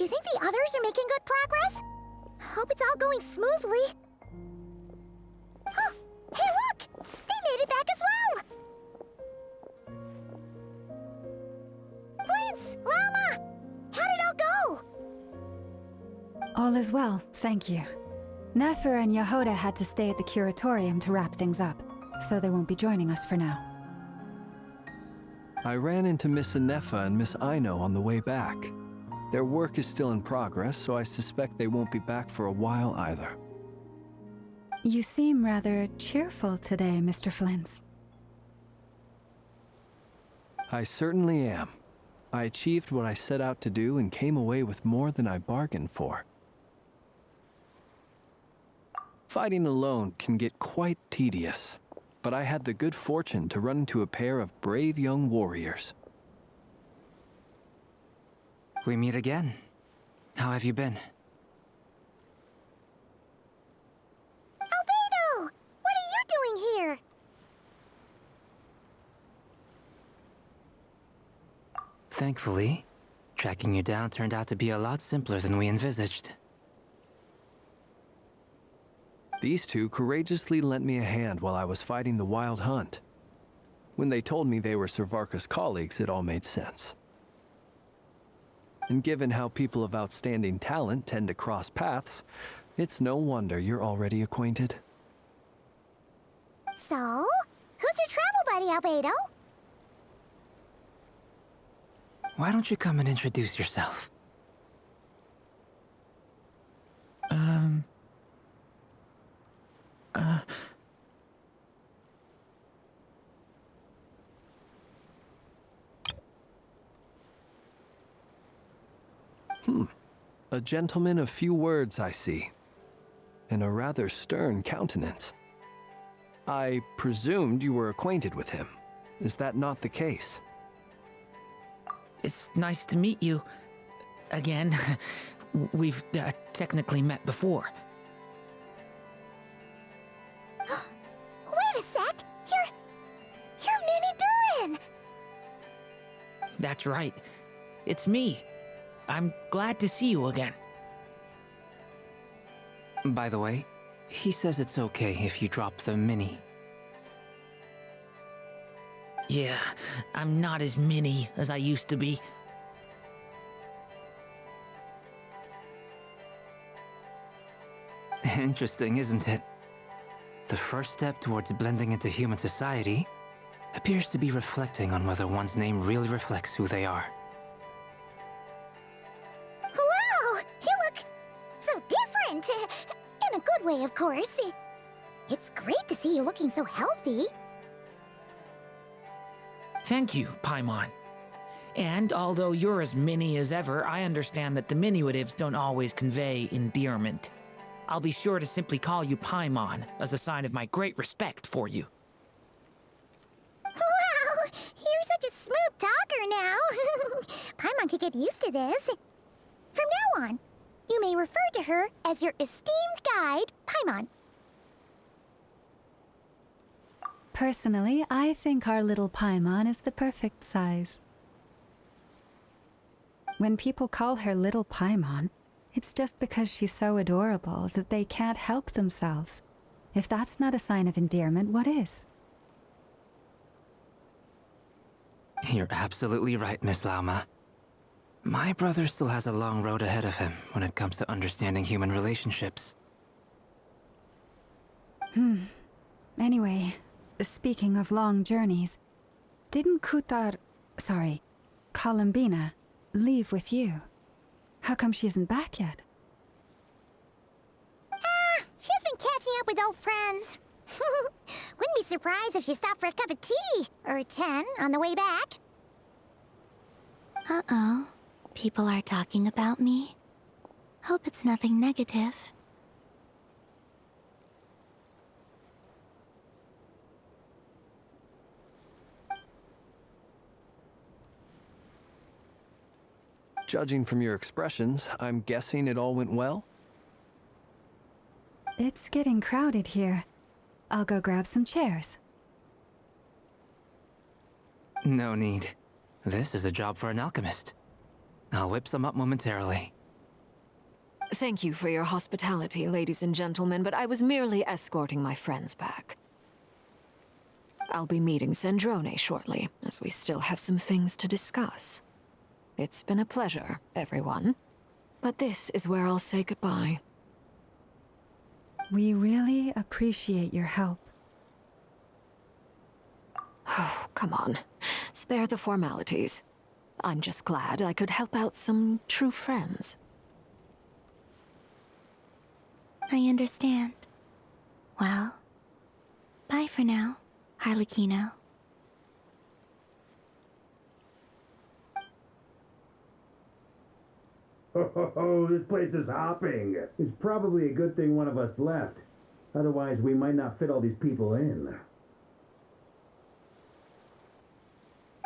Do you think the others are making good progress? Hope it's all going smoothly. Oh, hey look! They made it back as well! Prince! Llama! How did it all go? All is well, thank you. Neffer and Yehuda had to stay at the curatorium to wrap things up, so they won't be joining us for now. I ran into Miss Neffa and Miss Aino on the way back. Their work is still in progress, so I suspect they won't be back for a while either. You seem rather cheerful today, Mr. Flintz. I certainly am. I achieved what I set out to do and came away with more than I bargained for. Fighting alone can get quite tedious, but I had the good fortune to run into a pair of brave young warriors. We meet again. How have you been? Albedo! What are you doing here? Thankfully, tracking you down turned out to be a lot simpler than we envisaged. These two courageously lent me a hand while I was fighting the Wild Hunt. When they told me they were Servarka's colleagues, it all made sense. And given how people of outstanding talent tend to cross paths, it's no wonder you're already acquainted. So, who's your travel buddy, Albedo? Why don't you come and introduce yourself? A gentleman of few words, I see, and a rather stern countenance. I presumed you were acquainted with him. Is that not the case? It's nice to meet you. Again, we've technically met before. Wait a sec! You're Mini Durin! That's right. It's me. I'm glad to see you again. By the way, he says it's okay if you drop the mini. Yeah, I'm not as mini as I used to be. Interesting, isn't it? The first step towards blending into human society appears to be reflecting on whether one's name really reflects who they are. Wow! You look so different! In a good way, of course. It's great to see you looking so healthy. Thank you, Paimon. And although you're as mini as ever, I understand that diminutives don't always convey endearment. I'll be sure to simply call you Paimon as a sign of my great respect for you. Wow! You're such a smooth talker now. Paimon could get used to this. From now on, you may refer to her as your esteemed guide, Paimon. Personally, I think our little Paimon is the perfect size. When people call her Little Paimon, it's just because she's so adorable that they can't help themselves. If that's not a sign of endearment, what is? You're absolutely right, Miss Lauma. My brother still has a long road ahead of him when it comes to understanding human relationships. Anyway, speaking of long journeys, didn't Columbina, leave with you? How come she isn't back yet? She's been catching up with old friends. Wouldn't be surprised if she stopped for a cup of tea, or 10, on the way back. Uh-oh. People are talking about me. Hope it's nothing negative. Judging from your expressions, I'm guessing it all went well? It's getting crowded here. I'll go grab some chairs. No need. This is a job for an alchemist. I'll whip some up momentarily. Thank you for your hospitality, ladies and gentlemen, but I was merely escorting my friends back. I'll be meeting Sandrone shortly, as we still have some things to discuss. It's been a pleasure, everyone. But this is where I'll say goodbye. We really appreciate your help. Oh, come on. Spare the formalities. I'm just glad I could help out some true friends. I understand. Well, bye for now, Harlequino. Oh, this place is hopping. It's probably a good thing one of us left. Otherwise, we might not fit all these people in.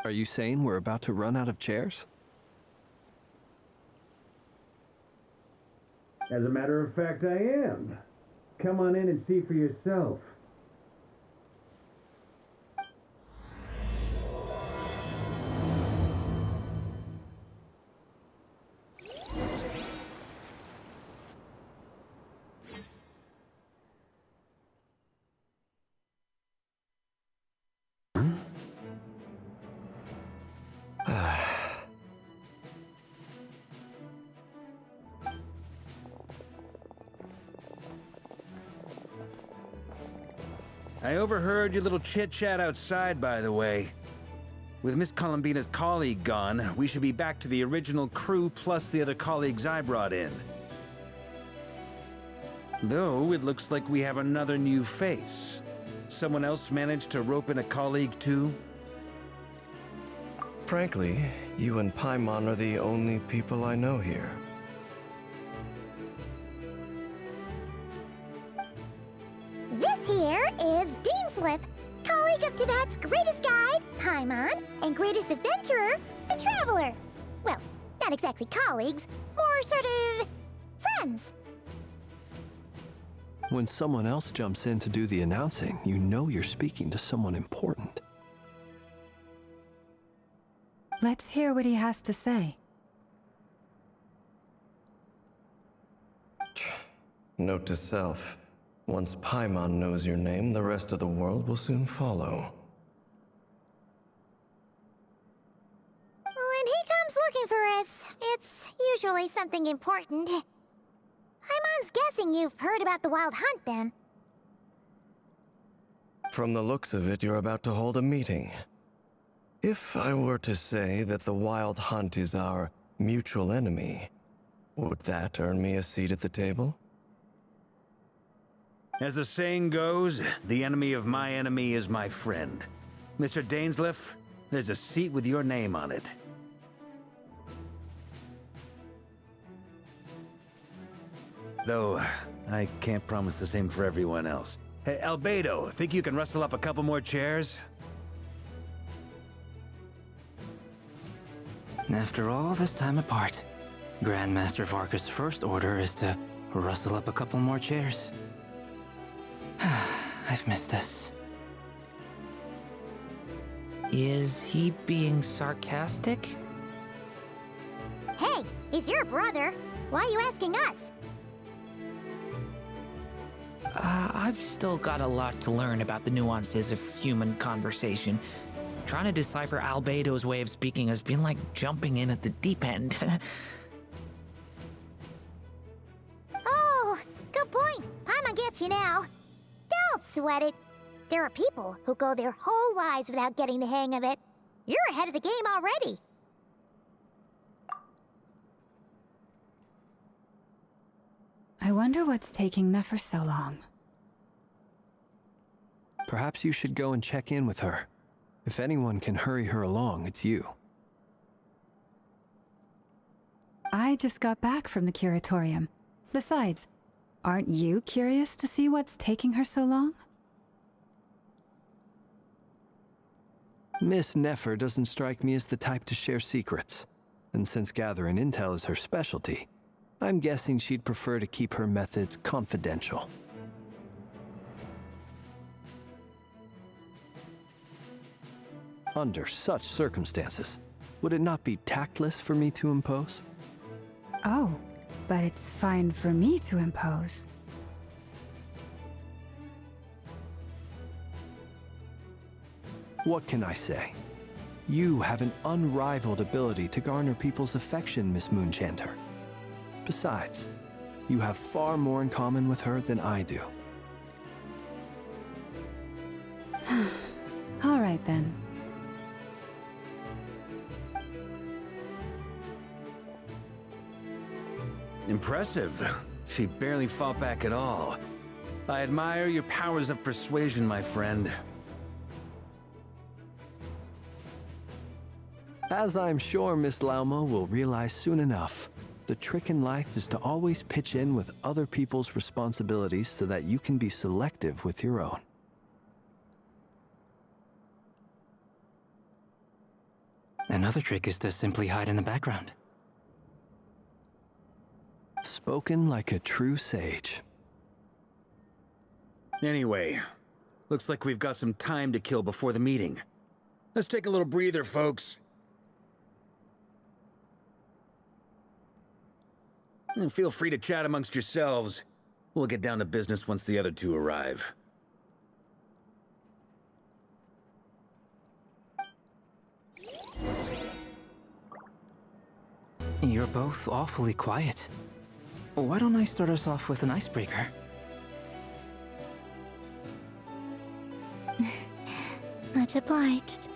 Are you saying we're about to run out of chairs? As a matter of fact, I am. Come on in and see for yourself. I overheard your little chit-chat outside, by the way. With Miss Columbina's colleague gone, we should be back to the original crew plus the other colleagues I brought in. Though, it looks like we have another new face. Someone else managed to rope in a colleague, too? Frankly, you and Paimon are the only people I know here. This here is Deanslip, colleague of Tibet's greatest guide, Paimon, and greatest adventurer, the Traveler. Well, not exactly colleagues, more sort of friends. When someone else jumps in to do the announcing, you know you're speaking to someone important. Let's hear what he has to say. Note to self. Once Paimon knows your name, the rest of the world will soon follow. When he comes looking for us, it's usually something important. Paimon's guessing you've heard about the Wild Hunt, then. From the looks of it, you're about to hold a meeting. If I were to say that the Wild Hunt is our mutual enemy, would that earn me a seat at the table? As the saying goes, the enemy of my enemy is my friend. Mr. Dainsleif, there's a seat with your name on it. Though, I can't promise the same for everyone else. Hey, Albedo, think you can rustle up a couple more chairs? After all this time apart, Grandmaster Varka's first order is to rustle up a couple more chairs. I've missed this. Is he being sarcastic? Hey, he's your brother. Why are you asking us? I've still got a lot to learn about the nuances of human conversation. Trying to decipher Albedo's way of speaking has been like jumping in at the deep end. Oh, good point. Paimon gets you now. Don't sweat it. There are people who go their whole lives without getting the hang of it. You're ahead of the game already. I wonder what's taking Neffer so long. Perhaps you should go and check in with her. If anyone can hurry her along, it's you. I just got back from the curatorium. Besides, aren't you curious to see what's taking her so long? Miss Neffer doesn't strike me as the type to share secrets. And since gathering intel is her specialty, I'm guessing she'd prefer to keep her methods confidential. Under such circumstances, would it not be tactless for me to impose? Oh, but it's fine for me to impose. What can I say? You have an unrivaled ability to garner people's affection, Miss Moonchanter. Besides, you have far more in common with her than I do. All right then. Impressive. She barely fought back at all. I admire your powers of persuasion, my friend. As I'm sure Miss Lauma will realize soon enough, the trick in life is to always pitch in with other people's responsibilities so that you can be selective with your own. Another trick is to simply hide in the background. Spoken like a true sage. Anyway, looks like we've got some time to kill before the meeting. Let's take a little breather, folks. And feel free to chat amongst yourselves. We'll get down to business once the other two arrive. You're both awfully quiet. Why don't I start us off with an icebreaker? Much obliged.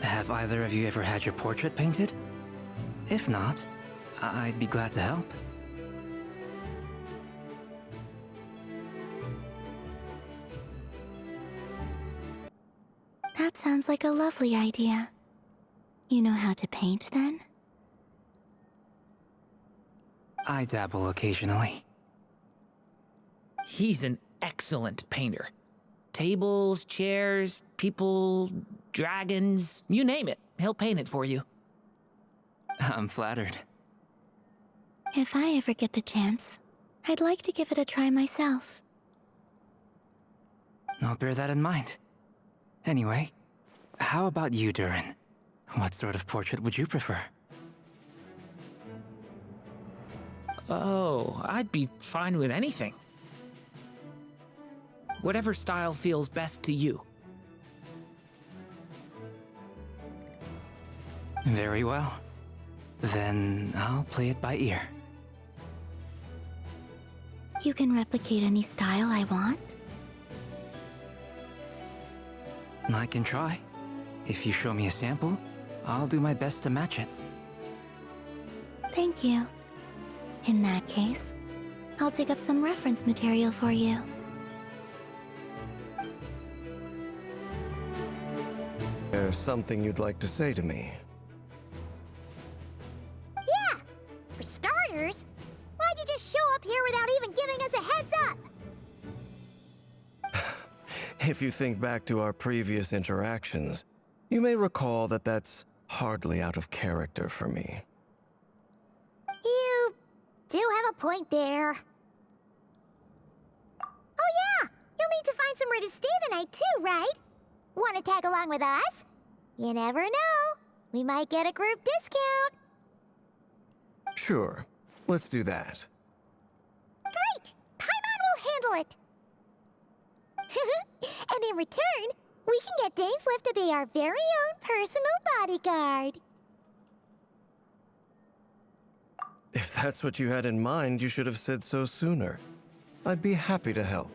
Have either of you ever had your portrait painted? If not, I'd be glad to help. That sounds like a lovely idea. You know how to paint, then? I dabble occasionally. He's an excellent painter. Tables, chairs, people, dragons, you name it. He'll paint it for you. I'm flattered. If I ever get the chance, I'd like to give it a try myself. I'll bear that in mind. Anyway, how about you, Durin? What sort of portrait would you prefer? Oh, I'd be fine with anything. Whatever style feels best to you. Very well. Then I'll play it by ear. You can replicate any style I want? I can try. If you show me a sample, I'll do my best to match it. Thank you. In that case, I'll dig up some reference material for you. There's something you'd like to say to me? Yeah! For starters, why'd you just show up here without even giving us a heads up? If you think back to our previous interactions, you may recall that that's hardly out of character for me. You do have a point there. Oh yeah! You'll need to find somewhere to stay the night too, right? Want to tag along with us? You never know. We might get a group discount. Sure, let's do that. Great! Paimon will handle it! And in return, we can get Dainslift to be our very own personal bodyguard. If that's what you had in mind, you should have said so sooner. I'd be happy to help.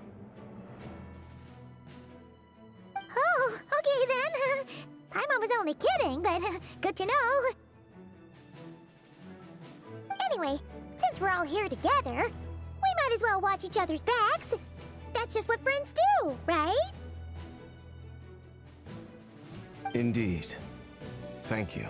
Oh, okay then. Paimon was only kidding, but good to know. Anyway, since we're all here together, we might as well watch each other's backs. That's just what friends do, right? Indeed. Thank you.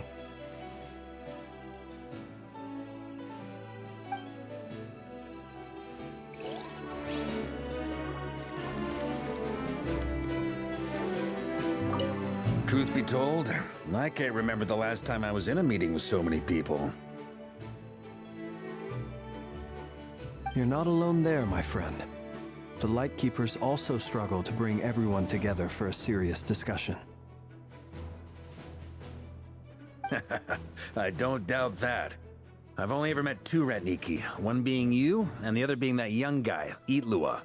Truth be told, I can't remember the last time I was in a meeting with so many people. You're not alone there, my friend. The Lightkeepers also struggle to bring everyone together for a serious discussion. I don't doubt that. I've only ever met two Ratniki, one being you, and the other being that young guy, Itlua.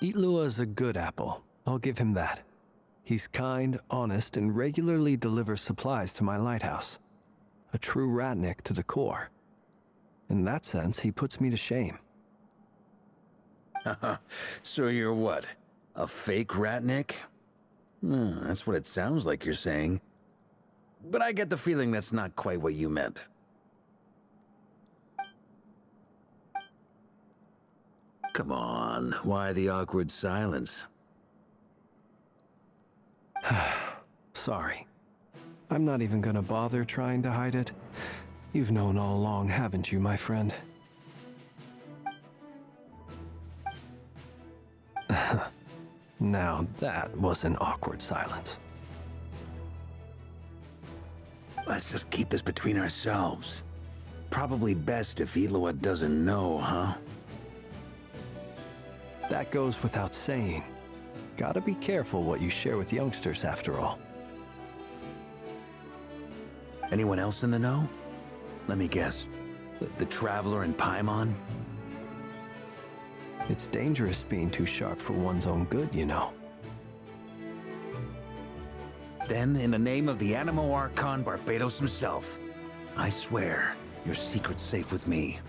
Itlua is a good apple. I'll give him that. He's kind, honest, and regularly delivers supplies to my lighthouse. A true Ratnik to the core. In that sense, he puts me to shame. So you're what? A fake Ratnik? That's what it sounds like you're saying. But I get the feeling that's not quite what you meant. Come on, why the awkward silence? Sorry. I'm not even gonna bother trying to hide it. You've known all along, haven't you, my friend? Now that was an awkward silence. Let's just keep this between ourselves. Probably best if Itlua doesn't know, huh? That goes without saying. Gotta be careful what you share with youngsters, after all. Anyone else in the know? Let me guess. The Traveler and Paimon? It's dangerous being too sharp for one's own good, you know. Then, in the name of the Animo Archon Barbados himself, I swear, your secret's safe with me.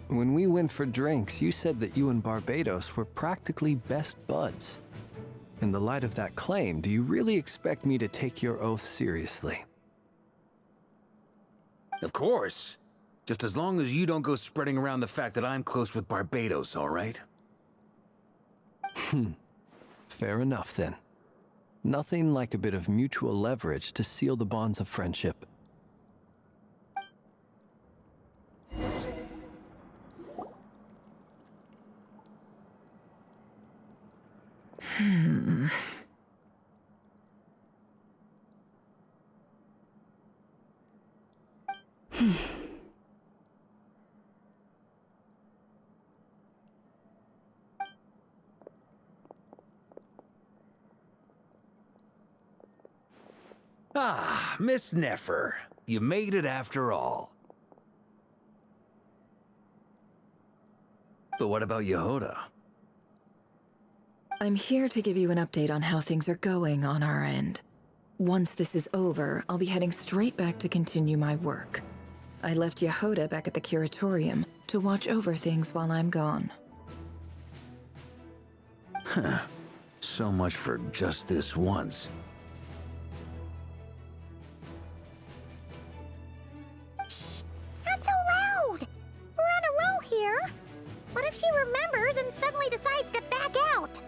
When we went for drinks, you said that you and Barbados were practically best buds. In the light of that claim, do you really expect me to take your oath seriously? Of course. Just as long as you don't go spreading around the fact that I'm close with Barbados, all right? Fair enough, then. Nothing like a bit of mutual leverage to seal the bonds of friendship. Ah, Miss Neffer. You made it after all. But what about Yehoda? I'm here to give you an update on how things are going on our end. Once this is over, I'll be heading straight back to continue my work. I left Yehoda back at the Curatorium to watch over things while I'm gone. So much for just this once. Not so loud! We're on a roll here. What if she remembers and suddenly decides to back out?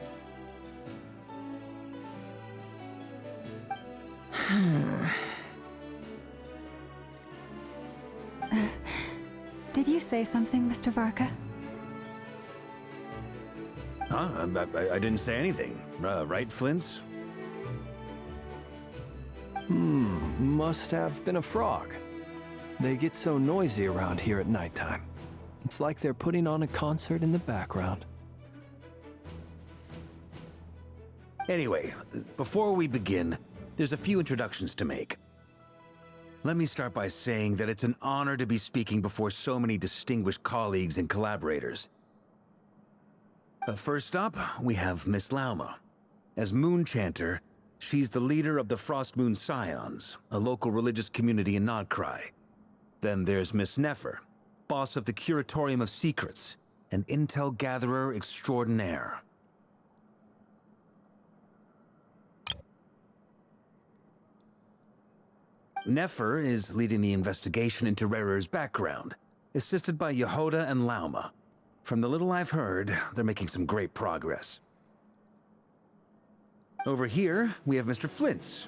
Did you say something, Mr. Varka? Huh? I didn't say anything. Right, Flint's? Must have been a frog. They get so noisy around here at nighttime. It's like they're putting on a concert in the background. Anyway, before we begin, there's a few introductions to make. Let me start by saying that it's an honor to be speaking before so many distinguished colleagues and collaborators. First up, we have Miss Lauma. As Moon Chanter, she's the leader of the Frost Moon Scions, a local religious community in Nodcry. Then there's Miss Neffer, boss of the Curatorium of Secrets, an intel gatherer extraordinaire. Neffer is leading the investigation into Rerer's background, assisted by Yehoda and Lauma. From the little I've heard, they're making some great progress. Over here, we have Mr. Flint's,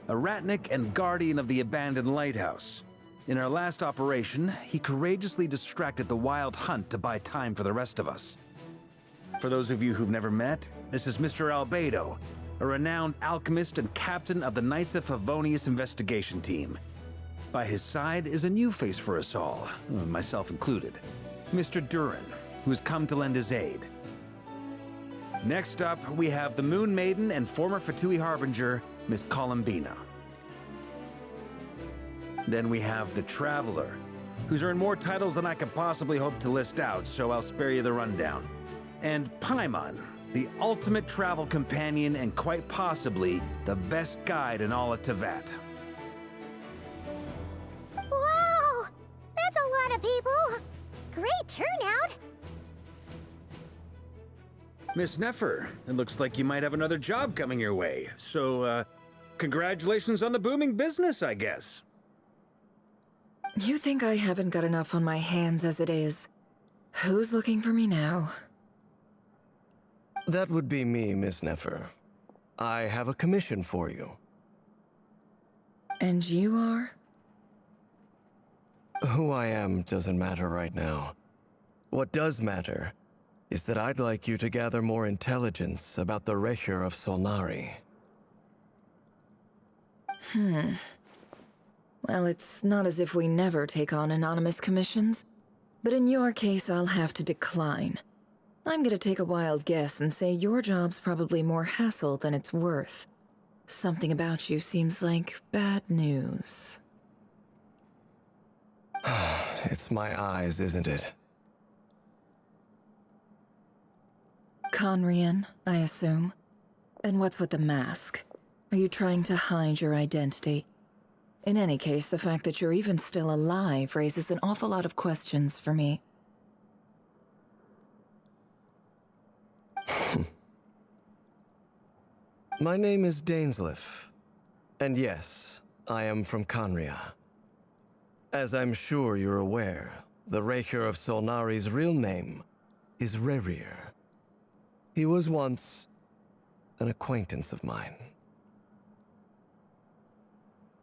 a Ratnik and guardian of the abandoned lighthouse. In our last operation, he courageously distracted the wild hunt to buy time for the rest of us. For those of you who've never met, this is Mr. Albedo, a renowned alchemist and captain of the Knights of Favonius investigation team. By his side is a new face for us all, myself included, Mr. Durin, who has come to lend his aid. Next up, we have the Moon Maiden and former Fatui Harbinger, Miss Columbina. Then we have the Traveler, who's earned more titles than I could possibly hope to list out, so I'll spare you the rundown. And Paimon, the ultimate travel companion and quite possibly the best guide in all of Teyvat. Wow! That's a lot of people! Great turnout! Miss Neffer, it looks like you might have another job coming your way, so, congratulations on the booming business, I guess. You think I haven't got enough on my hands as it is? Who's looking for me now? That would be me, Miss Neffer. I have a commission for you. And you are? Who I am doesn't matter right now. What does matter is that I'd like you to gather more intelligence about the Recher of Solnari. Well, it's not as if we never take on anonymous commissions, but in your case, I'll have to decline. I'm gonna take a wild guess and say your job's probably more hassle than it's worth. Something about you seems like bad news. It's my eyes, isn't it? Conrian, I assume. And what's with the mask? Are you trying to hide your identity? In any case, the fact that you're even still alive raises an awful lot of questions for me. My name is Dainsleif, and yes, I am from Conria. As I'm sure you're aware, the Recher of Solnari's real name is Rerir. He was once an acquaintance of mine.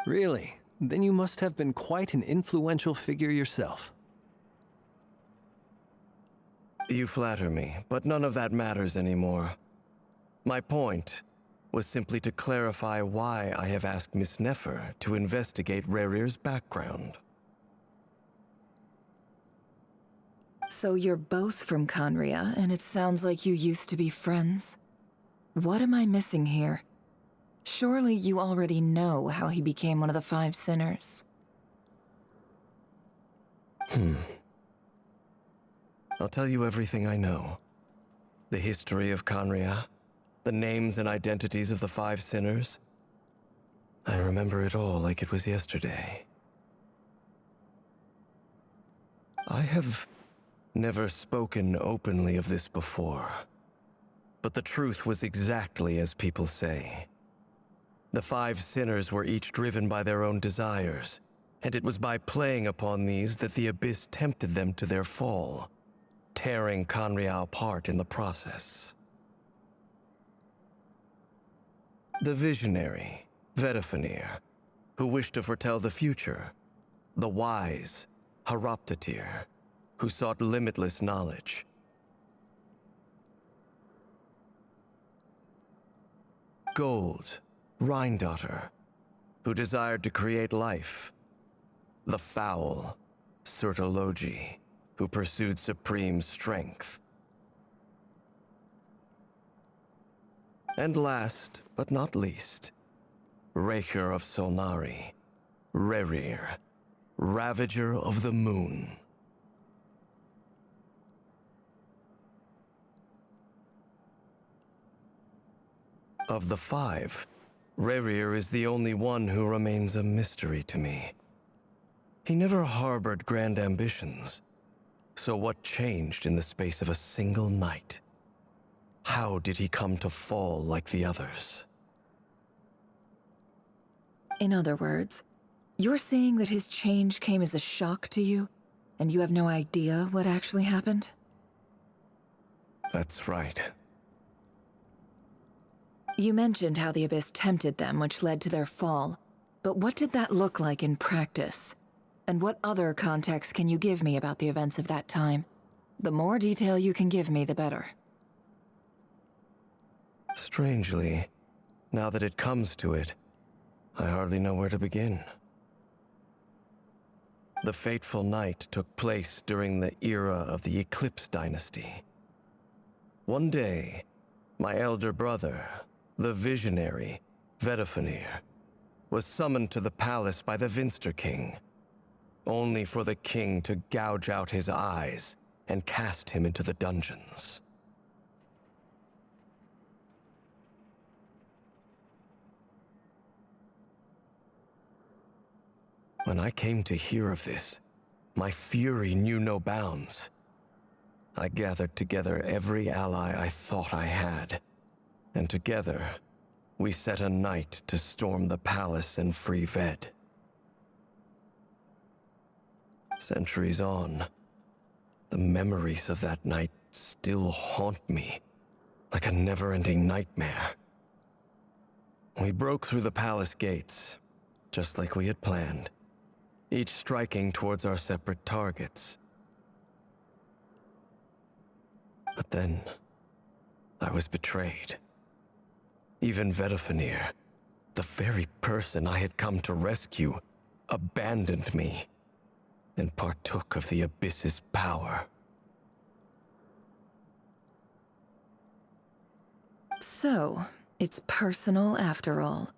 Really? Then you must have been quite an influential figure yourself. You flatter me, but none of that matters anymore. My point was simply to clarify why I have asked Miss Neffer to investigate Rerir's background. So you're both from Conria, and it sounds like you used to be friends. What am I missing here? Surely you already know how he became one of the Five Sinners. I'll tell you everything I know. The history of Conria, the names and identities of the Five Sinners. I remember it all like it was yesterday. I have never spoken openly of this before, but the truth was exactly as people say. The Five Sinners were each driven by their own desires, and it was by playing upon these that the Abyss tempted them to their fall, tearing Conria apart in the process. The visionary, Vedifenir, who wished to foretell the future. The wise, Haroptatir, who sought limitless knowledge. Gold, Rhindaughter, who desired to create life. The foul, Sertologi, who pursued supreme strength. And last, but not least, Recher of Solnari, Rerir, Ravager of the Moon. Of the five, Rerir is the only one who remains a mystery to me. He never harbored grand ambitions. So what changed in the space of a single night? How did he come to fall like the others? In other words, you're saying that his change came as a shock to you, and you have no idea what actually happened? That's right. You mentioned how the Abyss tempted them, which led to their fall. But what did that look like in practice? And what other context can you give me about the events of that time? The more detail you can give me, the better. Strangely, now that it comes to it, I hardly know where to begin. The fateful night took place during the era of the Eclipse Dynasty. One day, My elder brother, the visionary, Vedifenir, was summoned to the palace by the Vinster King, only for the king to gouge out his eyes and cast him into the dungeons. When I came to hear of this, my fury knew no bounds. I gathered together every ally I thought I had, and together, we set a night to storm the palace and free Ved. Centuries on, the memories of that night still haunt me, like a never-ending nightmare. We broke through the palace gates, just like we had planned, each striking towards our separate targets. But then, I was betrayed. Even Vedifenir, the very person I had come to rescue, abandoned me and partook of the Abyss's power. So, it's personal after all.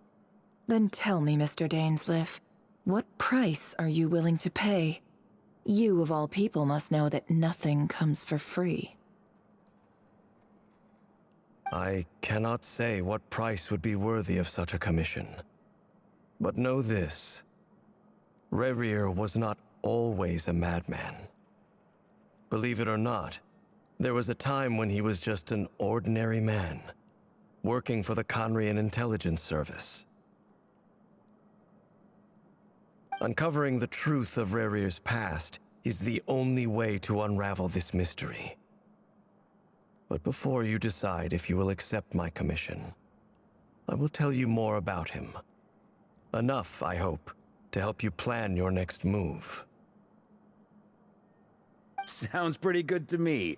Then tell me, Mr. Dainsleif, what price are you willing to pay? You, of all people, must know that nothing comes for free. I cannot say what price would be worthy of such a commission. But know this. Rerir was not always a madman. Believe it or not, there was a time when he was just an ordinary man, working for the Conrian Intelligence Service. Uncovering the truth of Rerir's past is the only way to unravel this mystery. But before you decide if you will accept my commission, I will tell you more about him. Enough, I hope, to help you plan your next move. Sounds pretty good to me.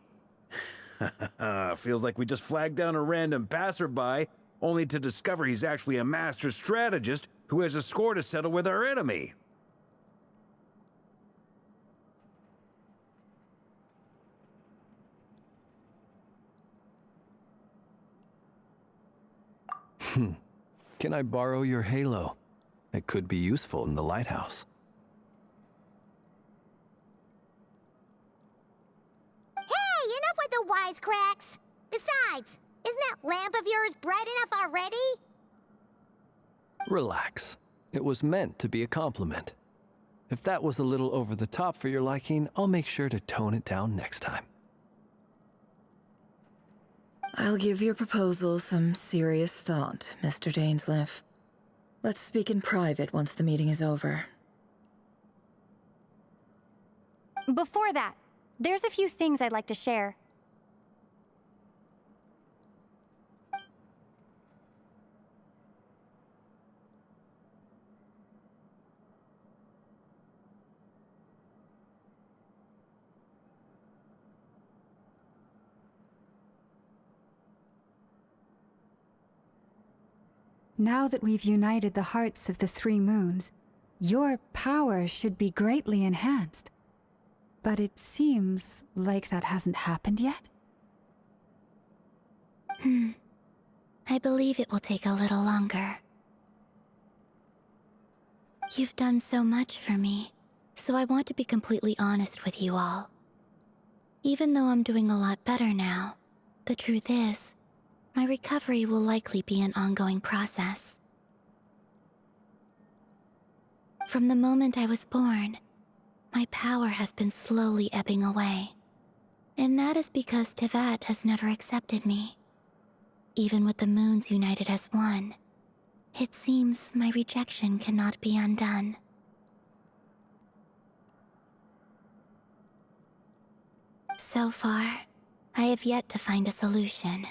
Feels like we just flagged down a random passerby, only to discover he's actually a master strategist who has a score to settle with our enemy. Can I borrow your halo? It could be useful in the lighthouse. Hey, enough with the wisecracks! Besides, isn't that lamp of yours bright enough already? Relax. It was meant to be a compliment. If that was a little over the top for your liking, I'll make sure to tone it down next time. I'll give your proposal some serious thought, Mr. Dainsleif. Let's speak in private once the meeting is over. Before that, there's a few things I'd like to share. Now that we've united the hearts of the three moons, your power should be greatly enhanced. But it seems like that hasn't happened yet. I believe it will take a little longer. You've done so much for me, so I want to be completely honest with you all. Even though I'm doing a lot better now, the truth is, my recovery will likely be an ongoing process. From the moment I was born, my power has been slowly ebbing away. And that is because Teyvat has never accepted me. Even with the moons united as one, it seems my rejection cannot be undone. So far, I have yet to find a solution.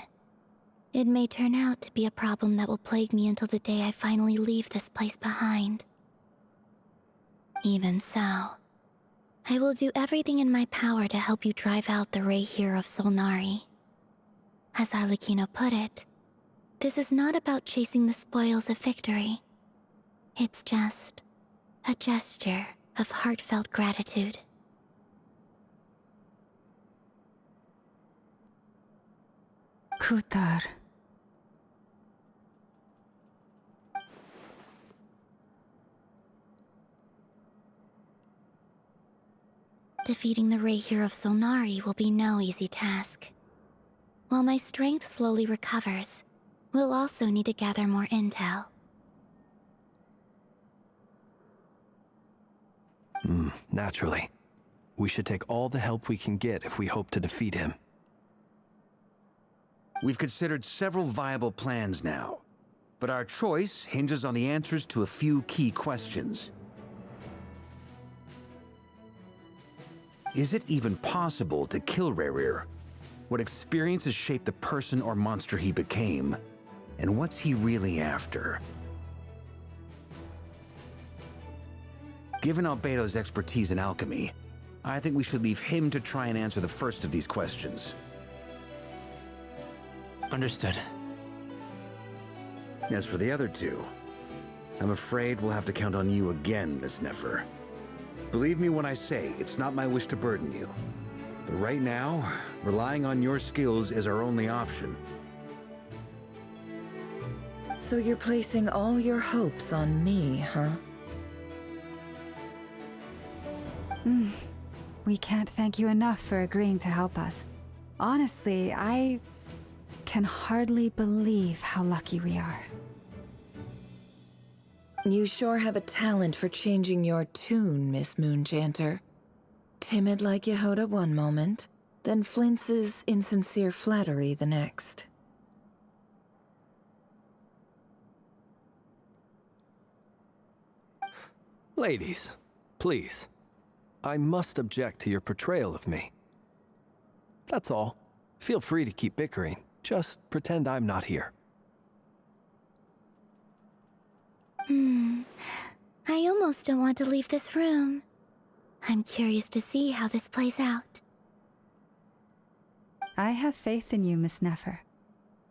It may turn out to be a problem that will plague me until the day I finally leave this place behind. Even so, I will do everything in my power to help you drive out the Rayhir of Solnari. As Arlecchino put it, this is not about chasing the spoils of victory. It's just a gesture of heartfelt gratitude. Kutar. Defeating the Rahier of Solnari will be no easy task. While my strength slowly recovers, we'll also need to gather more intel. Naturally. We should take all the help we can get if we hope to defeat him. We've considered several viable plans now, but our choice hinges on the answers to a few key questions. Is it even possible to kill Rahier? What experiences shaped the person or monster he became? And what's he really after? Given Albedo's expertise in alchemy, I think we should leave him to try and answer the first of these questions. Understood. As for the other two, I'm afraid we'll have to count on you again, Miss Neffer. Believe me when I say it's not my wish to burden you. But right now, relying on your skills is our only option. So you're placing all your hopes on me, huh? We can't thank you enough for agreeing to help us. Honestly, I can hardly believe how lucky we are. You sure have a talent for changing your tune, Miss Moonchanter. Timid like Yehoda one moment, then Flintz's insincere flattery the next. Ladies, please. I must object to your portrayal of me. That's all. Feel free to keep bickering. Just pretend I'm not here. I almost don't want to leave this room. I'm curious to see how this plays out. I have faith in you, Miss Neffer.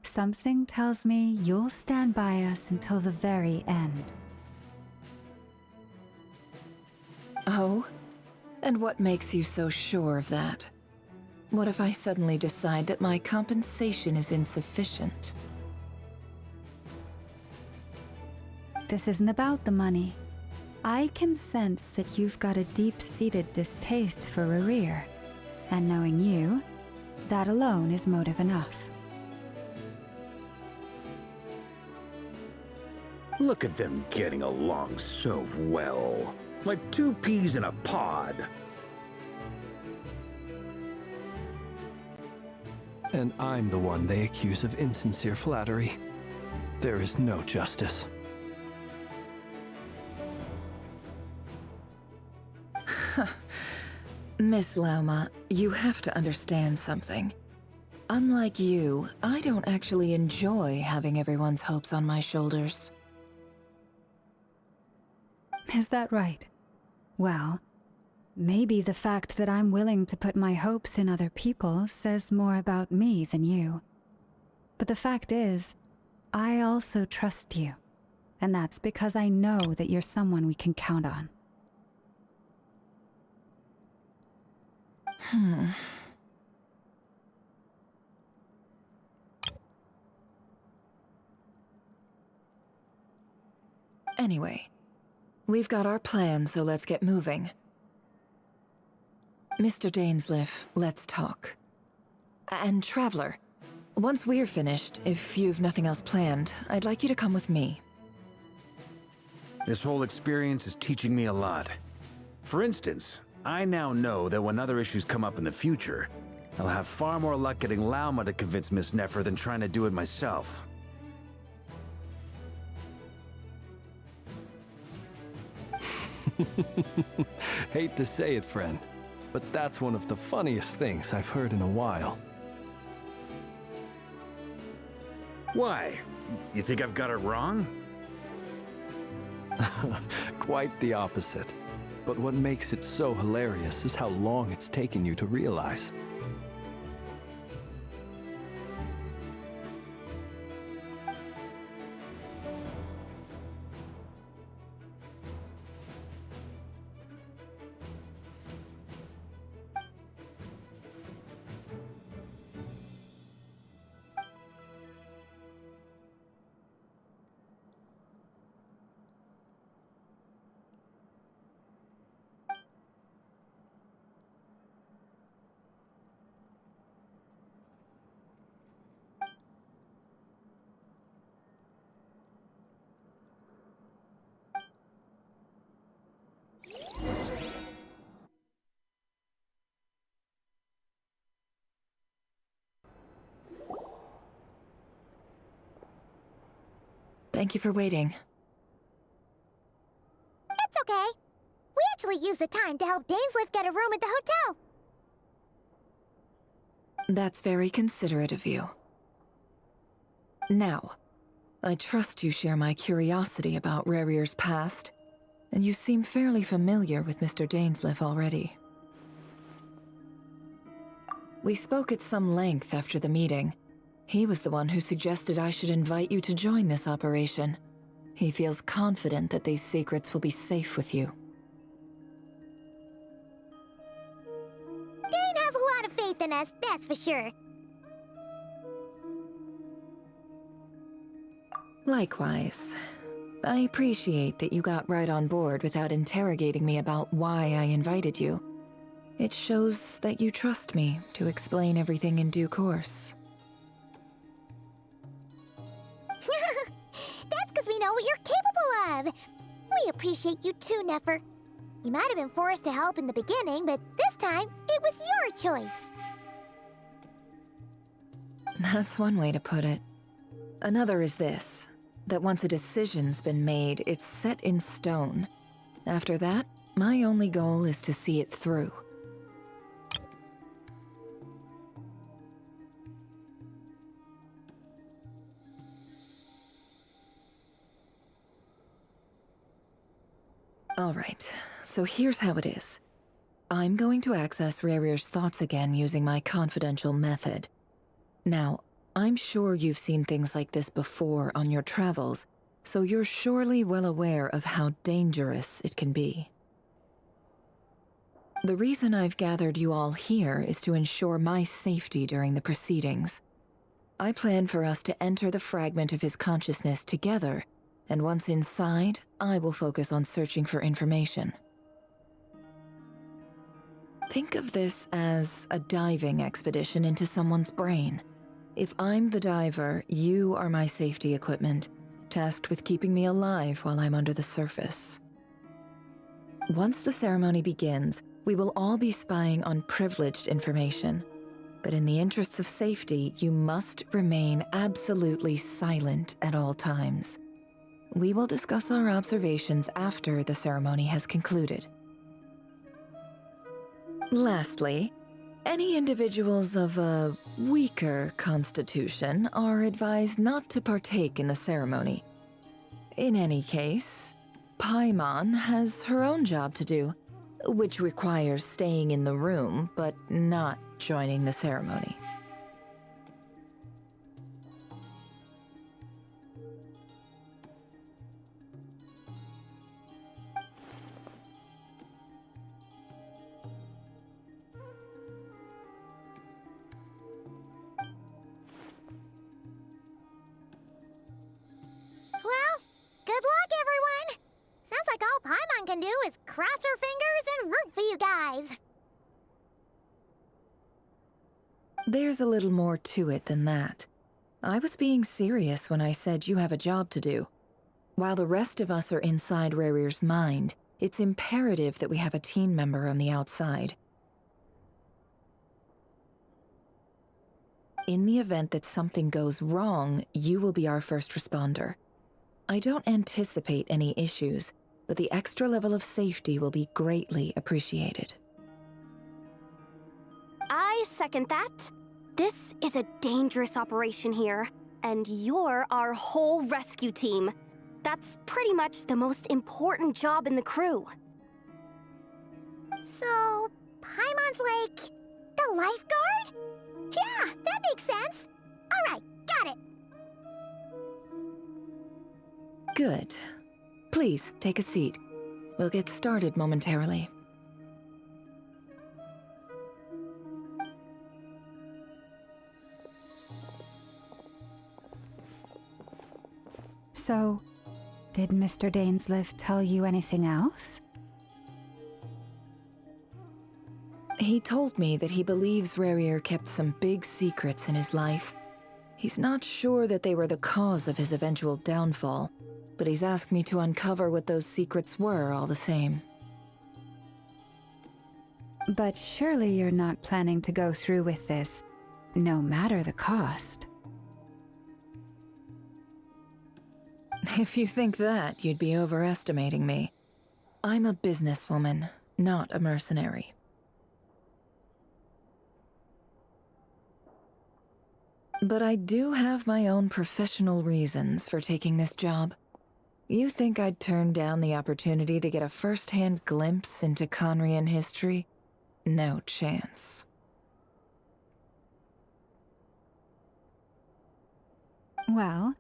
Something tells me you'll stand by us until the very end. Oh? And what makes you so sure of that? What if I suddenly decide that my compensation is insufficient? This isn't about the money. I can sense that you've got a deep-seated distaste for Rahier, and knowing you, that alone is motive enough. Look at them getting along so well. Like two peas in a pod. And I'm the one they accuse of insincere flattery. There is no justice. Miss Lauma, you have to understand something. Unlike you, I don't actually enjoy having everyone's hopes on my shoulders. Is that right? Well, maybe the fact that I'm willing to put my hopes in other people says more about me than you. But the fact is, I also trust you. And that's because I know that you're someone we can count on. Anyway, we've got our plan, so let's get moving. Mr. Dainsleif, let's talk. And Traveler, once we're finished, if you've nothing else planned, I'd like you to come with me. This whole experience is teaching me a lot. For instance, I now know that when other issues come up in the future, I'll have far more luck getting Lauma to convince Miss Neffer than trying to do it myself. Hate to say it, friend, but that's one of the funniest things I've heard in a while. Why? You think I've got it wrong? Quite the opposite. But what makes it so hilarious is how long it's taken you to realize. Thank you for waiting. That's okay. We actually used the time to help Dainsliff get a room at the hotel. That's very considerate of you. Now, I trust you share my curiosity about Rarier's past, and you seem fairly familiar with Mr. Dainsliff already. We spoke at some length after the meeting. He was the one who suggested I should invite you to join this operation. He feels confident that these secrets will be safe with you. Dane has a lot of faith in us, that's for sure. Likewise. I appreciate that you got right on board without interrogating me about why I invited you. It shows that you trust me to explain everything in due course. That's because we know what you're capable of. We appreciate you too, Neffer. You might have been forced to help in the beginning, but this time, it was your choice. That's one way to put it. Another is this, that once a decision's been made, it's set in stone. After that, my only goal is to see it through. Alright, so here's how it is. I'm going to access Rarier's thoughts again using my confidential method. Now, I'm sure you've seen things like this before on your travels, so you're surely well aware of how dangerous it can be. The reason I've gathered you all here is to ensure my safety during the proceedings. I plan for us to enter the fragment of his consciousness together, and once inside, I will focus on searching for information. Think of this as a diving expedition into someone's brain. If I'm the diver, you are my safety equipment, tasked with keeping me alive while I'm under the surface. Once the ceremony begins, we will all be spying on privileged information. But in the interests of safety, you must remain absolutely silent at all times. We will discuss our observations after the ceremony has concluded. Lastly, any individuals of a weaker constitution are advised not to partake in the ceremony. In any case, Paimon has her own job to do, which requires staying in the room but not joining the ceremony. Well, good luck, everyone! Sounds like all Paimon can do is cross her fingers and root for you guys. There's a little more to it than that. I was being serious when I said you have a job to do. While the rest of us are inside Rarier's mind, it's imperative that we have a team member on the outside. In the event that something goes wrong, you will be our first responder. I don't anticipate any issues, but the extra level of safety will be greatly appreciated. I second that. This is a dangerous operation here, and you're our whole rescue team. That's pretty much the most important job in the crew. So, Paimon's like the lifeguard? Yeah, that makes sense. All right, got it. Good. Please, take a seat. We'll get started momentarily. So, did Mr. Dainsliff tell you anything else? He told me that he believes Rarier kept some big secrets in his life. He's not sure that they were the cause of his eventual downfall, but he's asked me to uncover what those secrets were all the same. But surely you're not planning to go through with this, no matter the cost. If you think that, you'd be overestimating me. I'm a businesswoman, not a mercenary. But I do have my own professional reasons for taking this job. You think I'd turn down the opportunity to get a first-hand glimpse into Conrian history? No chance. Well,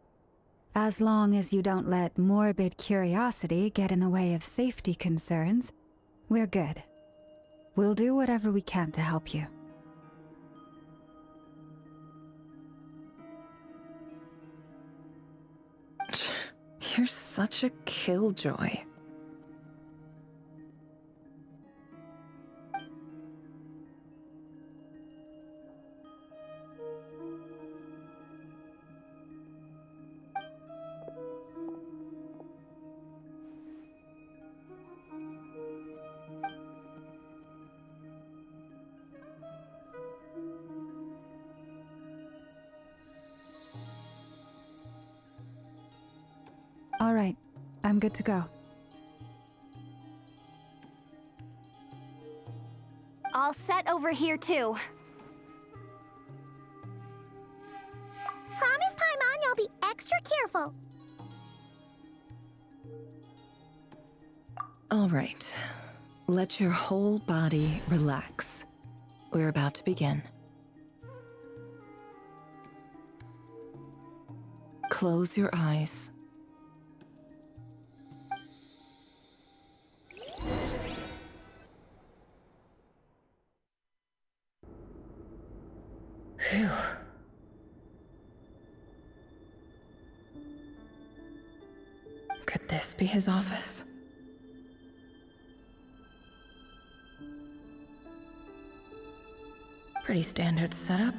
as long as you don't let morbid curiosity get in the way of safety concerns, we're good. We'll do whatever we can to help you. You're such a killjoy. All right, I'm good to go. All set over here, too. Promise, Paimon, you'll be extra careful. All right. Let your whole body relax. We're about to begin. Close your eyes. Phew. Could this be his office? Pretty standard setup.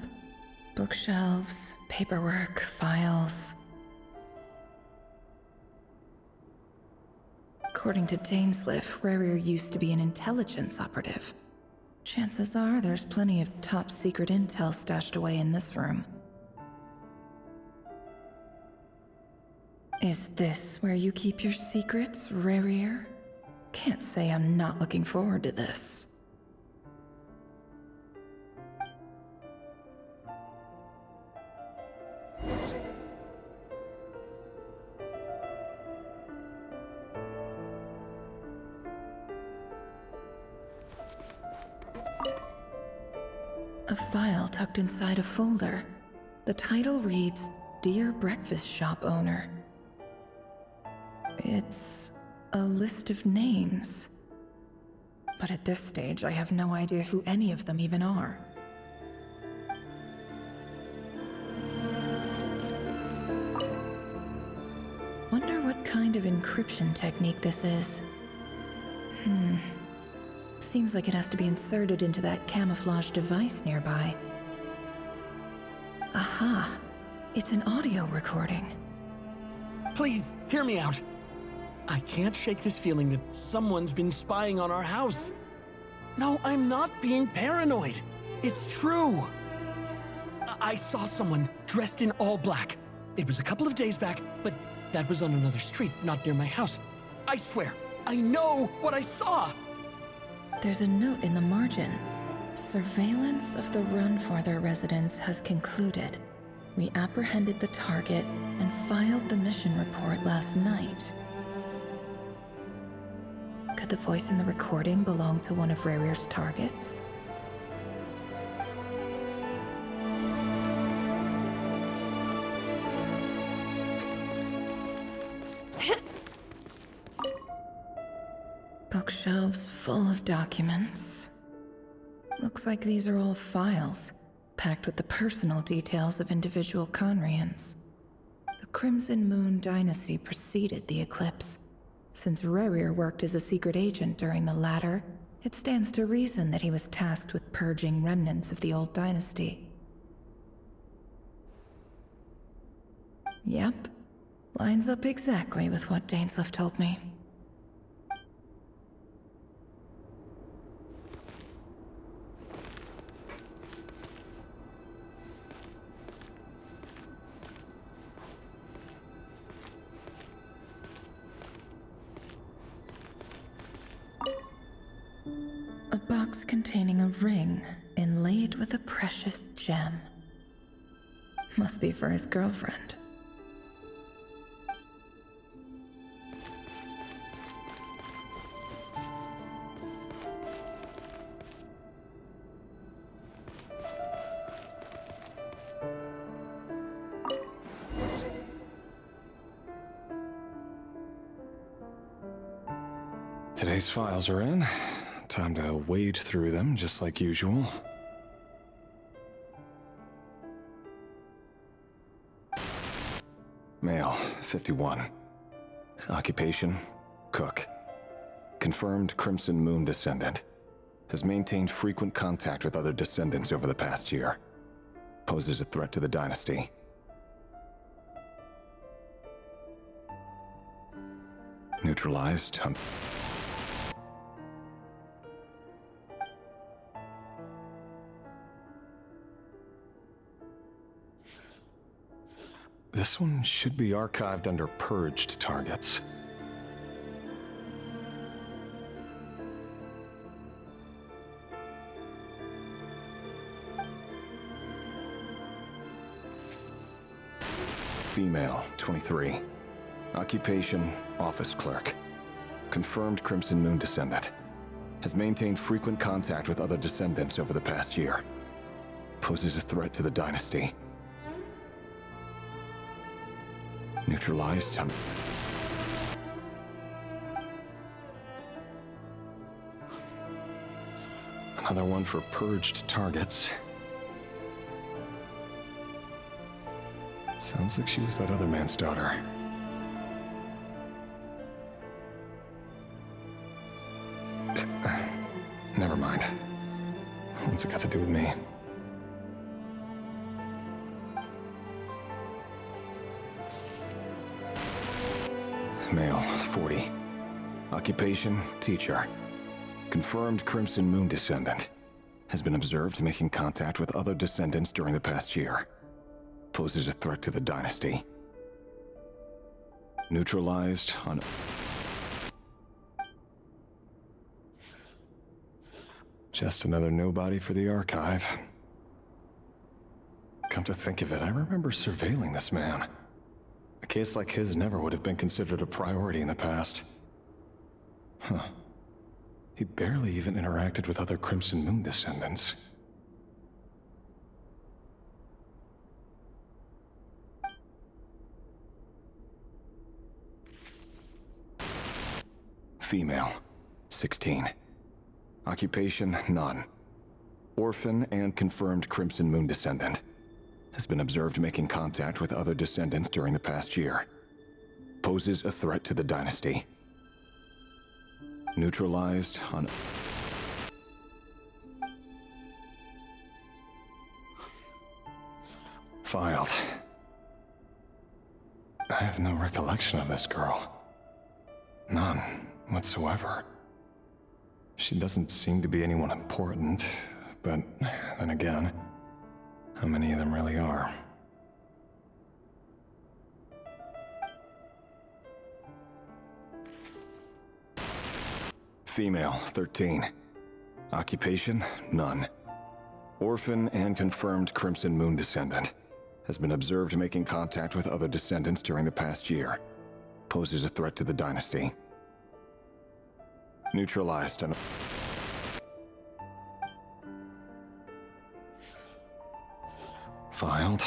Bookshelves, paperwork, files. According to Dainsliff, Rarier used to be an intelligence operative. Chances are there's plenty of top-secret intel stashed away in this room. Is this where you keep your secrets, Rarier? Can't say I'm not looking forward to this. A file tucked inside a folder. The title reads, Dear Breakfast Shop Owner. It's a list of names. But at this stage, I have no idea who any of them even are. Wonder what kind of encryption technique this is. Seems like it has to be inserted into that camouflage device nearby. Aha! It's an audio recording. Please, hear me out. I can't shake this feeling that someone's been spying on our house. No, I'm not being paranoid. It's true. I saw someone dressed in all black. It was a couple of days back, but that was on another street, not near my house. I swear, I know what I saw! There's a note in the margin. Surveillance of the Runforther residence has concluded. We apprehended the target and filed the mission report last night. Could the voice in the recording belong to one of Rarier's targets? Bookshelves full of documents. Looks like these are all files, packed with the personal details of individual Conrians. The Crimson Moon dynasty preceded the eclipse. Since Rarier worked as a secret agent during the latter, it stands to reason that he was tasked with purging remnants of the old dynasty. Yep, lines up exactly with what Dainsliff told me. box containing a ring inlaid with a precious gem. Must be for his girlfriend. Today's files are in. Time to wade through them just like usual. Male, 51. Occupation, cook. Confirmed Crimson Moon descendant. Has maintained frequent contact with other descendants over the past year. Poses a threat to the dynasty. Neutralized. This one should be archived under purged targets. Female, 23. Occupation, office clerk. Confirmed Crimson Moon descendant. Has maintained frequent contact with other descendants over the past year. Poses a threat to the dynasty. Neutralized. Another one for purged targets. Sounds like she was that other man's daughter. Never mind. What's it got to do with me? Male, 40. Occupation, teacher. Confirmed Crimson Moon descendant. Has been observed making contact with other descendants during the past year. Poses a threat to the dynasty. Neutralized on... Just another nobody for the archive. Come to think of it, I remember surveilling this man. A case like his never would have been considered a priority in the past. Huh. He barely even interacted with other Crimson Moon descendants. Female, 16. Occupation, none. Orphan and confirmed Crimson Moon descendant. Has been observed making contact with other descendants during the past year. Poses a threat to the dynasty. Neutralized on... Filed. I have no recollection of this girl. None whatsoever. She doesn't seem to be anyone important, but then again, how many of them really are? Female, 13. Occupation, none. Orphan and confirmed Crimson Moon descendant. Has been observed making contact with other descendants during the past year. Poses a threat to the dynasty. Neutralized on... Filed.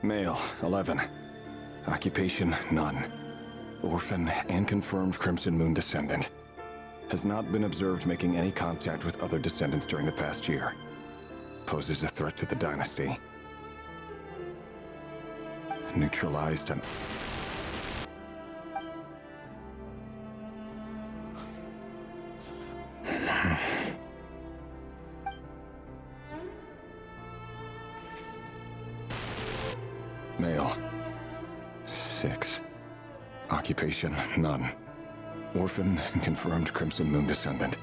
Male, 11. Occupation, none. Orphan and confirmed Crimson Moon descendant. Has not been observed making any contact with other descendants during the past year. Poses a threat to the dynasty. Neutralized on... Male, 6. Occupation, none. Orphan and confirmed Crimson Moon descendant.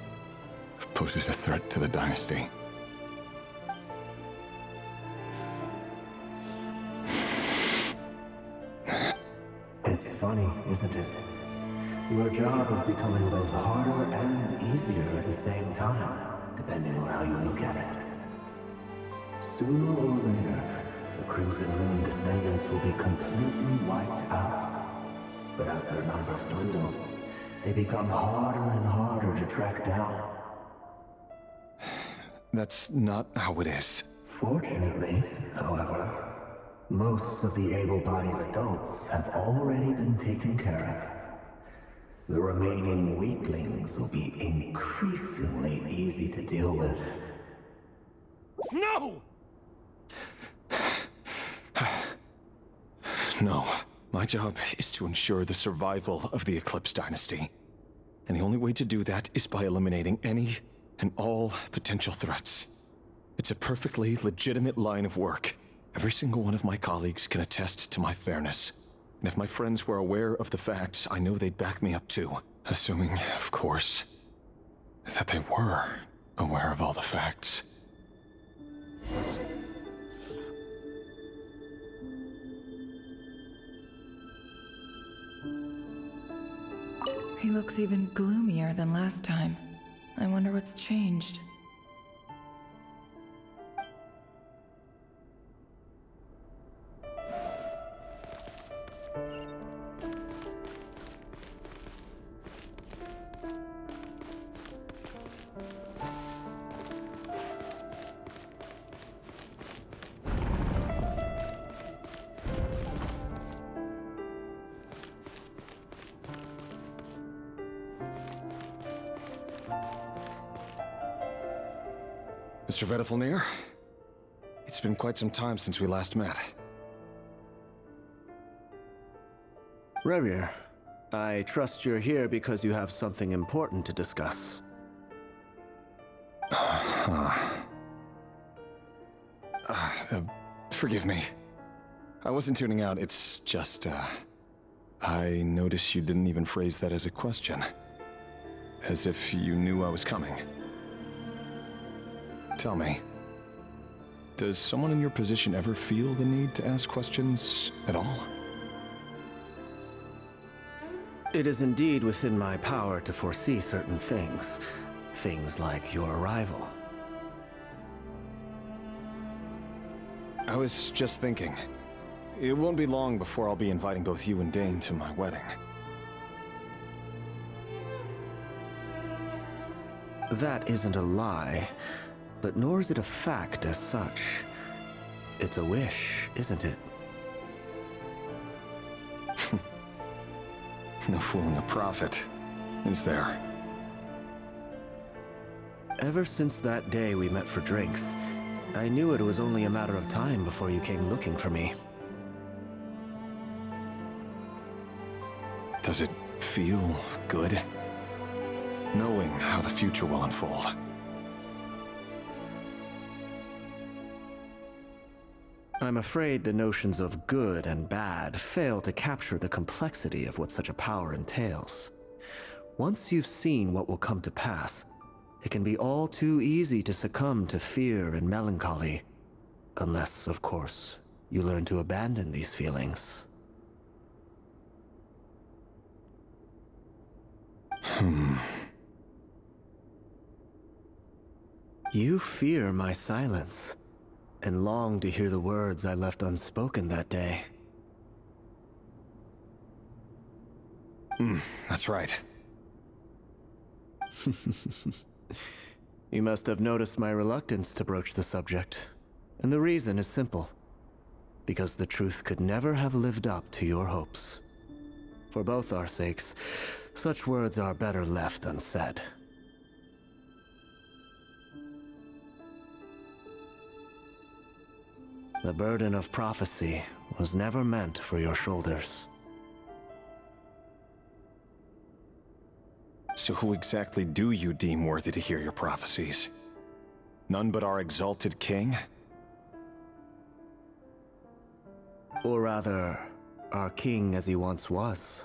Poses a threat to the dynasty. funny, isn't it? Your job is becoming both harder and easier at the same time, depending on how you look at it. Sooner or later, the Crimson Moon descendants will be completely wiped out. But as their numbers dwindle, they become harder and harder to track down. That's not how it is. Fortunately, however, most of the able-bodied adults have already been taken care of. The remaining weaklings will be increasingly easy to deal with. No! No. My job is to ensure the survival of the Eclipse Dynasty. And the only way to do that is by eliminating any and all potential threats. It's a perfectly legitimate line of work. Every single one of my colleagues can attest to my fairness. And if my friends were aware of the facts, I know they'd back me up too. Assuming, of course, that they were aware of all the facts. He looks even gloomier than last time. I wonder what's changed. Mr. Vedifalnir, it's been quite some time since we last met. Rerir, I trust you're here because you have something important to discuss. Forgive me. I wasn't tuning out, it's just, I noticed you didn't even phrase that as a question. As if you knew I was coming. Tell me, does someone in your position ever feel the need to ask questions at all? It is indeed within my power to foresee certain things. Things like your arrival. I was just thinking. It won't be long before I'll be inviting both you and Dane to my wedding. That isn't a lie. But nor is it a fact as such. It's a wish, isn't it? No fooling a prophet, is there? Ever since that day we met for drinks, I knew it was only a matter of time before you came looking for me. Does it feel good? Knowing how the future will unfold. I'm afraid the notions of good and bad fail to capture the complexity of what such a power entails. Once you've seen what will come to pass, it can be all too easy to succumb to fear and melancholy. Unless, of course, you learn to abandon these feelings. You fear my silence, and long to hear the words I left unspoken that day. That's right. You must have noticed my reluctance to broach the subject. And the reason is simple. Because the truth could never have lived up to your hopes. For both our sakes, such words are better left unsaid. The burden of prophecy was never meant for your shoulders. So who exactly do you deem worthy to hear your prophecies? None but our exalted king? Or rather, our king as he once was.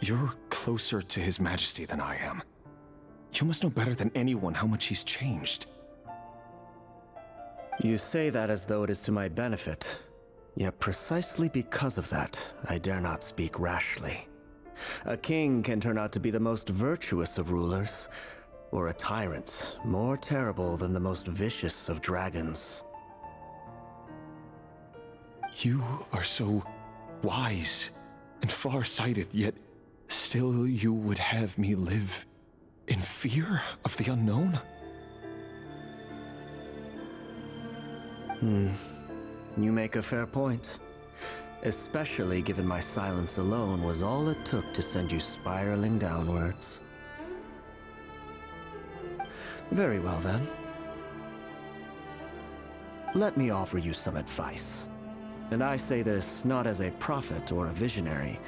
You're closer to His Majesty than I am. You must know better than anyone how much he's changed. You say that as though it is to my benefit. Yet precisely because of that, I dare not speak rashly. A king can turn out to be the most virtuous of rulers, or a tyrant more terrible than the most vicious of dragons. You are so wise and far-sighted, yet still you would have me live in fear of the unknown? You make a fair point. Especially given my silence alone was all it took to send you spiraling downwards. Very well then. Let me offer you some advice. And I say this not as a prophet or a visionary,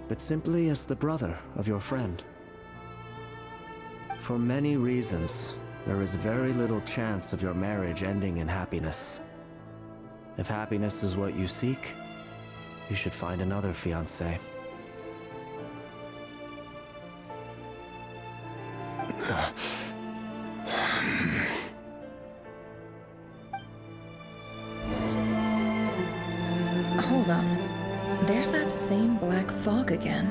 but simply as the brother of your friend. For many reasons, there is very little chance of your marriage ending in happiness. If happiness is what you seek, you should find another fiancé. Hold on. There's that same black fog again.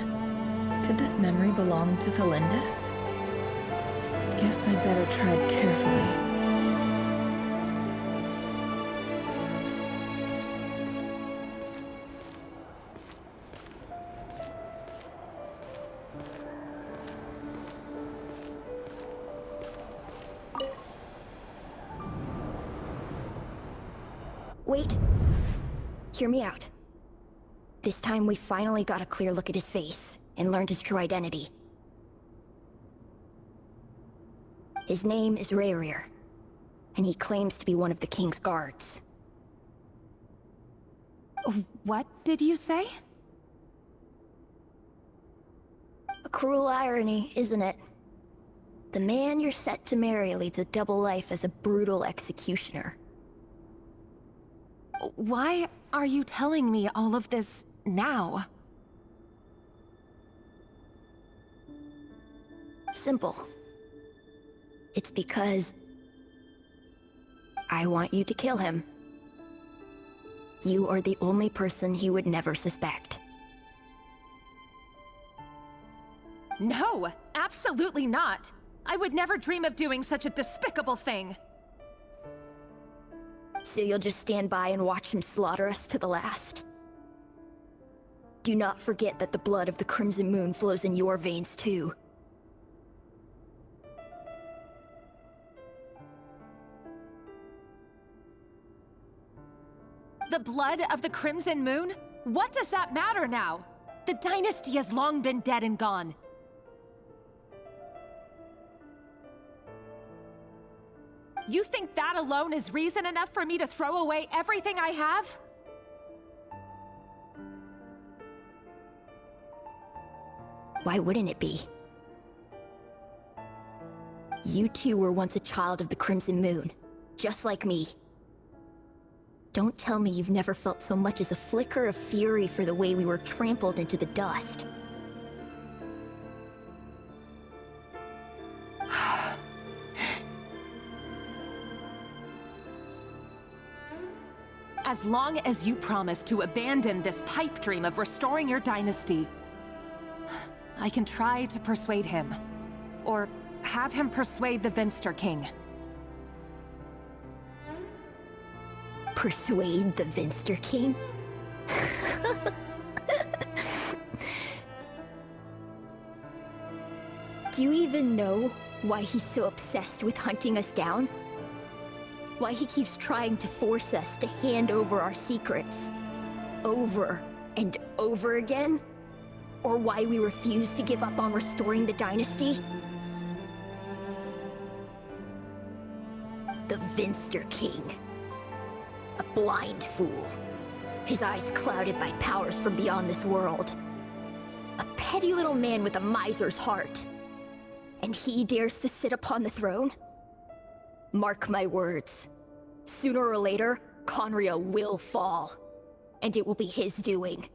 Could this memory belong to Thelindis? Guess I'd better tread carefully. Wait. Hear me out. This time we finally got a clear look at his face, and learned his true identity. His name is Rayrir, and he claims to be one of the King's guards. What did you say? A cruel irony, isn't it? The man you're set to marry leads a double life as a brutal executioner. Why are you telling me all of this now? Simple. It's because I want you to kill him. You are the only person he would never suspect. No, absolutely not. I would never dream of doing such a despicable thing. So you'll just stand by and watch him slaughter us to the last? Do not forget that the blood of the Crimson Moon flows in your veins too. The blood of the Crimson Moon? What does that matter now? The dynasty has long been dead and gone. You think that alone is reason enough for me to throw away everything I have? Why wouldn't it be? You two were once a child of the Crimson Moon, just like me. Don't tell me you've never felt so much as a flicker of fury for the way we were trampled into the dust. As long as you promise to abandon this pipe dream of restoring your dynasty, I can try to persuade him. Or have him persuade the Vinster King. Persuade the Vinster King? Do you even know why he's so obsessed with hunting us down? Why he keeps trying to force us to hand over our secrets over and over again? Or why we refuse to give up on restoring the dynasty? The Vinster King. A blind fool. His eyes clouded by powers from beyond this world. A petty little man with a miser's heart. And he dares to sit upon the throne? Mark my words. Sooner or later, Conria will fall. And it will be his doing.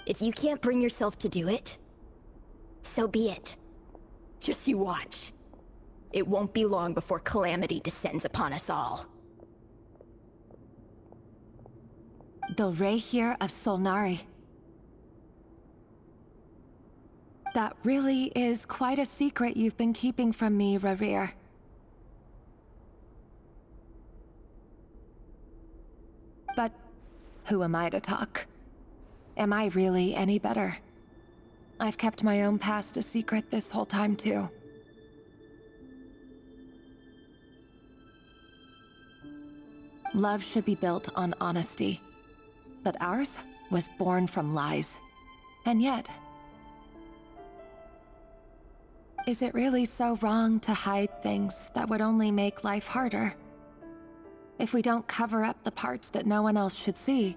If you can't bring yourself to do it, so be it. Just you watch. It won't be long before calamity descends upon us all. The Rehir of Solnari. That really is quite a secret you've been keeping from me, Rerir. But who am I to talk? Am I really any better? I've kept my own past a secret this whole time, too. Love should be built on honesty. But ours was born from lies. And yet... is it really so wrong to hide things that would only make life harder? If we don't cover up the parts that no one else should see,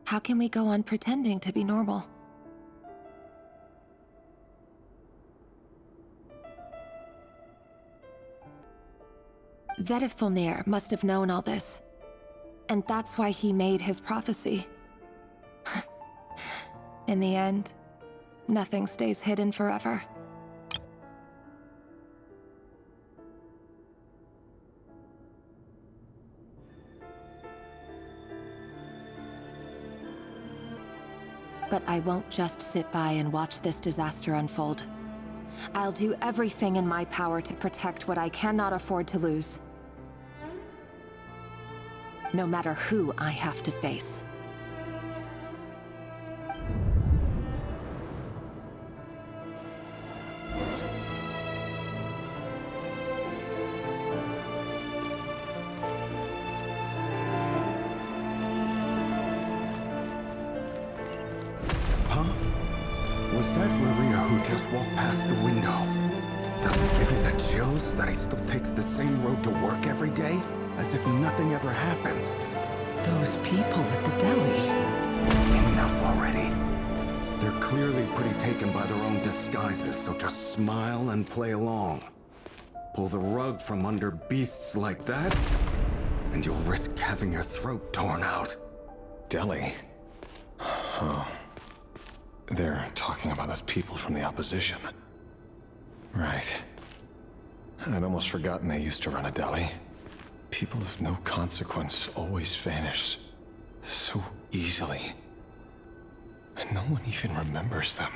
how can we go on pretending to be normal? Vedifulnir must have known all this. And that's why he made his prophecy. In the end, nothing stays hidden forever. But I won't just sit by and watch this disaster unfold. I'll do everything in my power to protect what I cannot afford to lose. No matter who I have to face. Huh? Was that Rerir who just walked past the window? Doesn't it give you the chills that he still takes the same road to work every day? As if nothing ever happened. Those people at the deli. Enough already. They're clearly pretty taken by their own disguises, so just smile and play along. Pull the rug from under beasts like that, and you'll risk having your throat torn out. Deli? Oh. They're talking about those people from the opposition. Right. I'd almost forgotten they used to run a deli. People of no consequence always vanish so easily. And no one even remembers them.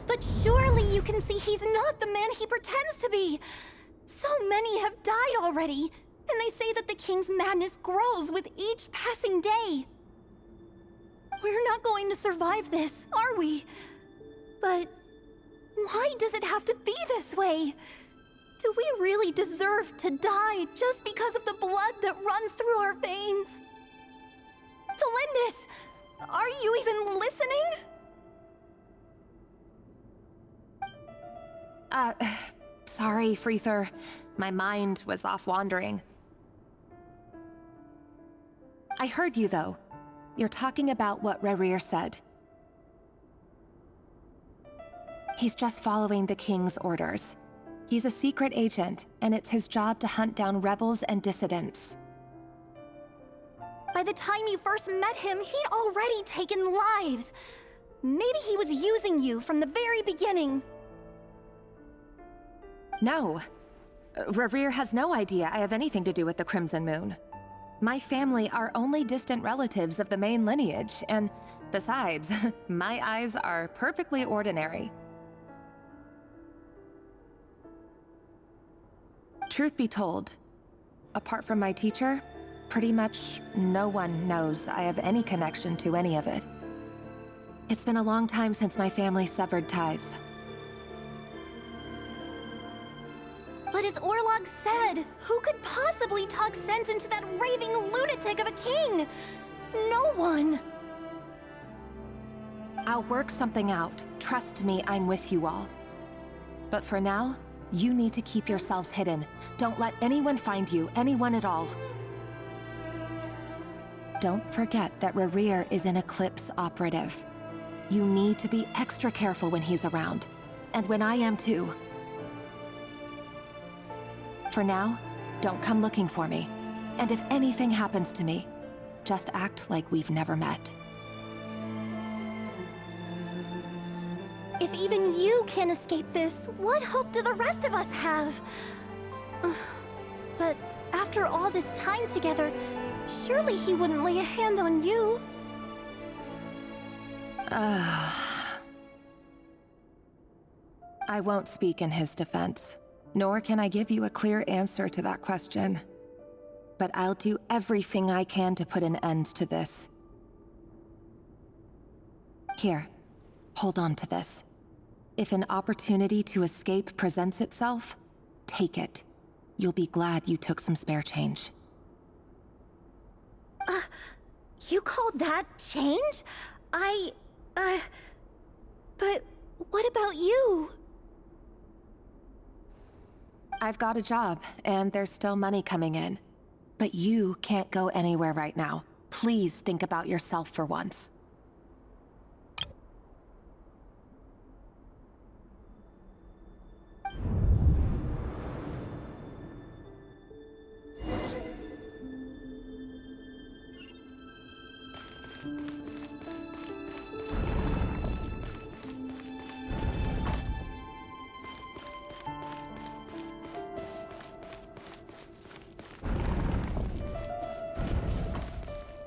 But surely you can see he's not the man he pretends to be! So many have died already, and they say that the king's madness grows with each passing day. We're not going to survive this, are we? But why does it have to be this way? Do we really deserve to die just because of the blood that runs through our veins? Felindis, are you even listening? Sorry, Freether. My mind was off wandering. I heard you, though. You're talking about what Rerir said. He's just following the king's orders. He's a secret agent, and it's his job to hunt down rebels and dissidents. By the time you first met him, he'd already taken lives. Maybe he was using you from the very beginning. No. Rerir has no idea I have anything to do with the Crimson Moon. My family are only distant relatives of the main lineage, and besides, my eyes are perfectly ordinary. Truth be told, apart from my teacher, pretty much no one knows I have any connection to any of it. It's been a long time since my family severed ties. But as Orlog said, who could possibly talk sense into that raving lunatic of a king? No one! I'll work something out. Trust me, I'm with you all. But for now, you need to keep yourselves hidden. Don't let anyone find you, anyone at all. Don't forget that Rerir is an Eclipse operative. You need to be extra careful when he's around. And when I am too. For now, don't come looking for me. And if anything happens to me, Just act like we've never met. If even you can't escape this, what hope do the rest of us have? But after all this time together, surely he wouldn't lay a hand on you. I won't speak in his defense, nor can I give you a clear answer to that question. But I'll do everything I can to put an end to this. Here, hold on to this. If an opportunity to escape presents itself, take it. You'll be glad you took some spare change. You call that change? But what about you? I've got a job, and there's still money coming in. But you can't go anywhere right now. Please think about yourself for once.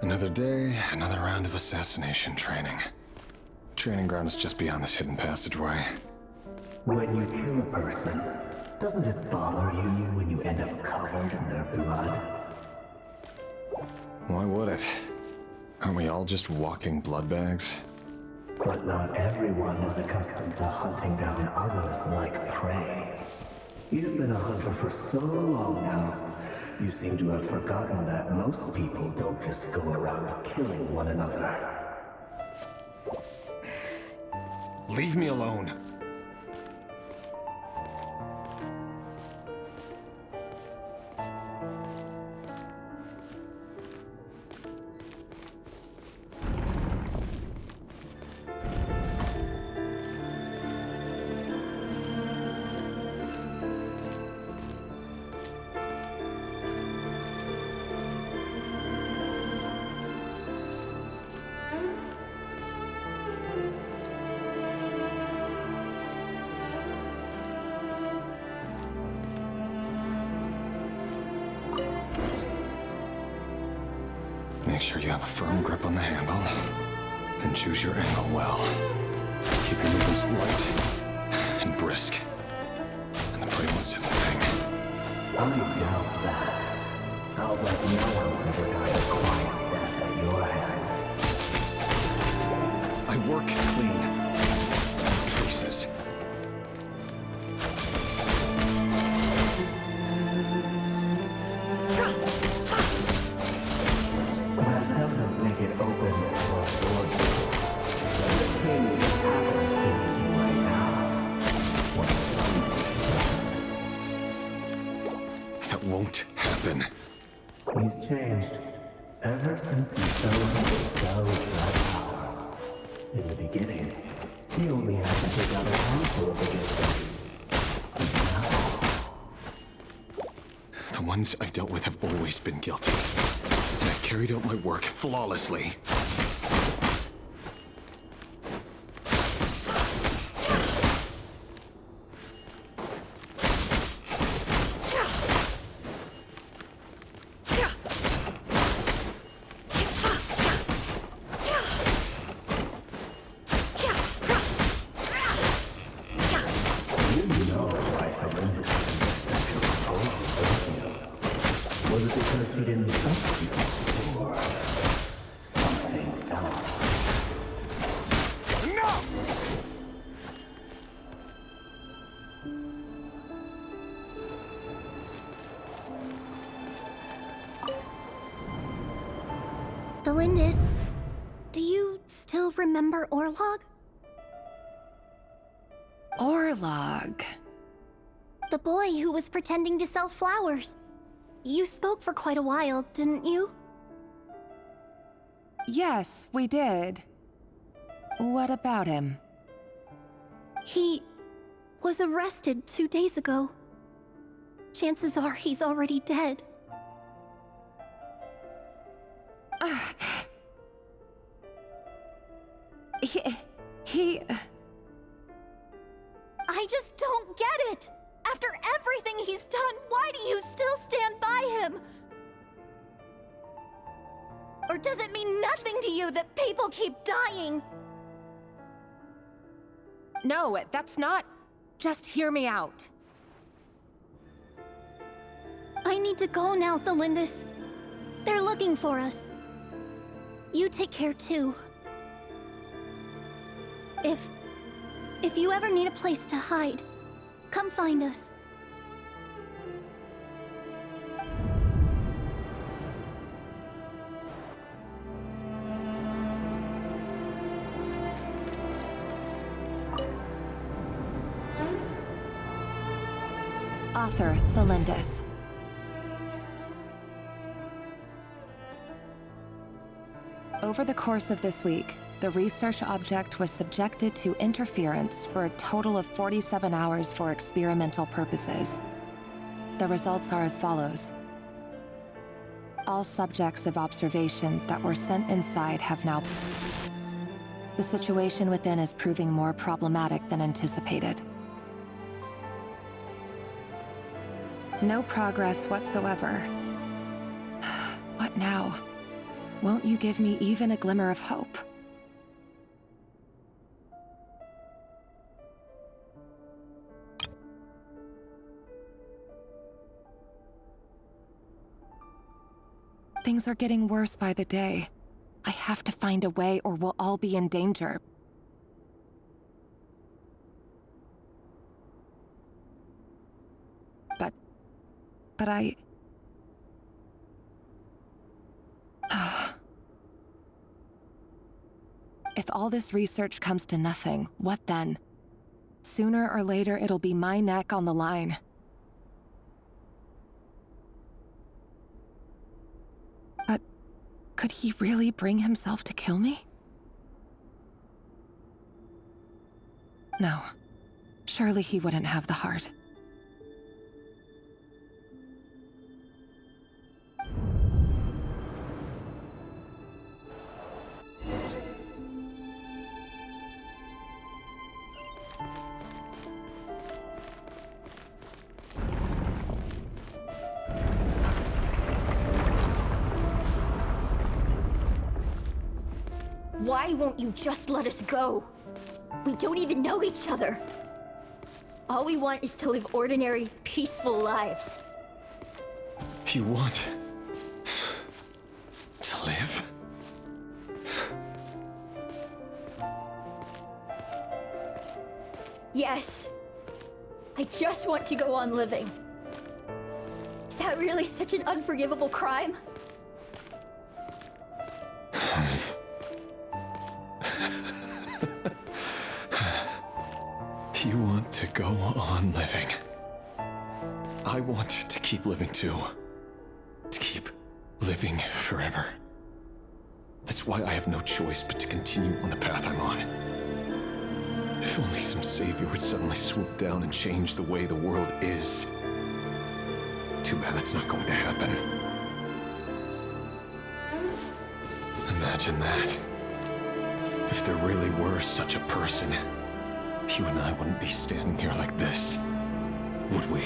Another day, another round of assassination training. Training ground is just beyond this hidden passageway. When you kill a person, doesn't it bother you when you end up covered in their blood? Why would it? Aren't we all just walking blood bags? But not everyone is accustomed to hunting down others like prey. You've been a hunter for so long now, you seem to have forgotten that most people don't just go around killing one another. Leave me alone. Make sure you have a firm grip on the handle, then choose your angle well. Keep your movements light and brisk, and the prey won't sense a thing. I doubt that. I'll bet no one's ever died a quiet death at your hands. I work clean. Traces. Won't happen. He's changed. Ever since he fell that power. In the beginning, he only had to take out a handful of the The ones I've dealt with have always been guilty. And I've carried out my work flawlessly. Was it because he didn't trust you? Or something else? No! Delindis, do you still remember Orlog? Orlog? The boy who was pretending to sell flowers. You spoke for quite a while, didn't you? Yes, we did. What about him? He was arrested 2 days ago. Chances are he's already dead. don't get it! After everything he's done, why do you still stand by him? Or does it mean nothing to you that people keep dying? No, that's not... Just hear me out. I need to go now, Thelindis. They're looking for us. You take care too. If you ever need a place to hide, come find us. Author Thelindis. Over the course of this week, the research object was subjected to interference for a total of 47 hours for experimental purposes. The results are as follows. All subjects of observation that were sent inside have now... The situation within is proving more problematic than anticipated. No progress whatsoever. What now? Won't you give me even a glimmer of hope? Things are getting worse by the day. I have to find a way or we'll all be in danger. But I... If all this research comes to nothing, what then? Sooner or later, it'll be my neck on the line. But could he really bring himself to kill me? No. Surely he wouldn't have the heart. Why won't you just let us go? We don't even know each other. All we want is to live ordinary, peaceful lives. You want... to live? Yes. I just want to go on living. Is that really such an unforgivable crime? You want to go on living. I want to keep living too. To keep living forever. That's why I have no choice but to continue on the path I'm on. If only some savior would suddenly swoop down and change the way the world is. Too bad that's not going to happen. Imagine that. If there really were such a person, you and I wouldn't be standing here like this, would we?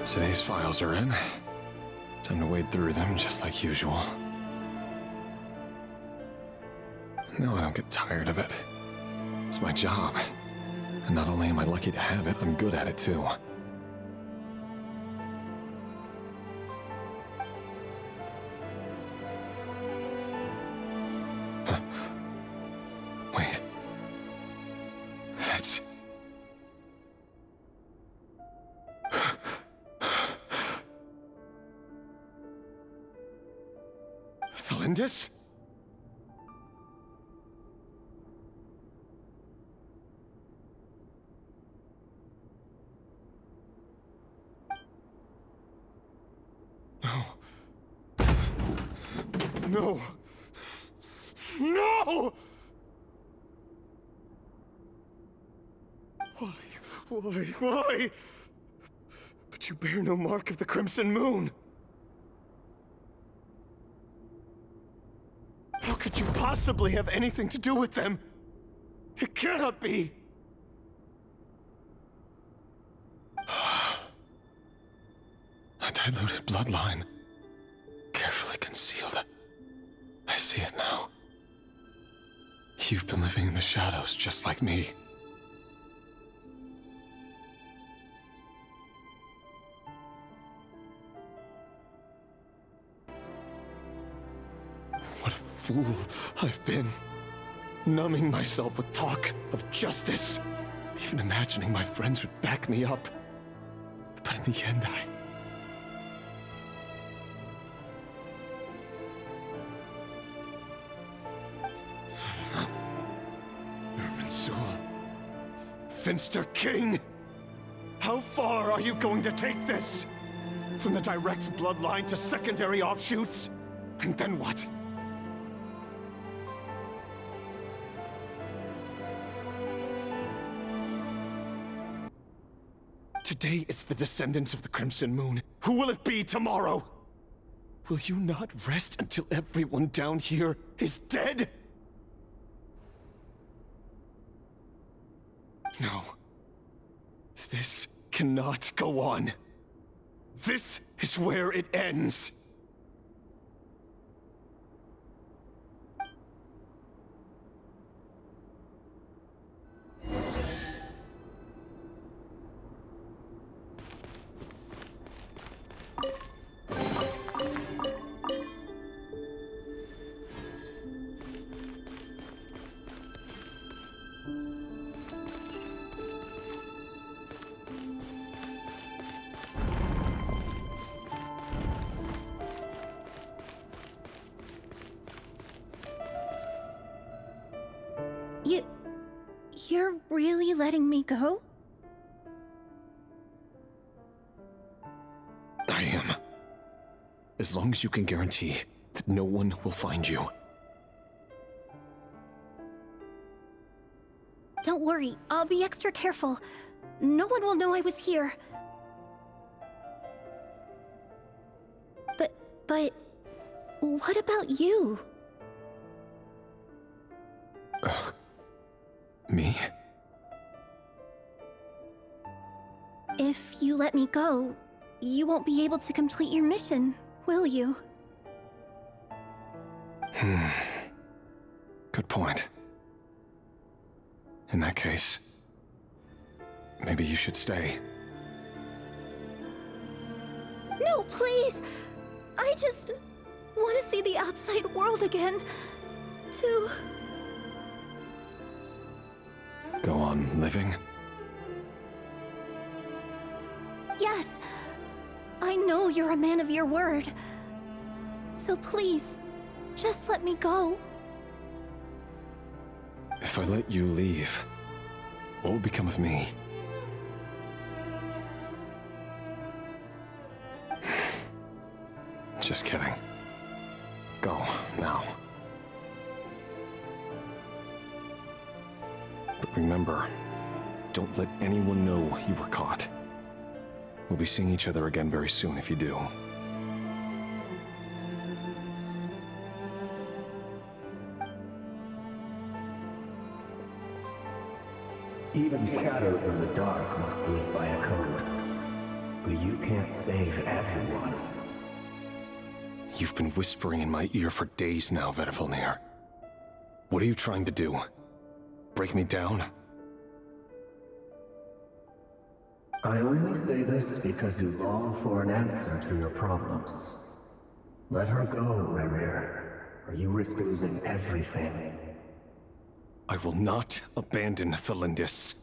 Today's files are in. Time to wade through them just like usual. No, I don't get tired of it. It's my job. And not only am I lucky to have it, I'm good at it too. Huh. Wait. That's... Thelindis? No! No! Why? But you bear no mark of the Crimson Moon. How could you possibly have anything to do with them? It cannot be! A diluted bloodline. Carefully concealed. I see it now. You've been living in the shadows just like me. What a fool I've been. Numbing myself with talk of justice. Even imagining my friends would back me up. But in the end, Irminsul. Finster King! How far are you going to take this? From the direct bloodline to secondary offshoots? And then what? Today it's the descendants of the Crimson Moon. Who will it be tomorrow? Will you not rest until everyone down here is dead? No. This cannot go on. This is where it ends. You're really letting me go? I am. As long as you can guarantee that no one will find you. Don't worry, I'll be extra careful. No one will know I was here. But what about you? Me? If you let me go, you won't be able to complete your mission, will you? Good point. In that case, maybe you should stay. No, please! I just want to see the outside world again. To... Go on living? Yes. I know you're a man of your word. So please, just let me go. If I let you leave, what will become of me? Just kidding. Go, now. But remember, don't let anyone know you were caught. We'll be seeing each other again very soon if you do. Even shadows in the dark must live by a code. But you can't save everyone. You've been whispering in my ear for days now, Vedavulnir. What are you trying to do? Break me down? I only say this because you long for an answer to your problems. Let her go, Rerir, or you risk losing everything. I will not abandon Thelindis.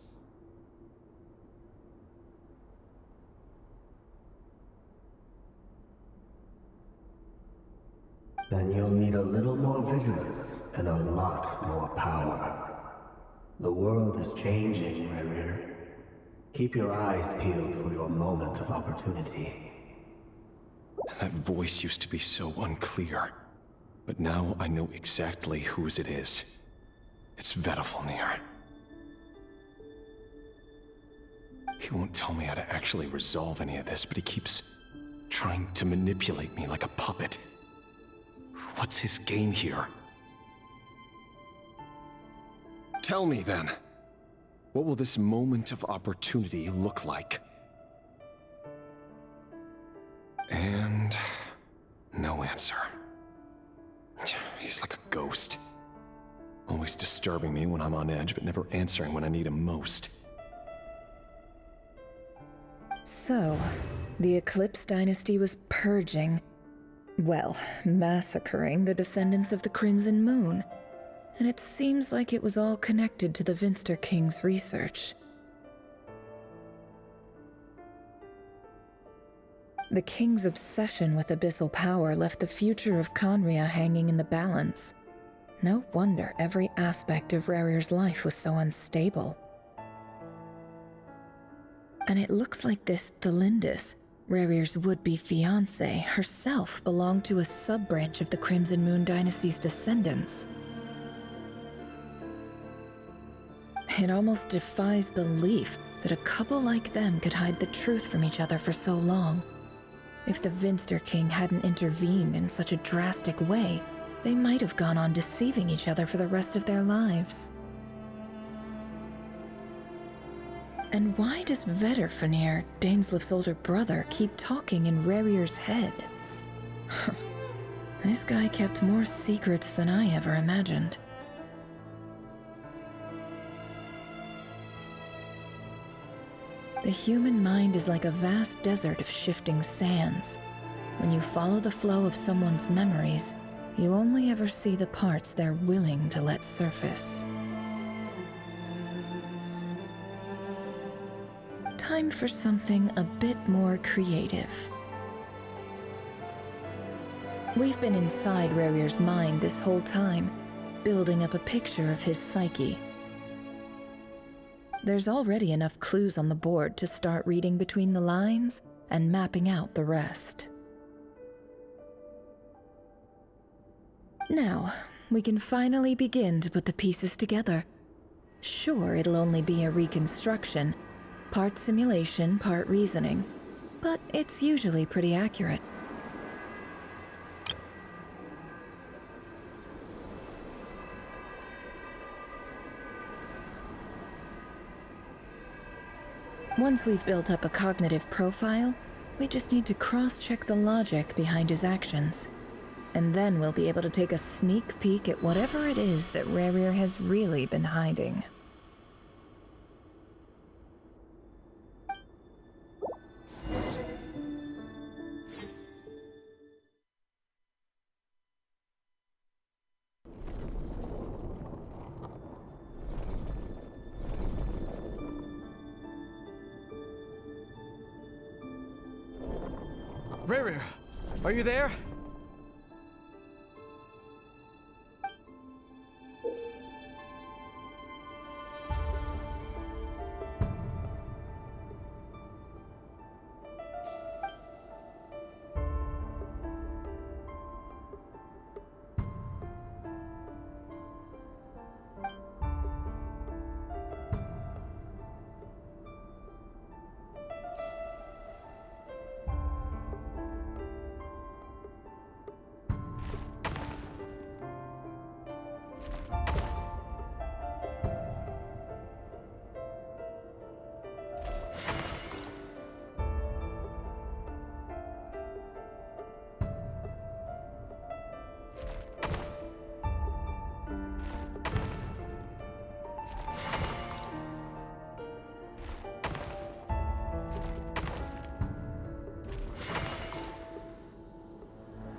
Then you'll need a little more vigilance and a lot more power. The world is changing, Rerir. Keep your eyes peeled for your moment of opportunity. That voice used to be so unclear, but now I know exactly whose it is. It's Vedavulnir. He won't tell me how to actually resolve any of this, but he keeps trying to manipulate me like a puppet. What's his game here? Tell me then, what will this moment of opportunity look like? And no answer. He's like a ghost. Always disturbing me when I'm on edge, but never answering when I need him most. So, the Eclipse Dynasty was purging, well, massacring the descendants of the Crimson Moon. And it seems like it was all connected to the Vinster King's research. The King's obsession with abyssal power left the future of Conria hanging in the balance. No wonder every aspect of Rarir's life was so unstable. And it looks like this Thelindis, Rarir's would-be fiancé, herself belonged to a sub-branch of the Crimson Moon Dynasty's descendants. It almost defies belief that a couple like them could hide the truth from each other for so long. If the Vinster King hadn't intervened in such a drastic way, they might have gone on deceiving each other for the rest of their lives. And why does Vedderfanir, Daneslif's older brother, keep talking in Rarir's head? This guy kept more secrets than I ever imagined. The human mind is like a vast desert of shifting sands. When you follow the flow of someone's memories, you only ever see the parts they're willing to let surface. Time for something a bit more creative. We've been inside Rarir's mind this whole time, building up a picture of his psyche. There's already enough clues on the board to start reading between the lines and mapping out the rest. Now, we can finally begin to put the pieces together. Sure, it'll only be a reconstruction, part simulation, part reasoning, but it's usually pretty accurate. Once we've built up a cognitive profile, we just need to cross-check the logic behind his actions. And then we'll be able to take a sneak peek at whatever it is that Rarir has really been hiding. Rarir, are you there?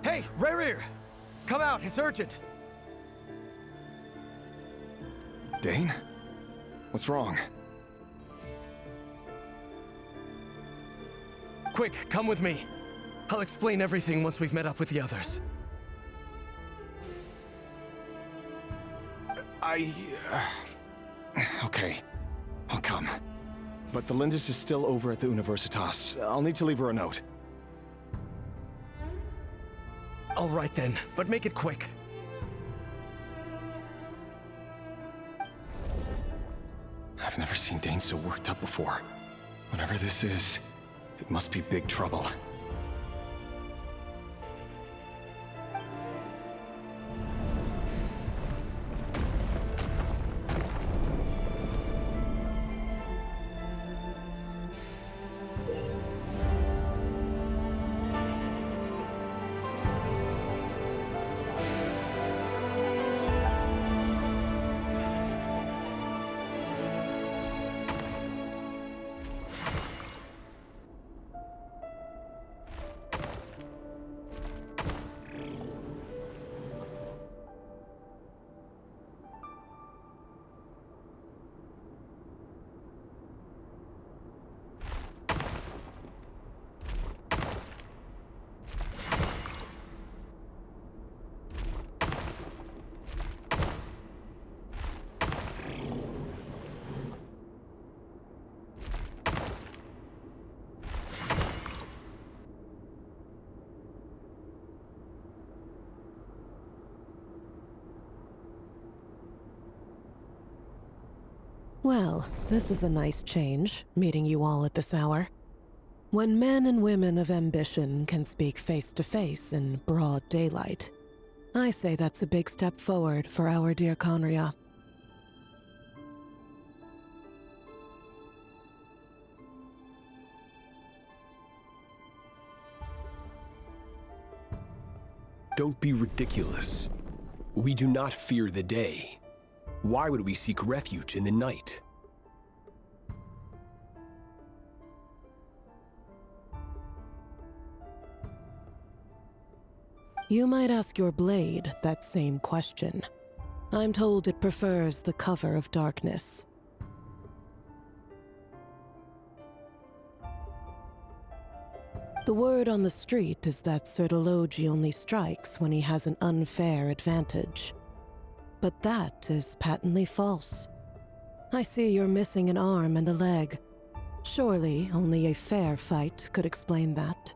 Hey, Rarir! Come out, it's urgent! Dane? What's wrong? Quick, come with me. I'll explain everything once we've met up with the others. Okay. I'll come. But the Lindis is still over at the Universitas. I'll need to leave her a note. All right then, but make it quick. I've never seen Dane so worked up before. Whatever this is, it must be big trouble. Well, this is a nice change, meeting you all at this hour. When men and women of ambition can speak face to face in broad daylight, I say that's a big step forward for our dear Conria. Don't be ridiculous. We do not fear the day. Why would we seek refuge in the night? You might ask your blade that same question. I'm told it prefers the cover of darkness. The word on the street is that Sertologi only strikes when he has an unfair advantage. But that is patently false. I see you're missing an arm and a leg. Surely only a fair fight could explain that.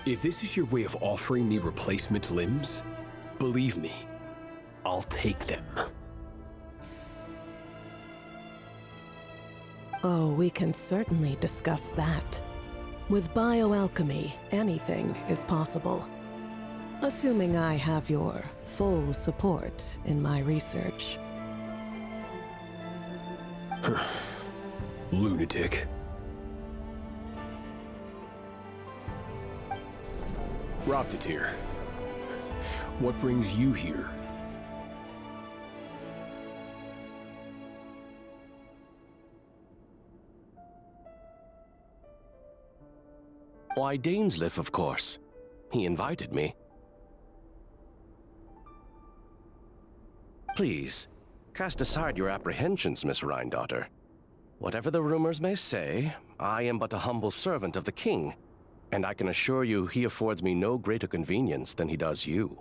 If this is your way of offering me replacement limbs, believe me, I'll take them. Oh, we can certainly discuss that. With bioalchemy, anything is possible. Assuming I have your full support in my research. Lunatic. Raptatir, what brings you here? Why, Dainsleif, of course. He invited me. Please, cast aside your apprehensions, Miss Rhine-daughter. Whatever the rumors may say, I am but a humble servant of the king, and I can assure you he affords me no greater convenience than he does you.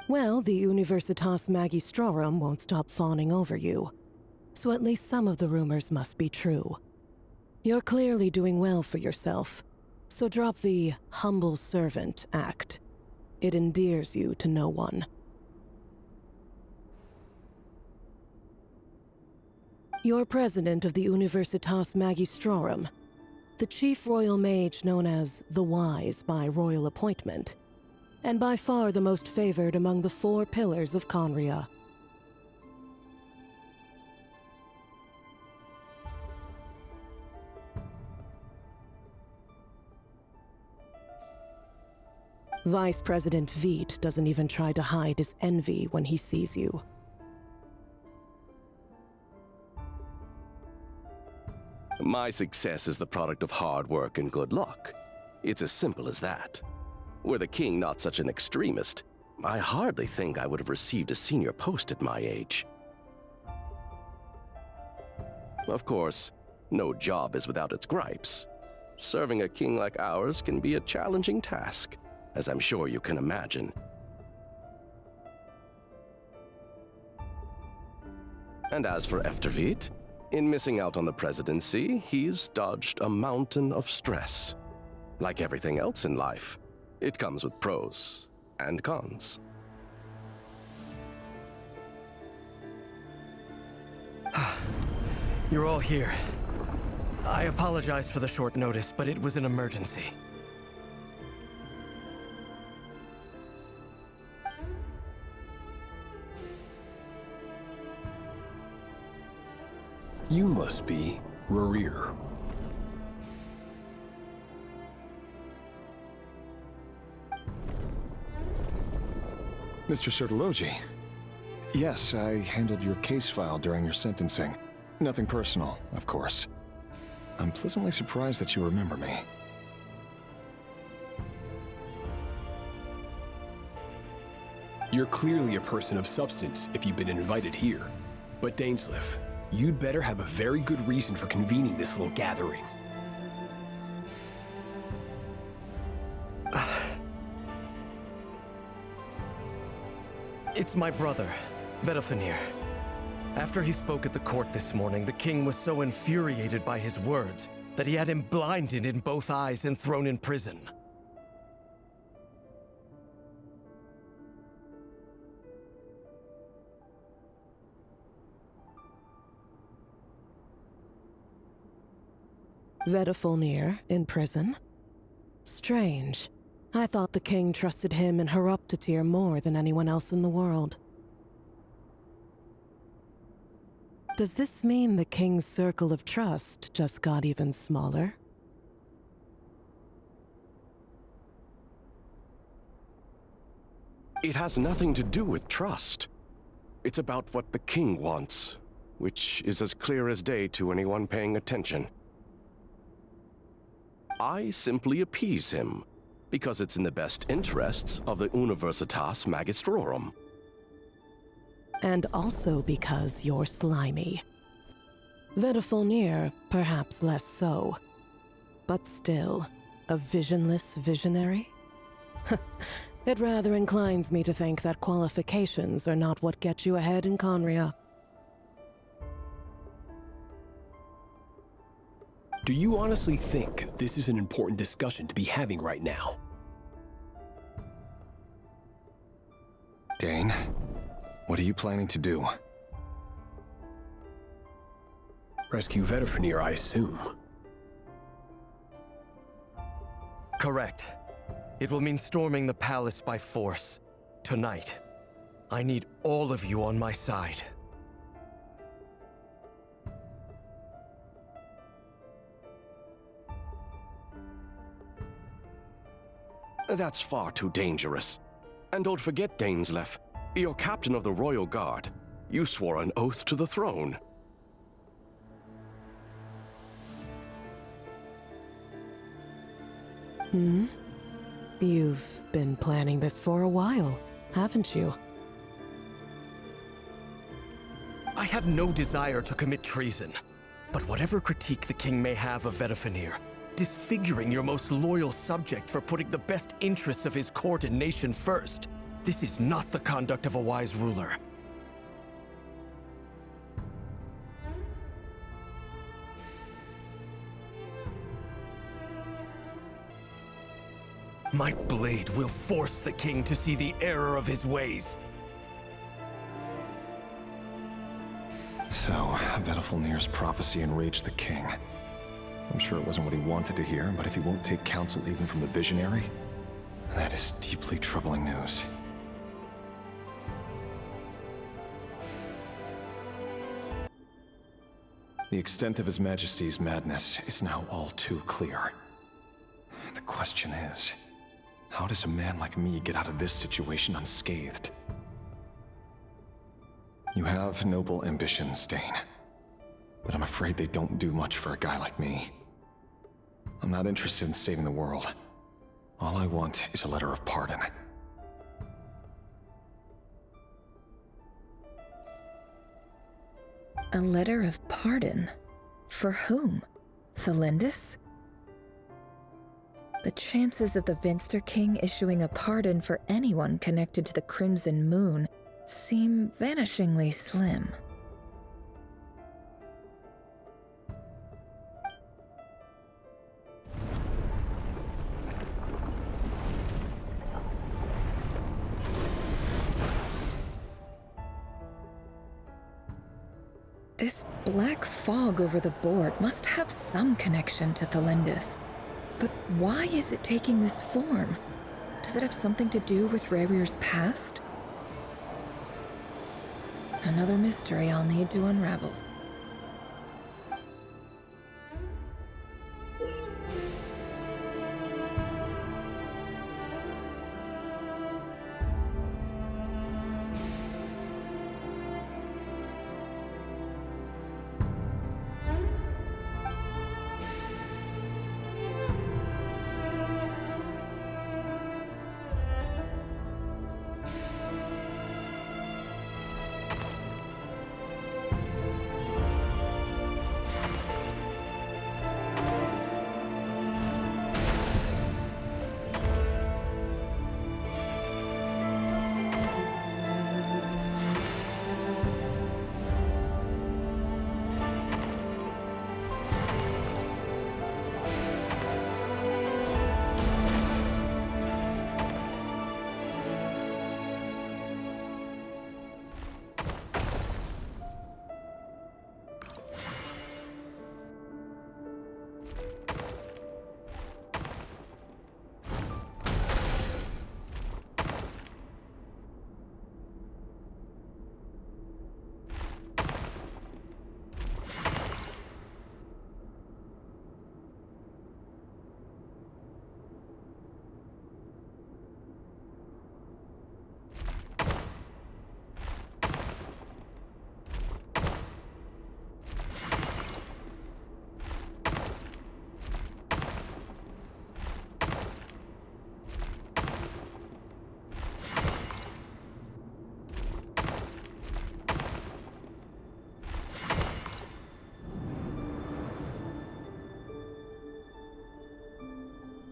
Well, the Universitas Magistrorum won't stop fawning over you, so at least some of the rumors must be true. You're clearly doing well for yourself, so drop the humble servant act. It endears you to no one. You're president of the Universitas Magistrorum, the chief royal mage known as the Wise by royal appointment, and by far the most favored among the 4 pillars of Conria. Vice President Veit doesn't even try to hide his envy when he sees you. My success is the product of hard work and good luck. It's as simple as that. Were the king not such an extremist, I hardly think I would have received a senior post at my age. Of course, no job is without its gripes. Serving a king like ours can be a challenging task, as I'm sure you can imagine. And as for Efterveit, in missing out on the presidency, he's dodged a mountain of stress. Like everything else in life, it comes with pros and cons. You're all here. I apologize for the short notice, but it was an emergency. You must be Rarir. Mr. Sertologi. Yes, I handled your case file during your sentencing. Nothing personal, of course. I'm pleasantly surprised that you remember me. You're clearly a person of substance if you've been invited here. But Dainsleif, you'd better have a very good reason for convening this little gathering. It's my brother, Vedalfenir. After he spoke at the court this morning, the king was so infuriated by his words that he had him blinded in both eyes and thrown in prison. Vedalfenir in prison? Strange. I thought the king trusted him and Horoptatyr more than anyone else in the world. Does this mean the king's circle of trust just got even smaller? It has nothing to do with trust. It's about what the king wants, which is as clear as day to anyone paying attention. I simply appease him, because it's in the best interests of the Universitas Magistrorum. And also because you're slimy. Vedalfenir, perhaps less so. But still, a visionless visionary? It rather inclines me to think that qualifications are not what get you ahead in Conria. Do you honestly think this is an important discussion to be having right now? Dane, what are you planning to do? Rescue Vedalfenir, I assume. Correct. It will mean storming the palace by force. Tonight. I need all of you on my side. That's far too dangerous. And don't forget, Dainsleif, you're captain of the Royal Guard. You swore an oath to the throne. Hmm? You've been planning this for a while, haven't you? I have no desire to commit treason. But whatever critique the king may have of Vedalfenir, disfiguring your most loyal subject for putting the best interests of his court and nation first, this is not the conduct of a wise ruler. My blade will force the king to see the error of his ways. So, Vedalfenir's prophecy enraged the king. I'm sure it wasn't what he wanted to hear, but if he won't take counsel even from the visionary, that is deeply troubling news. The extent of His Majesty's madness is now all too clear. The question is, how does a man like me get out of this situation unscathed? You have noble ambitions, Dane, but I'm afraid they don't do much for a guy like me. I'm not interested in saving the world. All I want is a letter of pardon. A letter of pardon? For whom? Thelindis? The chances of the Vinster King issuing a pardon for anyone connected to the Crimson Moon seem vanishingly slim. This black fog over the board must have some connection to Thelindis. But why is it taking this form? Does it have something to do with Revir's past? Another mystery I'll need to unravel.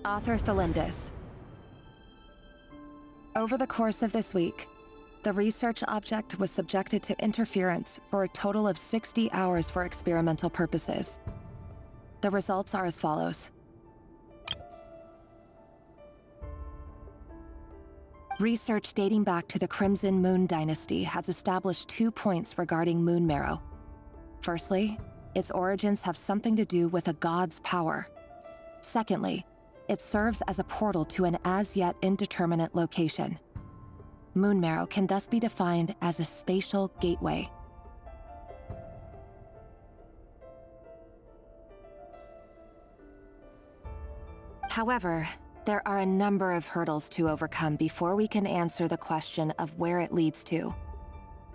Author Thelindis. Over the course of this week, the research object was subjected to interference for a total of 60 hours for experimental purposes. The results are as follows. Research dating back to the Crimson Moon Dynasty has established 2 points regarding moon marrow. Firstly, its origins have something to do with a god's power. Secondly, it serves as a portal to an as-yet indeterminate location. Moon marrow can thus be defined as a spatial gateway. However, there are a number of hurdles to overcome before we can answer the question of where it leads to.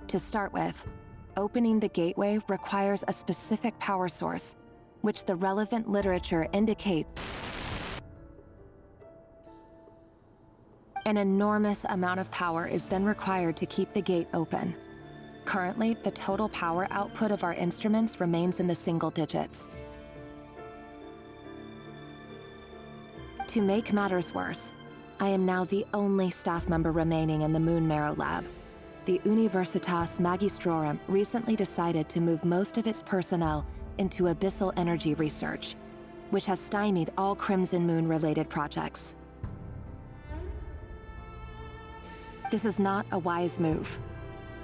To start with, opening the gateway requires a specific power source, which the relevant literature indicates an enormous amount of power is then required to keep the gate open. Currently, the total power output of our instruments remains in the single digits. To make matters worse, I am now the only staff member remaining in the Moon Marrow Lab. The Universitas Magistrorum recently decided to move most of its personnel into abyssal energy research, which has stymied all Crimson Moon-related projects. This is not a wise move.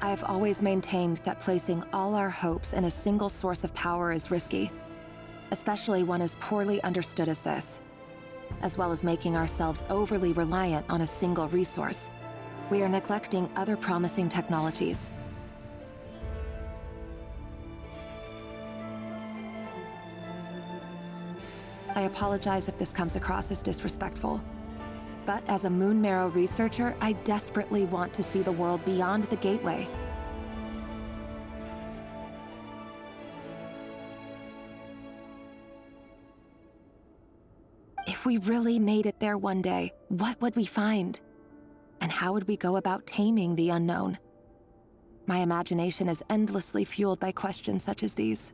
I have always maintained that placing all our hopes in a single source of power is risky, especially one as poorly understood as this. As well as making ourselves overly reliant on a single resource, we are neglecting other promising technologies. I apologize if this comes across as disrespectful. But as a Moon Marrow researcher, I desperately want to see the world beyond the gateway. If we really made it there one day, what would we find? And how would we go about taming the unknown? My imagination is endlessly fueled by questions such as these.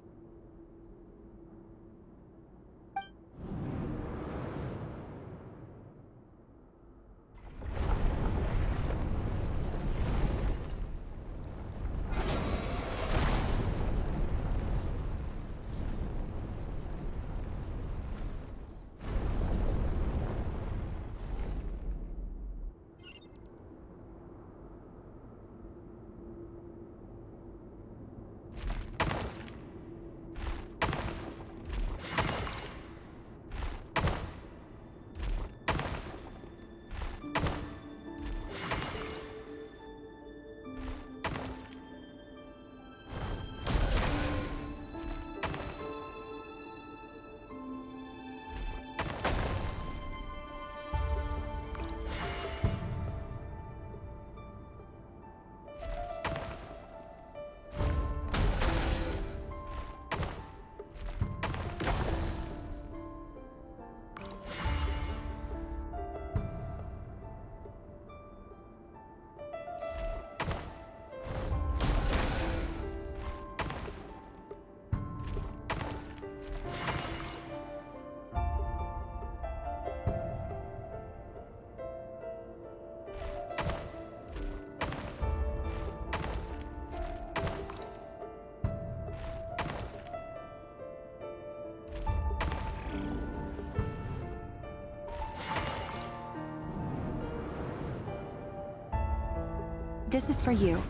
This is for you.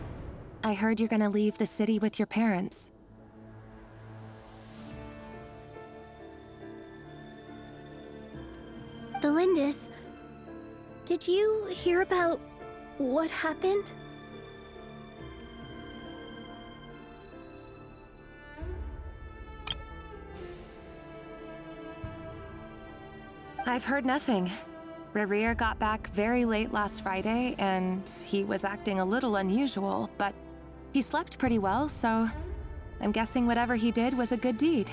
I heard you're gonna leave the city with your parents. Valindis, did you hear about what happened? I've heard nothing. Rerir got back very late last Friday, and he was acting a little unusual, but he slept pretty well, so I'm guessing whatever he did was a good deed.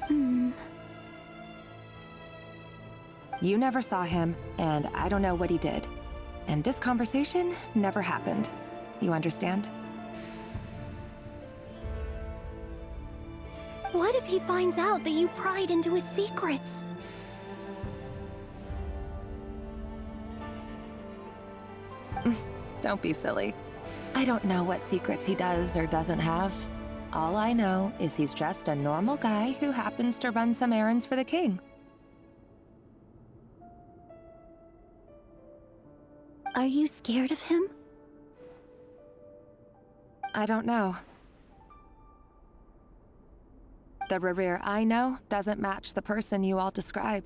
You never saw him, and I don't know what he did. And this conversation never happened. You understand? What if he finds out that you pried into his secrets? Don't be silly. I don't know what secrets he does or doesn't have. All I know is he's just a normal guy who happens to run some errands for the king. Are you scared of him? I don't know. The Rerir I know doesn't match the person you all describe.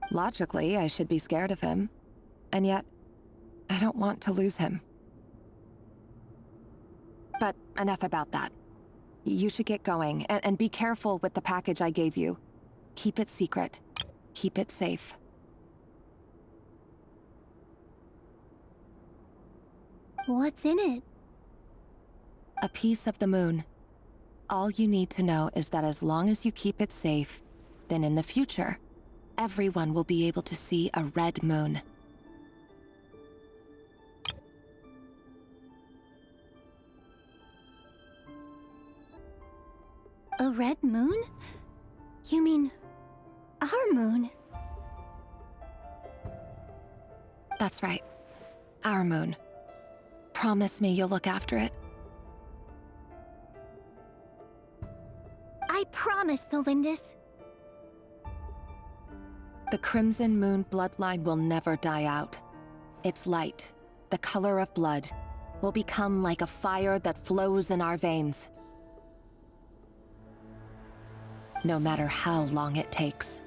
Logically, I should be scared of him. And yet, I don't want to lose him. But enough about that. You should get going, and be careful with the package I gave you. Keep it secret. Keep it safe. What's in it? A piece of the moon. All you need to know is that as long as you keep it safe, then in the future, everyone will be able to see a red moon. A red moon? You mean our moon? That's right. Our moon. Promise me you'll look after it. I promise, Valindis. The Crimson Moon bloodline will never die out. Its light, the color of blood, will become like a fire that flows in our veins. No matter how long it takes.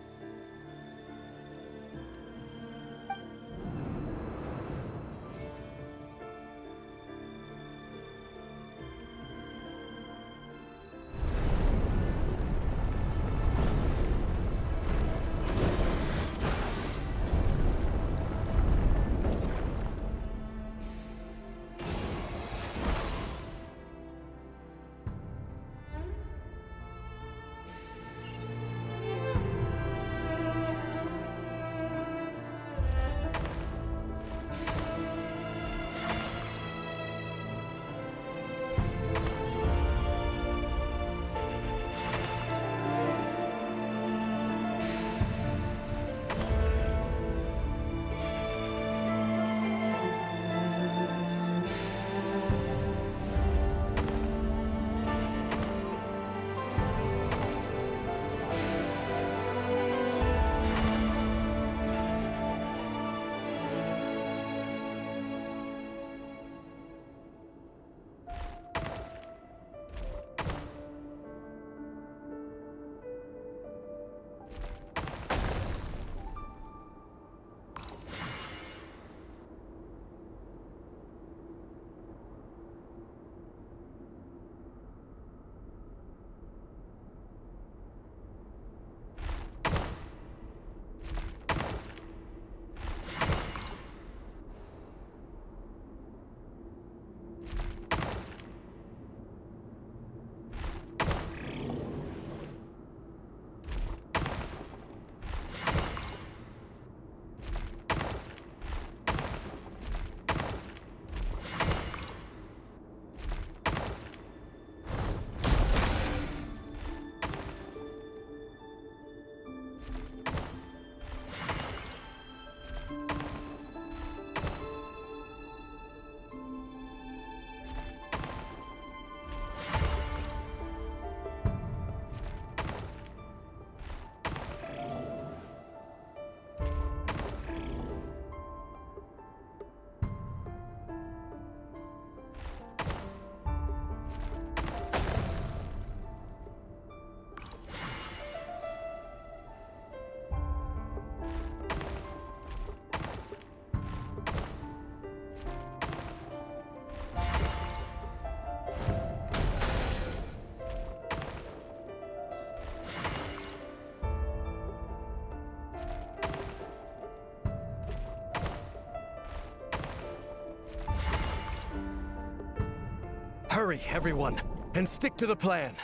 Hurry, everyone, and stick to the plan.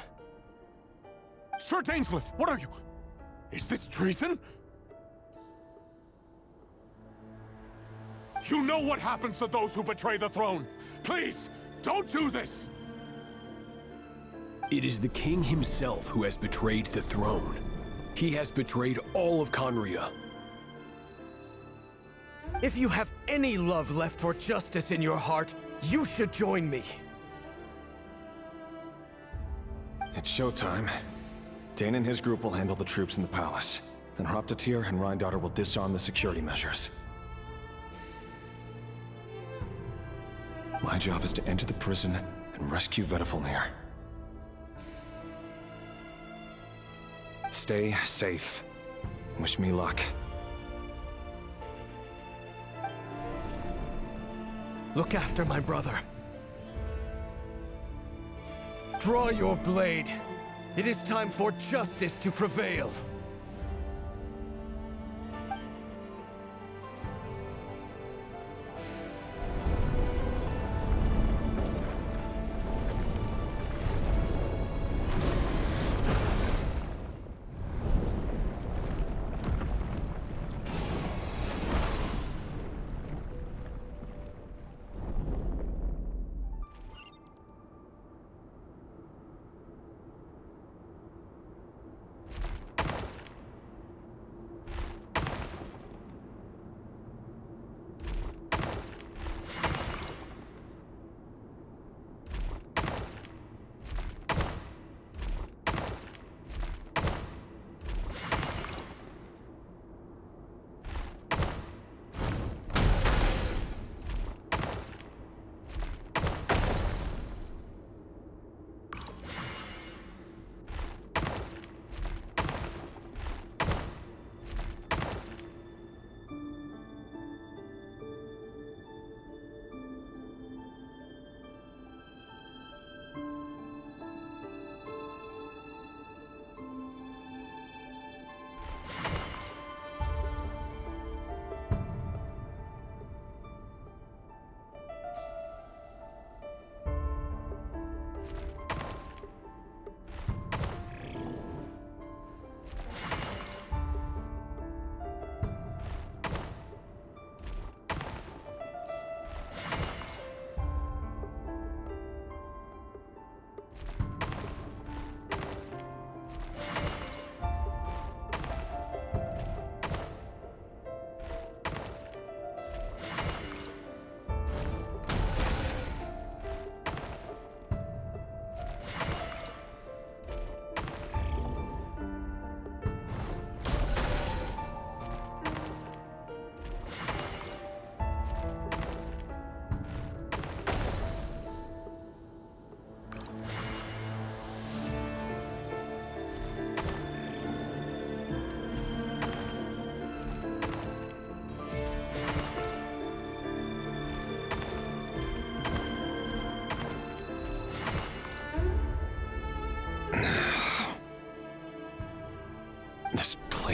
Sir Dainsleif, what are you? Is this treason? You know what happens to those who betray the throne. Please, don't do this! It is the king himself who has betrayed the throne. He has betrayed all of Conria. If you have any love left for justice in your heart, you should join me. It's showtime. Dane and his group will handle the troops in the palace. Then Hroptatyr and Rhindaughter will disarm the security measures. My job is to enter the prison and rescue Vedifalnir. Stay safe. Wish me luck. Look after my brother. Draw your blade. It is time for justice to prevail.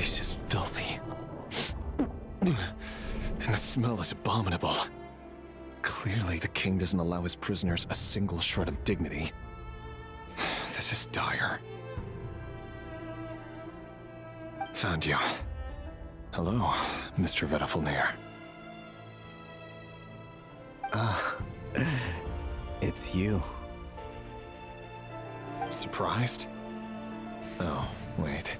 place is filthy. And the smell is abominable. Clearly, the king doesn't allow his prisoners a single shred of dignity. This is dire. Found you. Hello, Mr. Vedifalnir. Ah, it's you. Surprised? Oh, wait.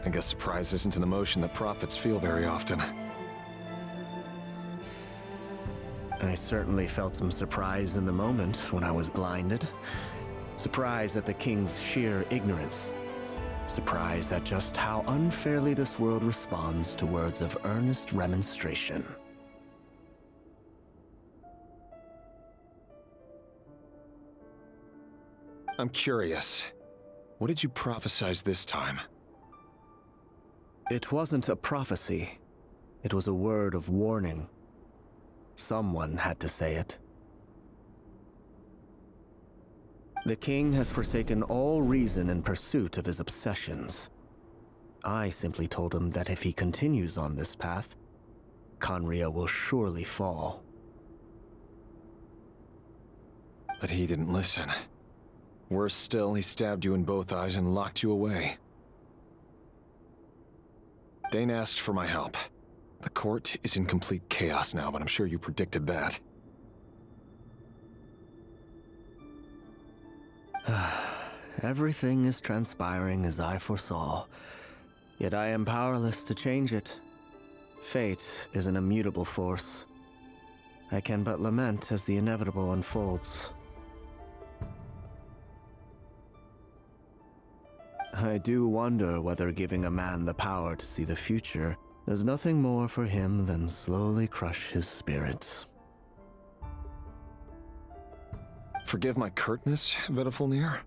I guess surprise isn't an emotion that prophets feel very often. I certainly felt some surprise in the moment when I was blinded. Surprise at the king's sheer ignorance. Surprise at just how unfairly this world responds to words of earnest remonstration. I'm curious. What did you prophesize this time? It wasn't a prophecy. It was a word of warning. Someone had to say it. The king has forsaken all reason in pursuit of his obsessions. I simply told him that if he continues on this path, Conria will surely fall. But he didn't listen. Worse still, he stabbed you in both eyes and locked you away. Dane asked for my help. The court is in complete chaos now, but I'm sure you predicted that. Everything is transpiring as I foresaw, yet I am powerless to change it. Fate is an immutable force. I can but lament as the inevitable unfolds. I do wonder whether giving a man the power to see the future does nothing more for him than slowly crush his spirit. Forgive my curtness, Vedafulnir,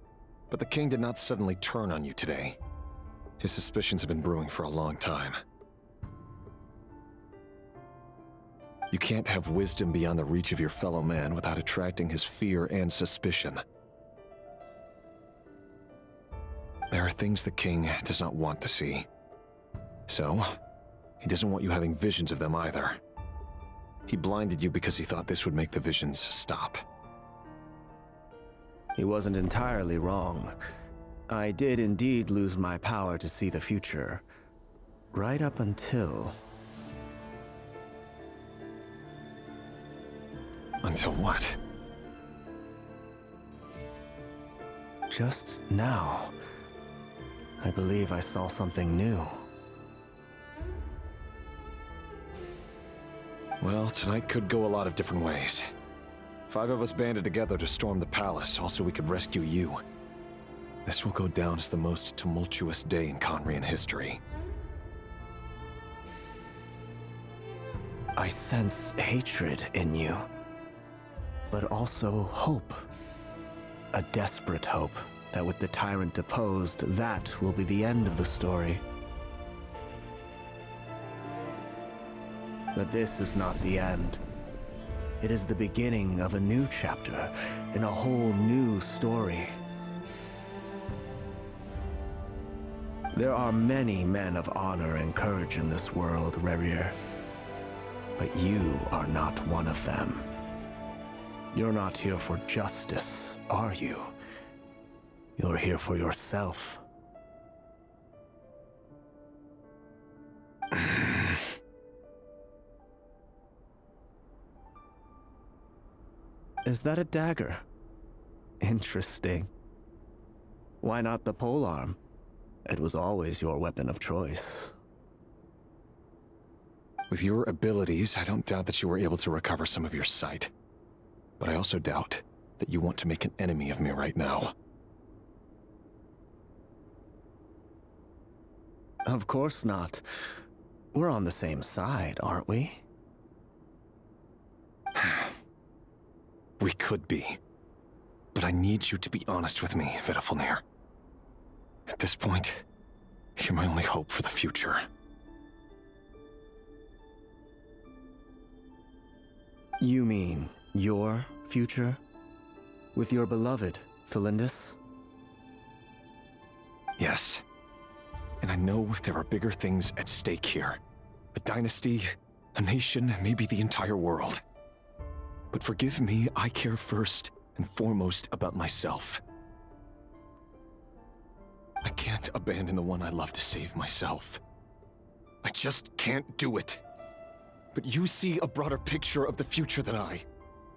but the king did not suddenly turn on you today. His suspicions have been brewing for a long time. You can't have wisdom beyond the reach of your fellow man without attracting his fear and suspicion. There are things the king does not want to see. So, he doesn't want you having visions of them either. He blinded you because he thought this would make the visions stop. He wasn't entirely wrong. I did indeed lose my power to see the future. Right up until... Until what? Just now. I believe I saw something new. Well, tonight could go a lot of different ways. 5 of us banded together to storm the palace, also we could rescue you. This will go down as the most tumultuous day in Conrian history. I sense hatred in you, but also hope. A desperate hope that with the tyrant deposed, that will be the end of the story. But this is not the end. It is the beginning of a new chapter in a whole new story. There are many men of honor and courage in this world, Rerir. But you are not one of them. You're not here for justice, are you? You're here for yourself. Is that a dagger? Interesting. Why not the polearm? It was always your weapon of choice. With your abilities, I don't doubt that you were able to recover some of your sight. But I also doubt that you want to make an enemy of me right now. Of course not. We're on the same side, aren't we? We could be. But I need you to be honest with me, Vedafulnir. At this point, you're my only hope for the future. You mean your future? With your beloved, Felindus? Yes. And I know there are bigger things at stake here. A dynasty, a nation, maybe the entire world. But forgive me, I care first and foremost about myself. I can't abandon the one I love to save myself. I just can't do it. But you see a broader picture of the future than I.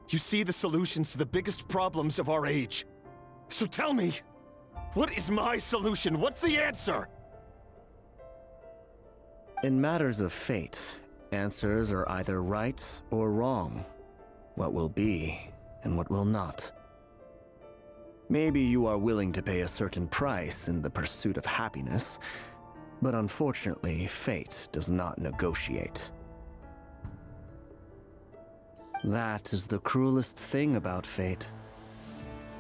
You see the solutions to the biggest problems of our age. So tell me, what is my solution? What's the answer? In matters of fate, answers are either right or wrong. What will be, and what will not. Maybe you are willing to pay a certain price in the pursuit of happiness, but unfortunately, fate does not negotiate. That is the cruelest thing about fate.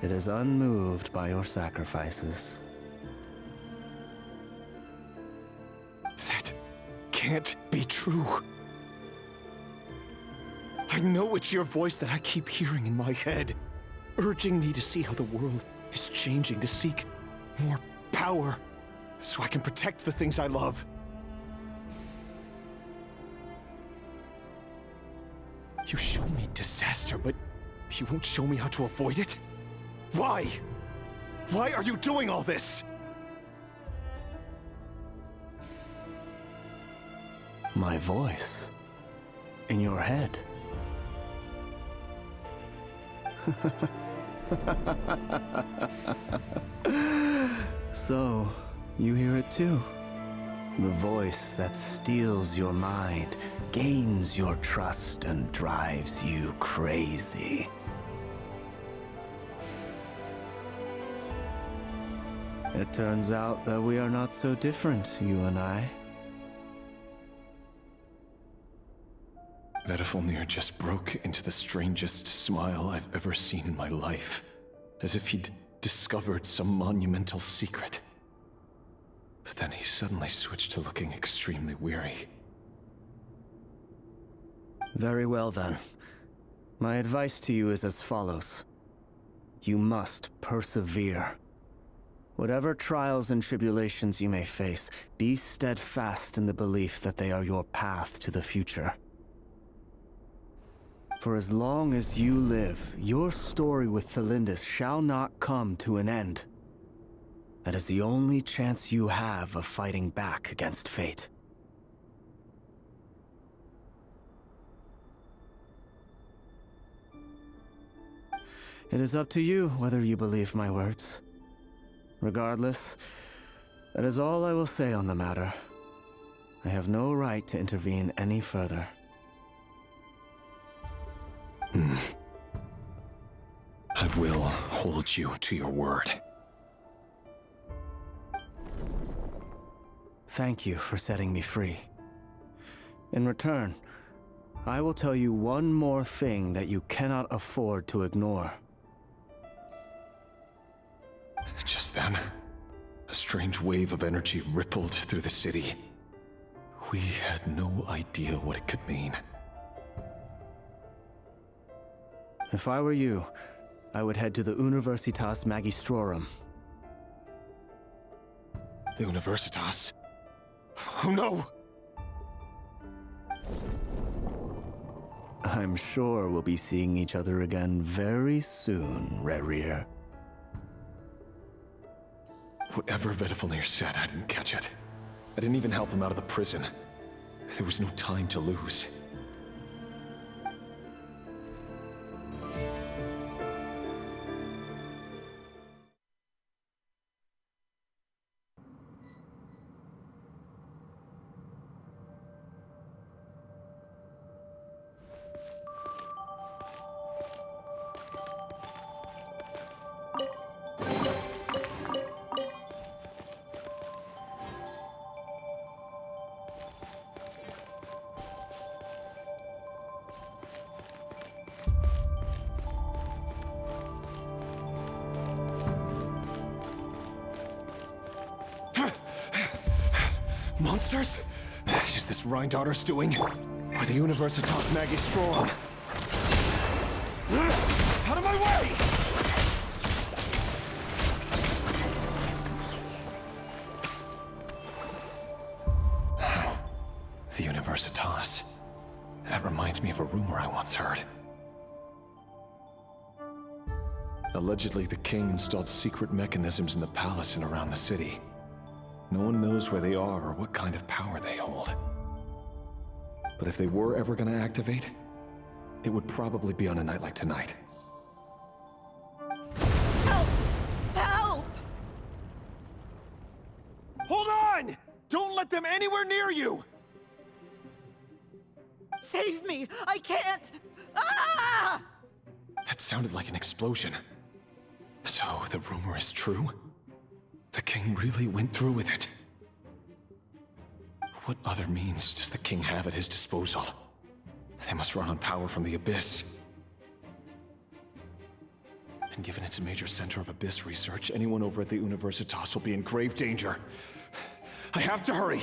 It is unmoved by your sacrifices. That can't be true. I know it's your voice that I keep hearing in my head, urging me to see how the world is changing, to seek more power, so I can protect the things I love. You show me disaster, but you won't show me how to avoid it? Why? Why are you doing all this? My voice. In your head. So, you hear it too? The voice that steals your mind, gains your trust, and drives you crazy. It turns out that we are not so different, you and I. Vedifilnir just broke into the strangest smile I've ever seen in my life, as if he'd discovered some monumental secret. But then he suddenly switched to looking extremely weary. Very well then. My advice to you is as follows. You must persevere. Whatever trials and tribulations you may face, be steadfast in the belief that they are your path to the future. For as long as you live, your story with Thelindis shall not come to an end. That is the only chance you have of fighting back against fate. It is up to you whether you believe my words. Regardless, that is all I will say on the matter. I have no right to intervene any further. I will hold you to your word. Thank you for setting me free. In return, I will tell you one more thing that you cannot afford to ignore. Just then, a strange wave of energy rippled through the city. We had no idea what it could mean. If I were you, I would head to the Universitas Magistrorum. The Universitas? Oh no! I'm sure we'll be seeing each other again very soon, Rerir. Whatever Vedifilnir said, I didn't catch it. I didn't even help him out of the prison. There was no time to lose. Monsters? Is this Rhindaughter's doing? Or the Universitas Magistrorum? Out of my way! The Universitas. That reminds me of a rumor I once heard. Allegedly, the king installed secret mechanisms in the palace and around the city. No one knows where they are or what kind of power they hold. But if they were ever going to activate, it would probably be on a night like tonight. Help! Help! Hold on! Don't let them anywhere near you! Save me! I can't! Ah! That sounded like an explosion. So, the rumor is true? The king really went through with it. What other means does the king have at his disposal? They must run on power from the Abyss. And given it's a major center of Abyss research, anyone over at the Universitas will be in grave danger. I have to hurry!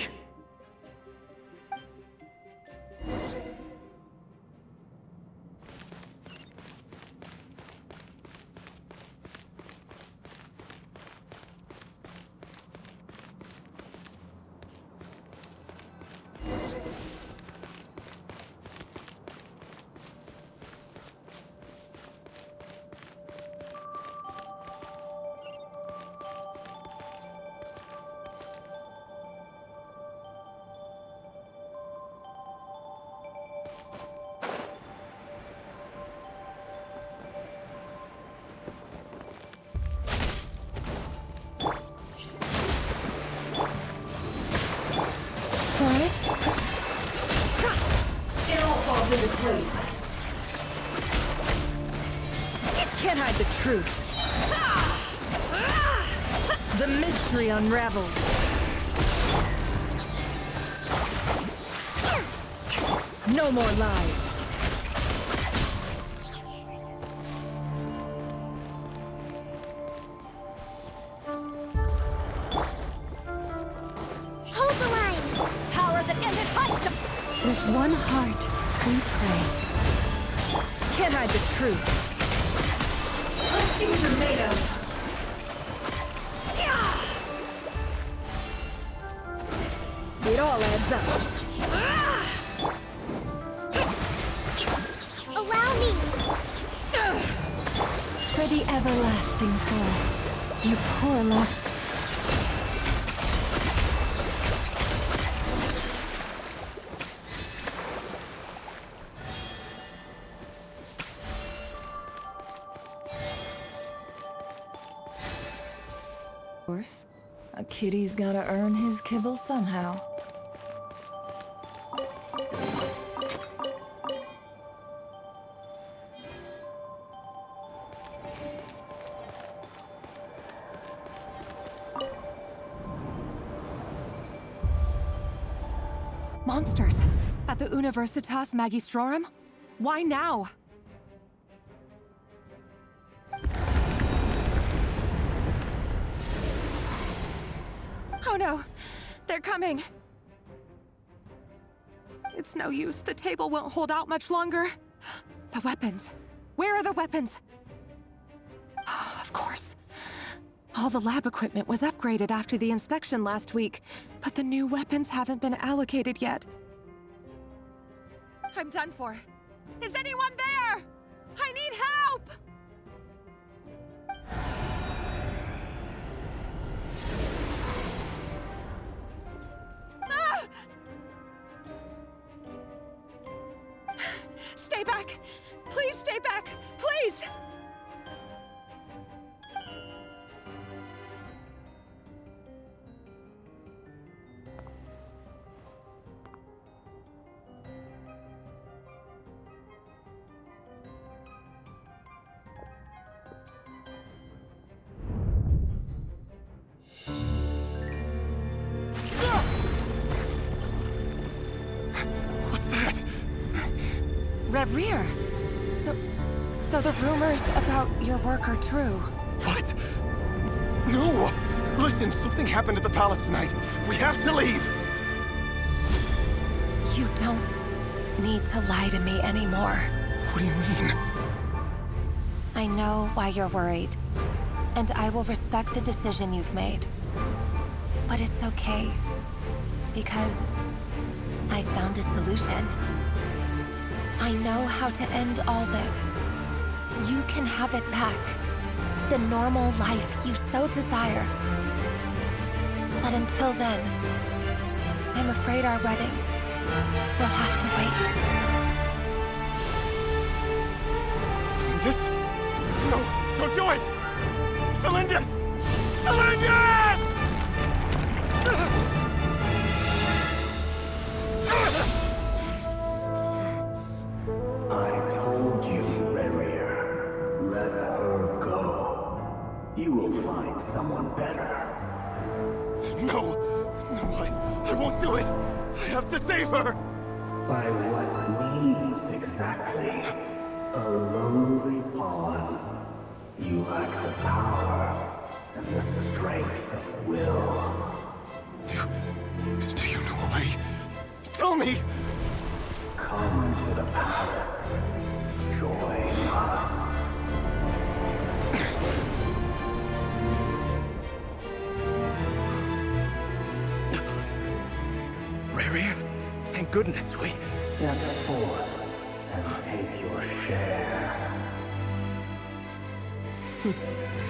into place. Can't hide the truth. The mystery unravels. No more lies. Hold the line! Power that ended fight! With one heart, we pray. Can't hide the truth. Let's see what you're made of. It all adds up. Allow me! For the everlasting forest, you poor lost... Of course, a kitty's gotta earn his kibble somehow. Monsters! At the Universitas Magistrorum? Why now? Oh no! They're coming! It's no use. The table won't hold out much longer. The weapons. Where are the weapons? Of course. All the lab equipment was upgraded after the inspection last week, but the new weapons haven't been allocated yet. I'm done for. Is anyone there? I need help! Ah! Stay back! Please stay back! Please! What's that? Reverie! So the rumors about your work are true. What? No! Listen, something happened at the palace tonight. We have to leave! You don't need to lie to me anymore. What do you mean? I know why you're worried, and I will respect the decision you've made. But it's okay, because I found a solution. I know how to end all this. You can have it back. The normal life you so desire. But until then, I'm afraid our wedding will have to wait. Felindis? No, don't do it! Felindis! Felindis! I told you, Reverie. Let her go. You will find someone better. No! No, I won't do it! I have to save her! By what means exactly? A lowly pawn. You lack the power and the strength of will. Do you know a way? Tell me! Come to the palace. Join us. Reverie, thank goodness we... Step forth and take your share.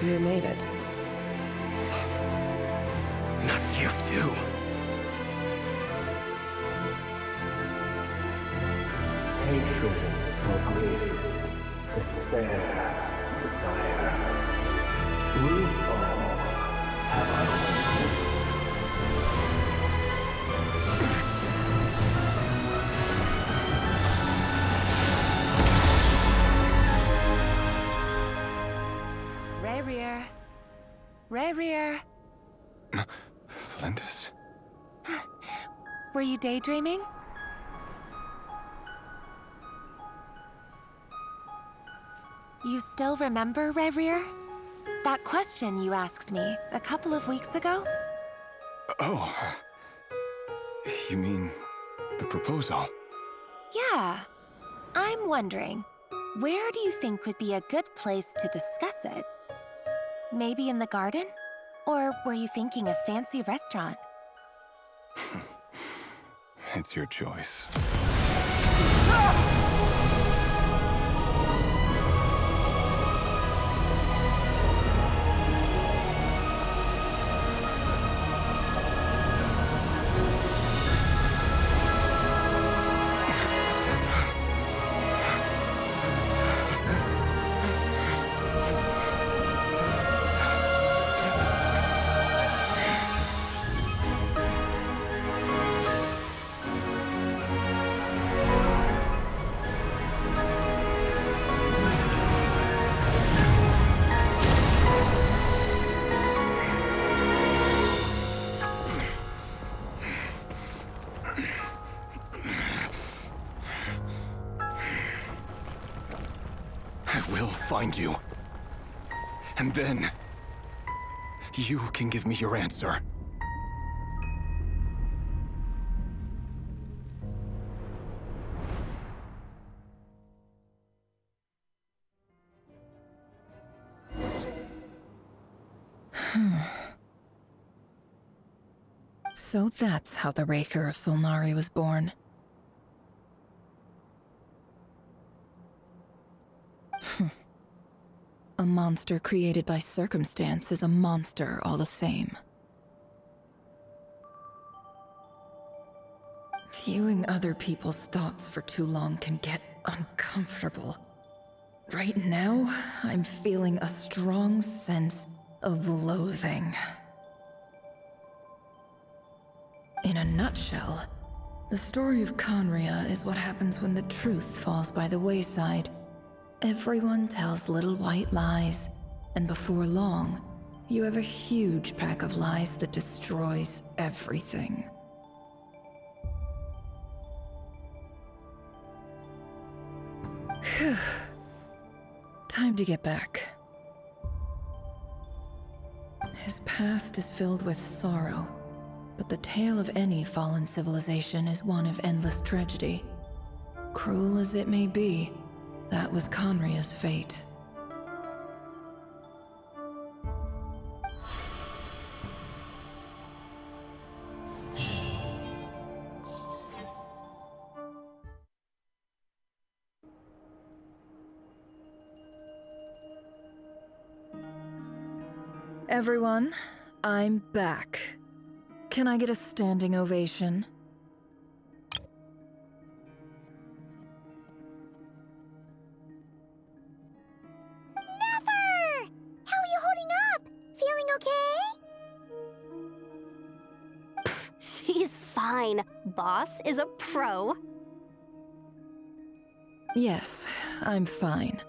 You made it. Not you too. Hatred or grief, despair or desire. We all have our own. Rear. Rear. Flintus? Were you daydreaming? You still remember, Rear? That question you asked me a couple of weeks ago? Oh. You mean the proposal? Yeah. I'm wondering, where do you think would be a good place to discuss it? Maybe in the garden? Or were you thinking a fancy restaurant? It's your choice. I will find you. And then, you can give me your answer. So that's how the Raker of Solnari was born. A monster created by circumstance is a monster all the same. Viewing other people's thoughts for too long can get uncomfortable. Right now, I'm feeling a strong sense of loathing. In a nutshell, the story of Conria is what happens when the truth falls by the wayside. Everyone tells little white lies, and before long, you have a huge pack of lies that destroys everything. Phew. Time to get back. His past is filled with sorrow, but the tale of any fallen civilization is one of endless tragedy. Cruel as it may be, that was Conria's fate. Everyone, I'm back. Can I get a standing ovation? Neffer! How are you holding up? Feeling okay? She's fine. Boss is a pro. Yes, I'm fine.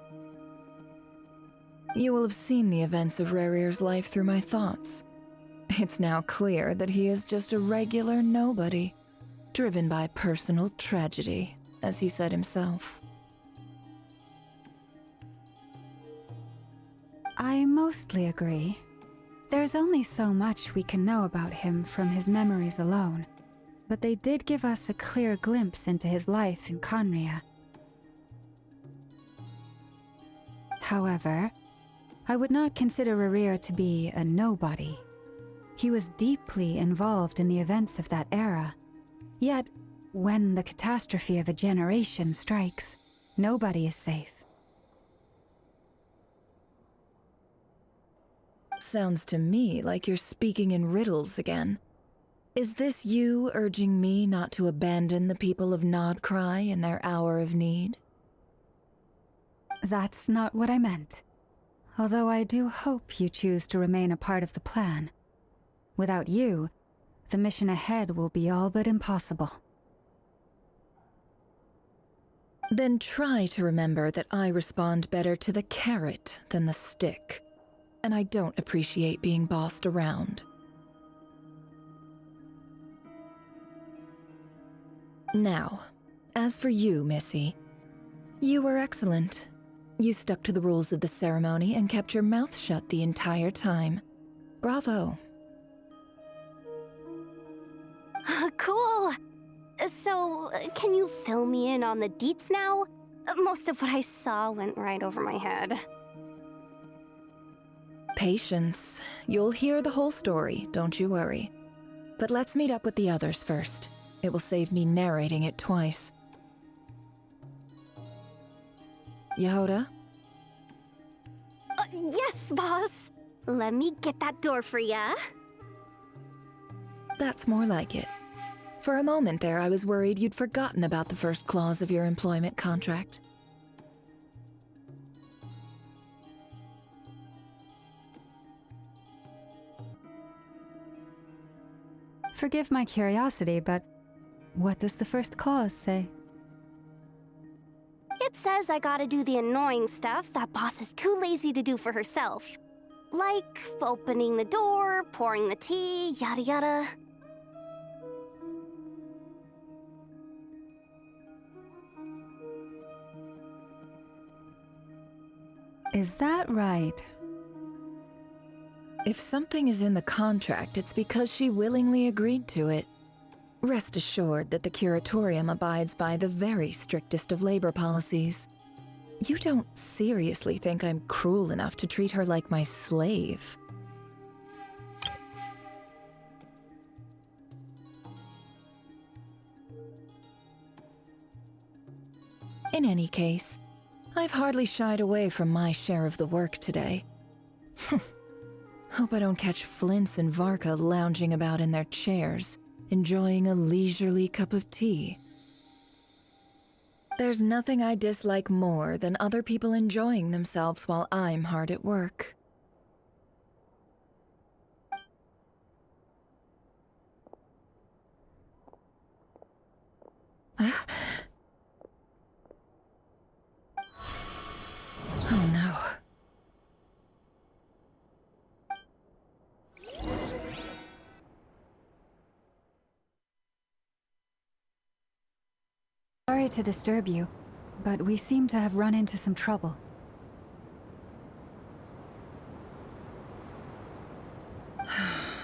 You will have seen the events of Rerir's life through my thoughts. It's now clear that he is just a regular nobody, driven by personal tragedy, as he said himself. I mostly agree. There's only so much we can know about him from his memories alone, but they did give us a clear glimpse into his life in Conria. However, I would not consider Rerir to be a nobody. He was deeply involved in the events of that era. Yet, when the catastrophe of a generation strikes, nobody is safe. Sounds to me like you're speaking in riddles again. Is this you urging me not to abandon the people of Nodcry in their hour of need? That's not what I meant. Although I do hope you choose to remain a part of the plan. Without you, the mission ahead will be all but impossible. Then try to remember that I respond better to the carrot than the stick. and I don't appreciate being bossed around. Now, as for you, Missy, you were excellent. You stuck to the rules of the ceremony and kept your mouth shut the entire time. Bravo. Cool. So, can you fill me in on the deets now? Most of what I saw went right over my head. Patience. You'll hear the whole story, don't you worry. But let's meet up with the others first. It will save me narrating it twice. Yehoda? Yes, boss. Let me get that door for ya. That's more like it. For a moment there, I was worried you'd forgotten about the first clause of your employment contract. Forgive my curiosity, but what does the first clause say? It says I gotta do the annoying stuff that boss is too lazy to do for herself. Like opening the door, pouring the tea, yada yada. Is that right? If something is in the contract, it's because she willingly agreed to it. Rest assured that the Curatorium abides by the very strictest of labor policies. You don't seriously think I'm cruel enough to treat her like my slave? In any case, I've hardly shied away from my share of the work today. Hope I don't catch Flintz and Varka lounging about in their chairs, enjoying a leisurely cup of tea. There's nothing I dislike more than other people enjoying themselves while I'm hard at work. Oh no. Sorry to disturb you, but we seem to have run into some trouble.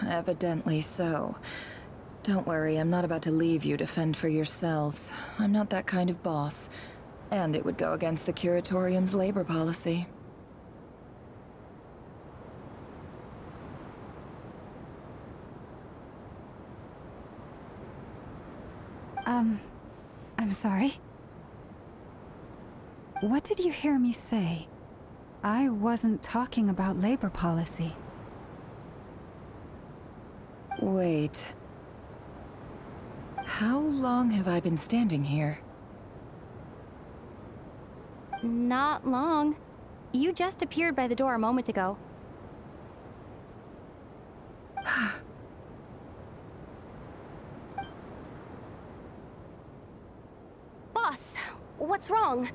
Evidently so. Don't worry, I'm not about to leave you to fend for yourselves. I'm not that kind of boss. And it would go against the Curatorium's labor policy. I'm sorry. What did you hear me say? I wasn't talking about labor policy. Wait. How long have I been standing here? Not long. You just appeared by the door a moment ago. Boss, what's wrong?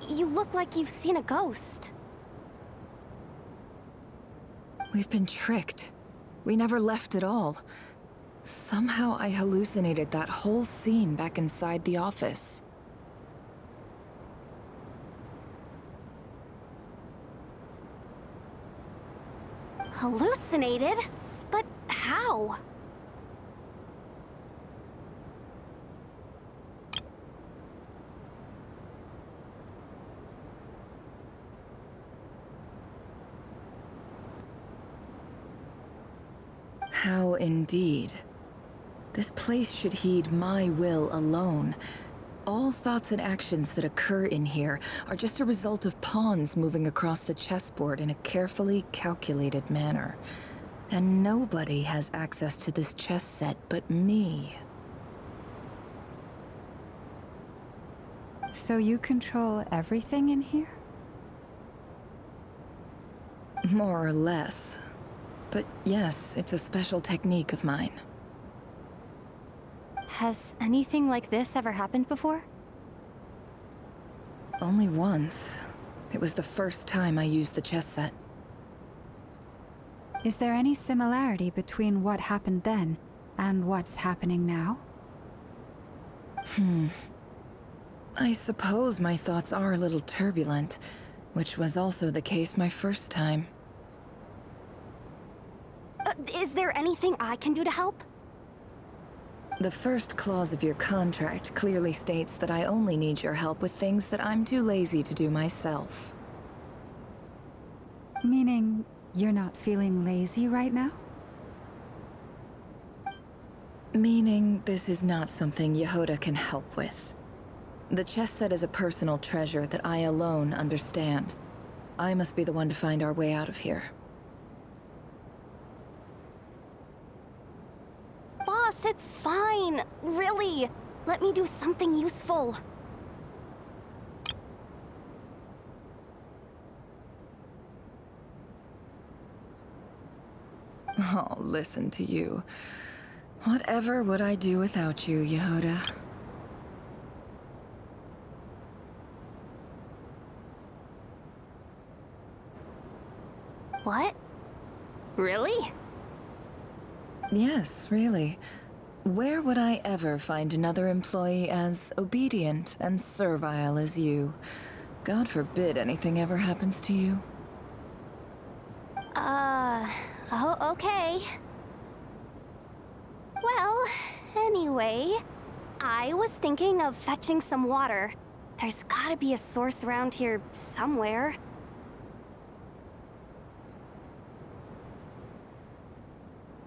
You look like you've seen a ghost. We've been tricked. We never left at all. Somehow I hallucinated that whole scene back inside the office. Hallucinated? But how? How indeed. This place should heed my will alone. All thoughts and actions that occur in here are just a result of pawns moving across the chessboard in a carefully calculated manner. And nobody has access to this chess set but me. So you control everything in here? More or less. But yes, it's a special technique of mine. Has anything like this ever happened before? Only once. It was the first time I used the chess set. Is there any similarity between what happened then and what's happening now? I suppose my thoughts are a little turbulent, which was also the case my first time. Is there anything I can do to help? The first clause of your contract clearly states that I only need your help with things that I'm too lazy to do myself. Meaning, you're not feeling lazy right now? Meaning, this is not something Yehoda can help with. The chess set is a personal treasure that I alone understand. I must be the one to find our way out of here. Boss, it's fine. Really. Let me do something useful. Oh, listen to you. Whatever would I do without you, Yehoda? What? Really? Yes, really. Where would I ever find another employee as obedient and servile as you? God forbid anything ever happens to you. Oh, okay. Well, anyway, I was thinking of fetching some water. There's gotta be a source around here somewhere.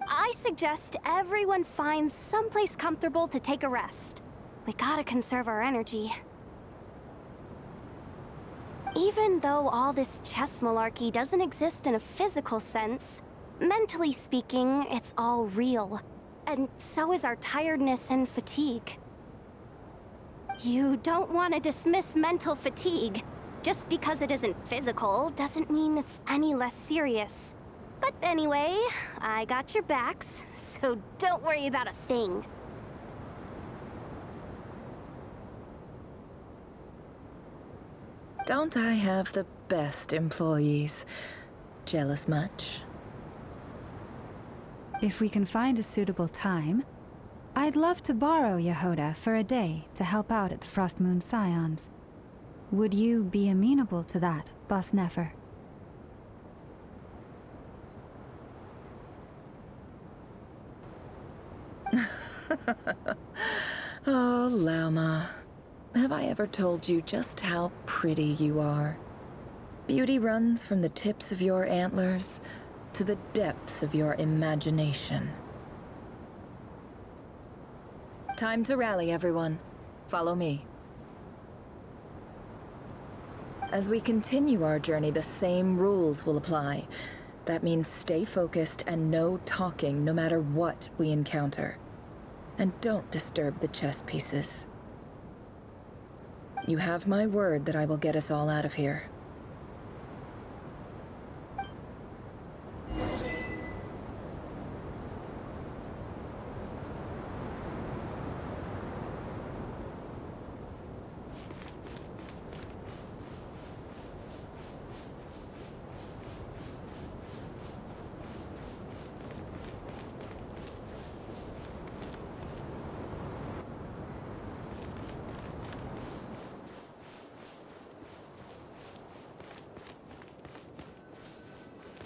I suggest everyone finds someplace comfortable to take a rest. We gotta conserve our energy. Even though all this chess malarkey doesn't exist in a physical sense, mentally speaking, it's all real. And so is our tiredness and fatigue. You don't want to dismiss mental fatigue. Just because it isn't physical doesn't mean it's any less serious. But anyway, I got your backs, so don't worry about a thing. Don't I have the best employees? Jealous much? If we can find a suitable time, I'd love to borrow Yehoda for a day to help out at the Frost Moon Scions. Would you be amenable to that, Boss Neffer? Oh, Lauma. Have I ever told you just how pretty you are? Beauty runs from the tips of your antlers to the depths of your imagination. Time to rally, everyone. Follow me. As we continue our journey, the same rules will apply. That means stay focused and no talking no matter what we encounter. And don't disturb the chess pieces. You have my word that I will get us all out of here.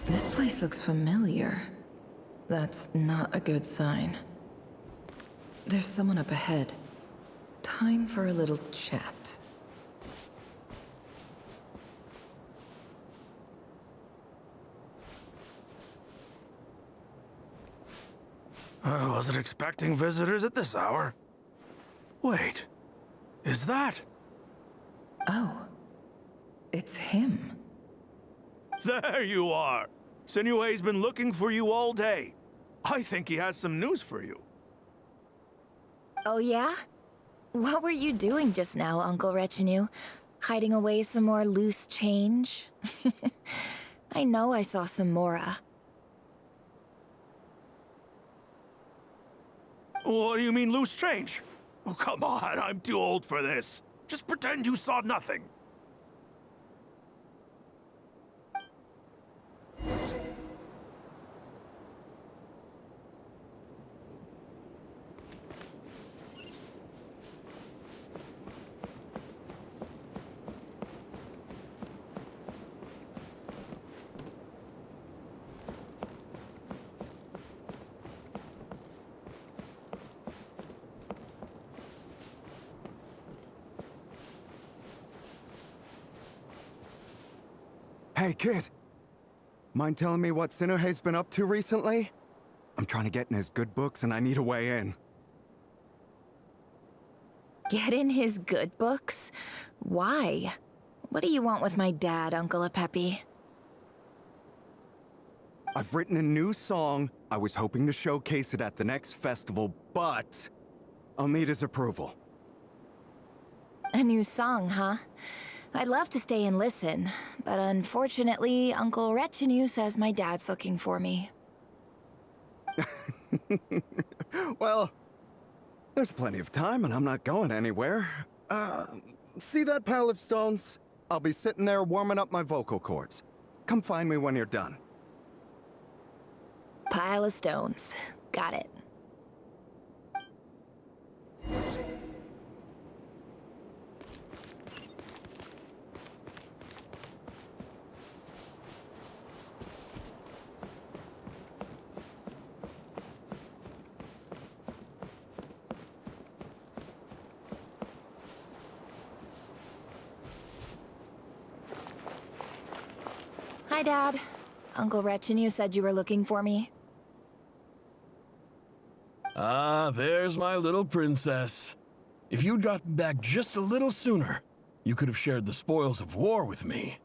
This place looks familiar. That's not a good sign. There's someone up ahead. Time for a little chat. I wasn't expecting visitors at this hour. Wait, is that? Oh, it's him. There you are! Sinue's been looking for you all day. I think he has some news for you. Oh yeah? What were you doing just now, Uncle Retinue? Hiding away some more loose change? I know I saw some Mora. What do you mean, loose change? Oh, come on, I'm too old for this. Just pretend you saw nothing. Hey, kid. Mind telling me what Sinnerhe's been up to recently? I'm trying to get in his good books and I need a way in. Get in his good books? Why? What do you want with my dad, Uncle Apepi? I've written a new song. I was hoping to showcase it at the next festival, but I'll need his approval. A new song, huh? I'd love to stay and listen, but unfortunately, Uncle Retinue says my dad's looking for me. Well, there's plenty of time and I'm not going anywhere. See that pile of stones? I'll be sitting there warming up my vocal cords. Come find me when you're done. Pile of stones. Got it. Hi, Dad. Uncle Retinue said you were looking for me. Ah, there's my little princess. If you'd gotten back just a little sooner, you could have shared the spoils of war with me.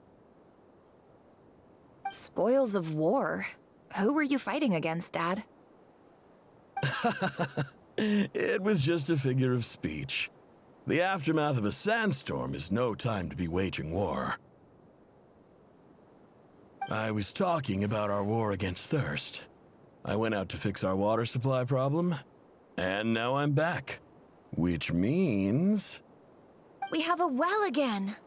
Spoils of war? Who were you fighting against, Dad? It was just a figure of speech. The aftermath of a sandstorm is no time to be waging war. I was talking about our war against thirst. I went out to fix our water supply problem, and now I'm back. Which means... We have a well again!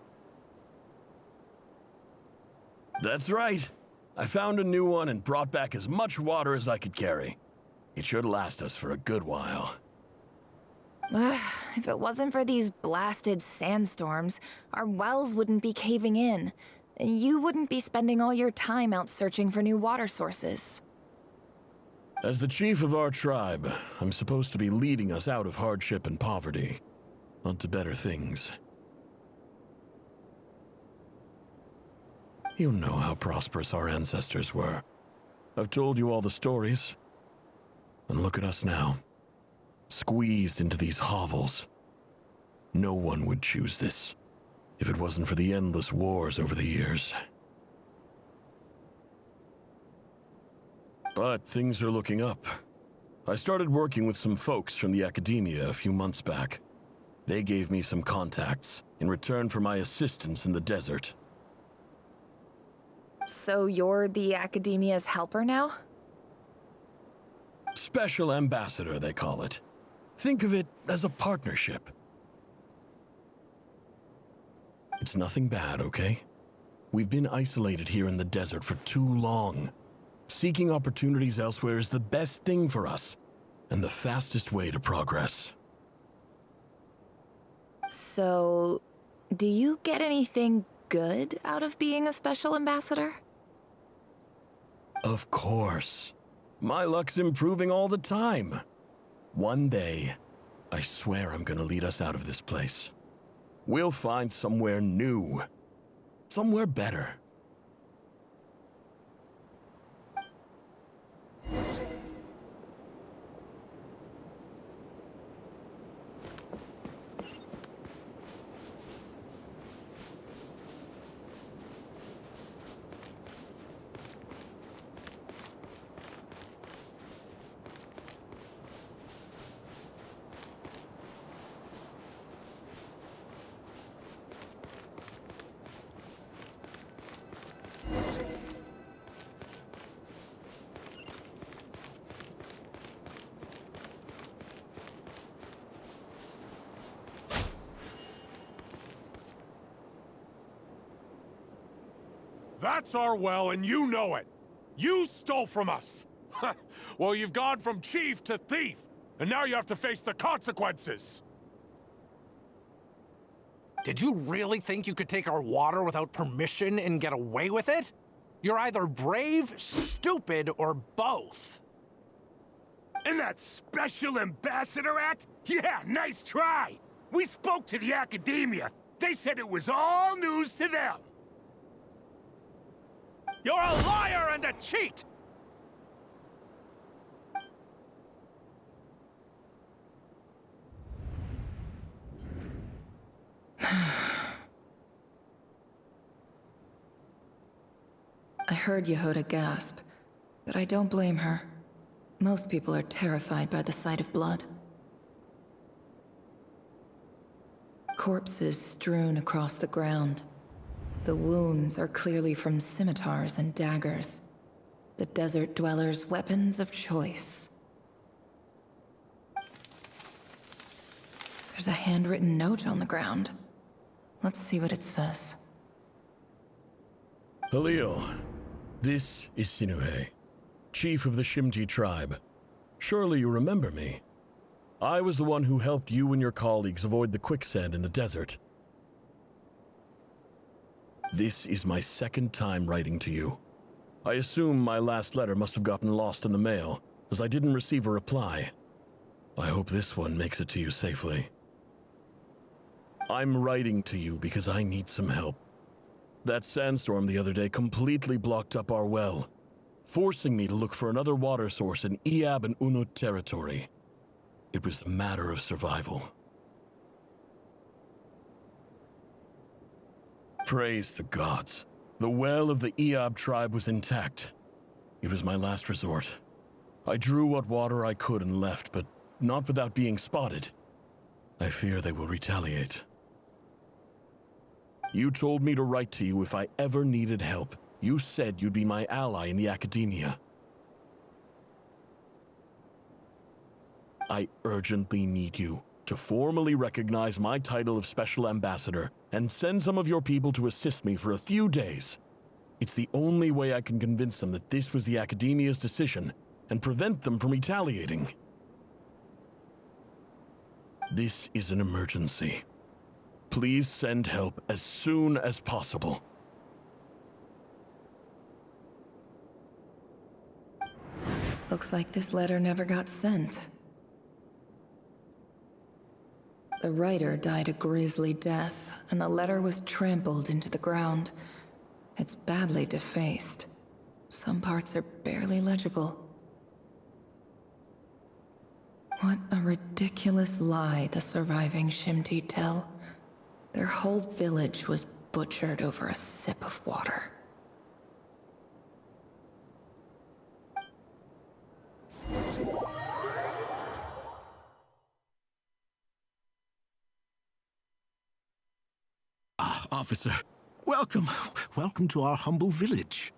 That's right. I found a new one and brought back as much water as I could carry. It should last us for a good while. If it wasn't for these blasted sandstorms, our wells wouldn't be caving in. You wouldn't be spending all your time out searching for new water sources. As the chief of our tribe, I'm supposed to be leading us out of hardship and poverty, onto better things. You know how prosperous our ancestors were. I've told you all the stories. And look at us now, squeezed into these hovels. No one would choose this, if it wasn't for the endless wars over the years. But things are looking up. I started working with some folks from the academia a few months back. They gave me some contacts in return for my assistance in the desert. So you're the academia's helper now? Special ambassador, they call it. Think of it as a partnership. It's nothing bad, okay? We've been isolated here in the desert for too long. Seeking opportunities elsewhere is the best thing for us, and the fastest way to progress. So, do you get anything good out of being a special ambassador? Of course. My luck's improving all the time. One day, I swear I'm gonna lead us out of this place. We'll find somewhere new. Somewhere better. That's our well, and you know it. You stole from us. Well, you've gone from chief to thief, and now you have to face the consequences. Did you really think you could take our water without permission and get away with it? You're either brave, stupid, or both. And that Special Ambassador Act? Yeah, nice try! We spoke to the academia. They said it was all news to them. You're a liar and a cheat! I heard Yehoda gasp, but I don't blame her. Most people are terrified by the sight of blood. Corpses strewn across the ground. The wounds are clearly from scimitars and daggers. The desert dwellers' weapons of choice. There's a handwritten note on the ground. Let's see what it says. Halil, this is Sinuhe, chief of the Shimti tribe. Surely you remember me. I was the one who helped you and your colleagues avoid the quicksand in the desert. This is my second time writing to you. I assume my last letter must have gotten lost in the mail, as I didn't receive a reply. I hope this one makes it to you safely. I'm writing to you because I need some help. That sandstorm the other day completely blocked up our well, forcing me to look for another water source in Iab and Unut territory. It was a matter of survival. Praise the gods. The well of the Iab tribe was intact. It was my last resort. I drew what water I could and left, but not without being spotted. I fear they will retaliate. You told me to write to you if I ever needed help. You said you'd be my ally in the academia. I urgently need you to formally recognize my title of Special Ambassador and send some of your people to assist me for a few days. It's the only way I can convince them that this was the academia's decision and prevent them from retaliating. This is an emergency. Please send help as soon as possible. Looks like this letter never got sent. The writer died a grisly death, and the letter was trampled into the ground. It's badly defaced. Some parts are barely legible. What a ridiculous lie the surviving Shimti tell. Their whole village was butchered over a sip of water. Ah, officer. Welcome. Welcome to our humble village.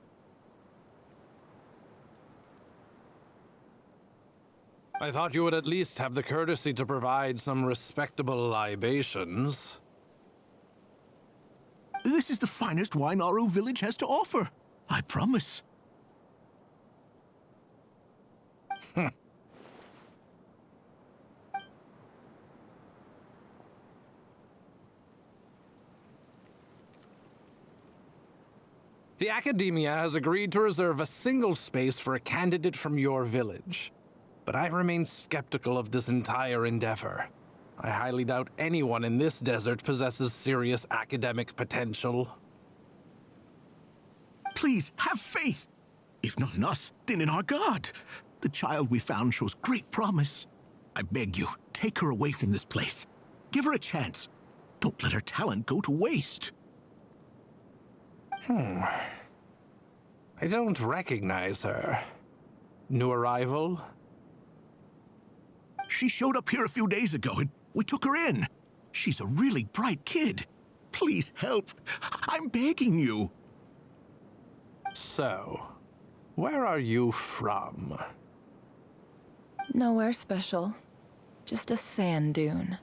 I thought you would at least have the courtesy to provide some respectable libations. This is the finest wine Aru village has to offer. I promise. The Academia has agreed to reserve a single space for a candidate from your village. But I remain skeptical of this entire endeavor. I highly doubt anyone in this desert possesses serious academic potential. Please, have faith. If not in us, then in our god. The child we found shows great promise. I beg you, take her away from this place. Give her a chance. Don't let her talent go to waste. I don't recognize her. New arrival? She showed up here a few days ago and we took her in. She's a really bright kid. Please help. I'm begging you. So, where are you from? Nowhere special. Just a sand dune.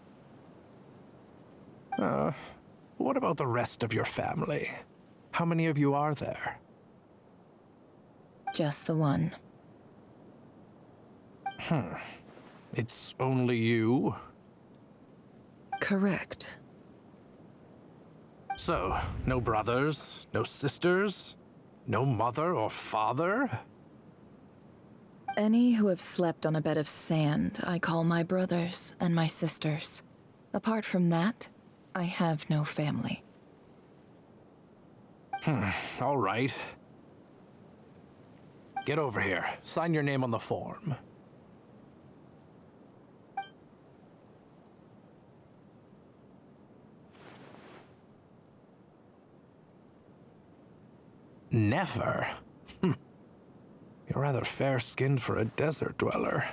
What about the rest of your family? How many of you are there? Just the one. It's only you? Correct. So, no brothers, no sisters, no mother or father? Any who have slept on a bed of sand, I call my brothers and my sisters. Apart from that, I have no family. All right. Get over here. Sign your name on the form. Neffer? You're rather fair-skinned for a desert dweller.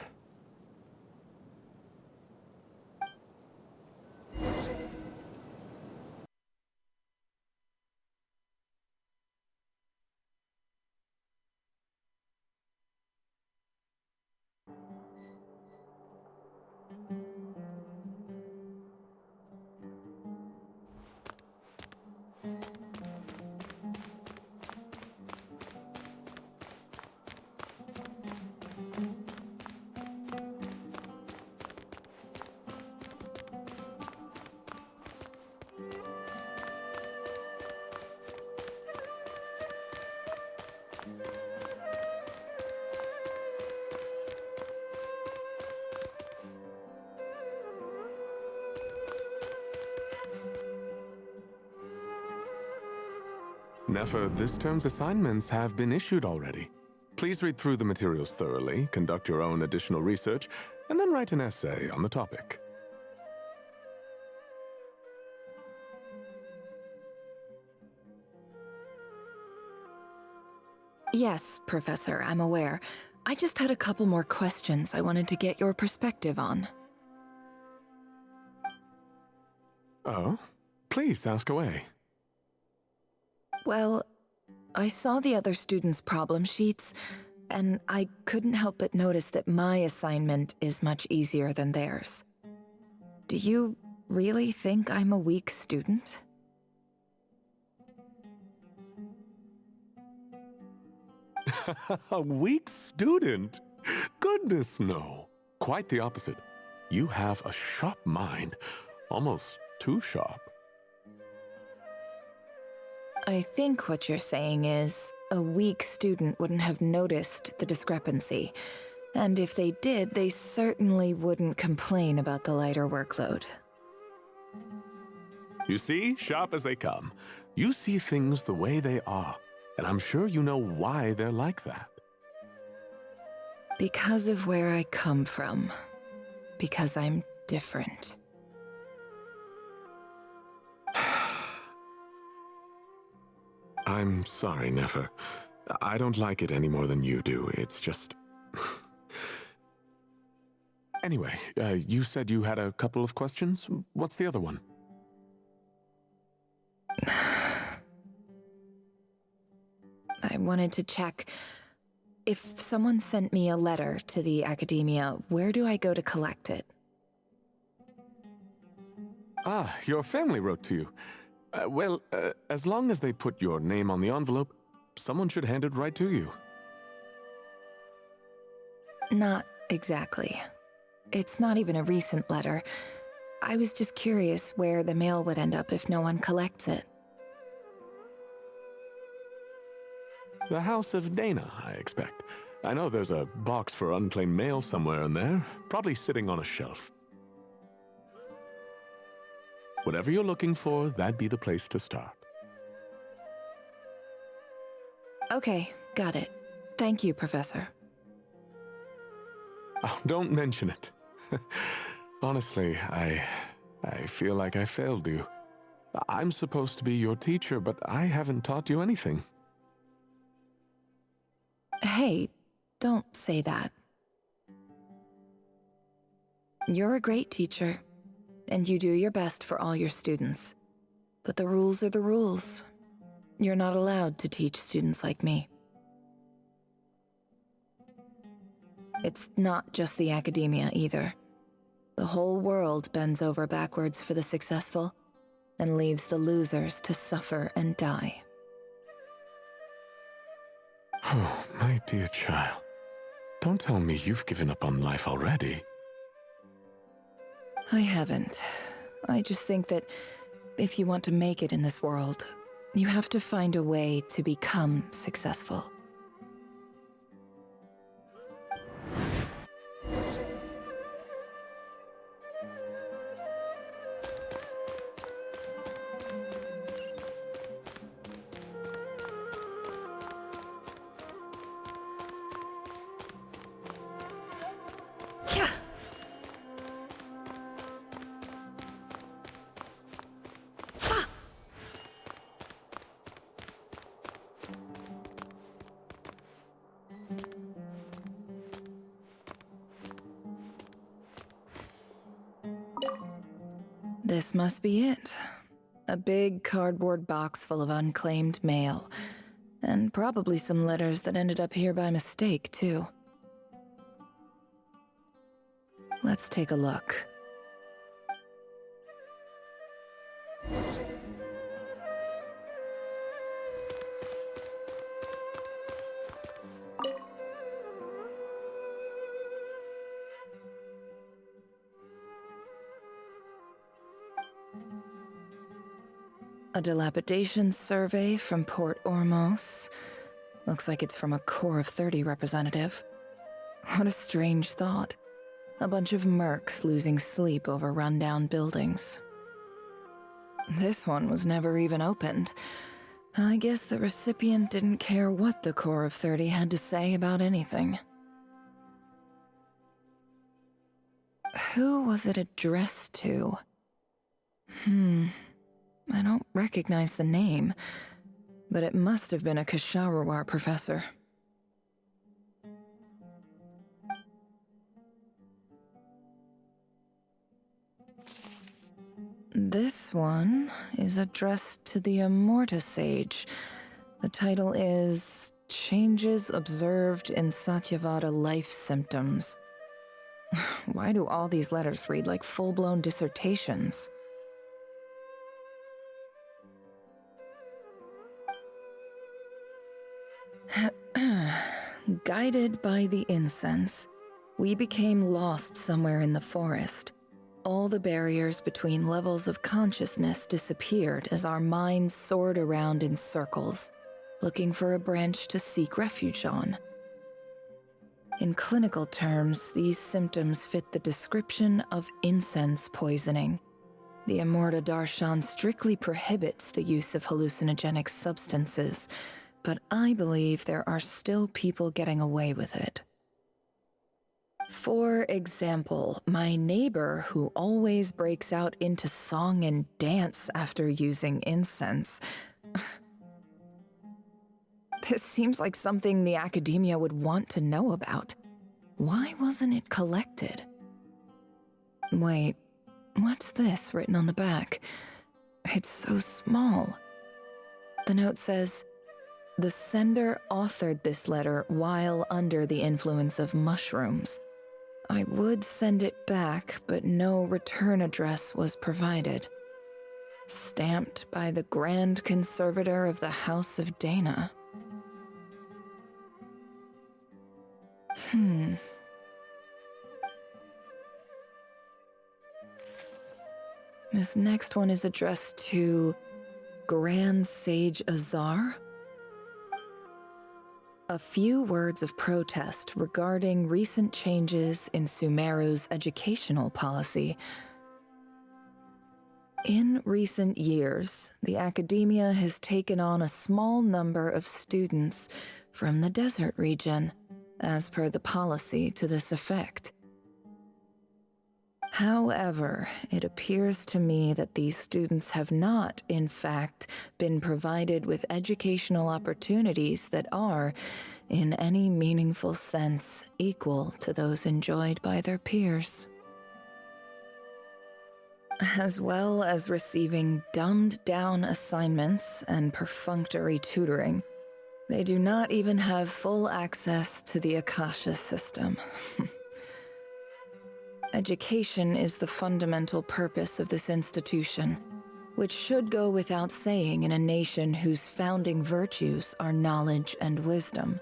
Neffer, this term's assignments have been issued already. Please read through the materials thoroughly, conduct your own additional research, and then write an essay on the topic. Yes, Professor, I'm aware. I just had a couple more questions I wanted to get your perspective on. Oh? Please ask away. Well, I saw the other students' problem sheets, and I couldn't help but notice that my assignment is much easier than theirs. Do you really think I'm a weak student? A weak student? Goodness, no. Quite the opposite. You have a sharp mind, almost too sharp. I think what you're saying is, a weak student wouldn't have noticed the discrepancy. And if they did, they certainly wouldn't complain about the lighter workload. You see, sharp as they come. You see things the way they are, and I'm sure you know why they're like that. Because of where I come from. Because I'm different. I'm sorry, Neffer. I don't like it any more than you do. It's just... Anyway, you said you had a couple of questions. What's the other one? I wanted to check. If someone sent me a letter to the academia, where do I go to collect it? Ah, your family wrote to you. Well, as long as they put your name on the envelope, someone should hand it right to you. Not exactly. It's not even a recent letter. I was just curious where the mail would end up if no one collects it. The House of Dana, I expect. I know there's a box for unclaimed mail somewhere in there, probably sitting on a shelf. Whatever you're looking for, that'd be the place to start. Okay, got it. Thank you, Professor. Oh, don't mention it. Honestly, I feel like I failed you. I'm supposed to be your teacher, but I haven't taught you anything. Hey, don't say that. You're a great teacher, and you do your best for all your students. But the rules are the rules. You're not allowed to teach students like me. It's not just the academia either. The whole world bends over backwards for the successful, and leaves the losers to suffer and die. Oh, my dear child. Don't tell me you've given up on life already. I haven't. I just think that if you want to make it in this world, you have to find a way to become successful. This must be it. A big cardboard box full of unclaimed mail. And probably some letters that ended up here by mistake, too. Let's take a look. A dilapidation survey from Port Ormos. Looks like it's from a Core of 30 representative. What a strange thought. A bunch of mercs losing sleep over rundown buildings. This one was never even opened. I guess the recipient didn't care what the Core of 30 had to say about anything. Who was it addressed to? I don't recognize the name, but it must have been a Kasharawar professor. This one is addressed to the Amorta Sage. The title is Changes Observed in Satyavada Life Symptoms. Why do all these letters read like full-blown dissertations? Guided by the incense, we became lost somewhere in the forest. All the barriers between levels of consciousness disappeared as our minds soared around in circles, looking for a branch to seek refuge on. In clinical terms, these symptoms fit the description of incense poisoning. The Amorta Darshan strictly prohibits the use of hallucinogenic substances, but I believe there are still people getting away with it. For example, my neighbor who always breaks out into song and dance after using incense. This seems like something the academia would want to know about. Why wasn't it collected? Wait, what's this written on the back? It's so small. The note says, "The sender authored this letter while under the influence of mushrooms. I would send it back, but no return address was provided. Stamped by the Grand Conservator of the House of Dana." This next one is addressed to Grand Sage Azar. A few words of protest regarding recent changes in Sumeru's educational policy. In recent years, the academia has taken on a small number of students from the desert region, as per the policy to this effect. However, it appears to me that these students have not, in fact, been provided with educational opportunities that are, in any meaningful sense, equal to those enjoyed by their peers. As well as receiving dumbed-down assignments and perfunctory tutoring, they do not even have full access to the Akasha system. Education is the fundamental purpose of this institution, which should go without saying in a nation whose founding virtues are knowledge and wisdom.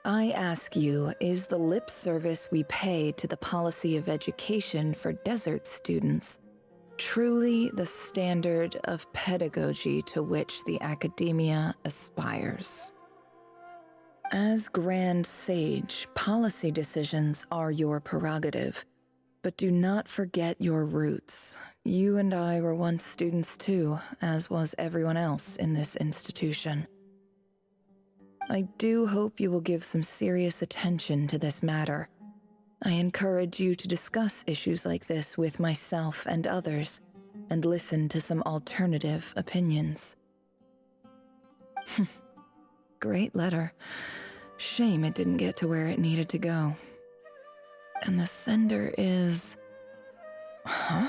I ask you, is the lip service we pay to the policy of education for desert students truly the standard of pedagogy to which the academia aspires? As Grand Sage, policy decisions are your prerogative. But do not forget your roots. You and I were once students too, as was everyone else in this institution. I do hope you will give some serious attention to this matter. I encourage you to discuss issues like this with myself and others, and listen to some alternative opinions. Great letter. Shame it didn't get to where it needed to go. And the sender is Huh?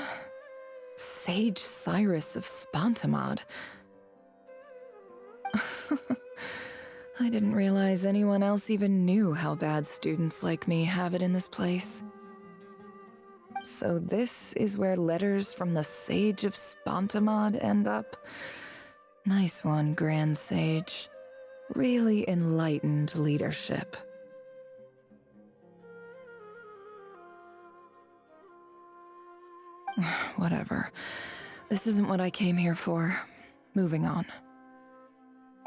Sage Cyrus of Spontamod. I didn't realize anyone else even knew how bad students like me have it in this place. So this is where letters from the Sage of Spontamod end up? Nice one, Grand Sage. Really enlightened leadership. Whatever. This isn't what I came here for. Moving on.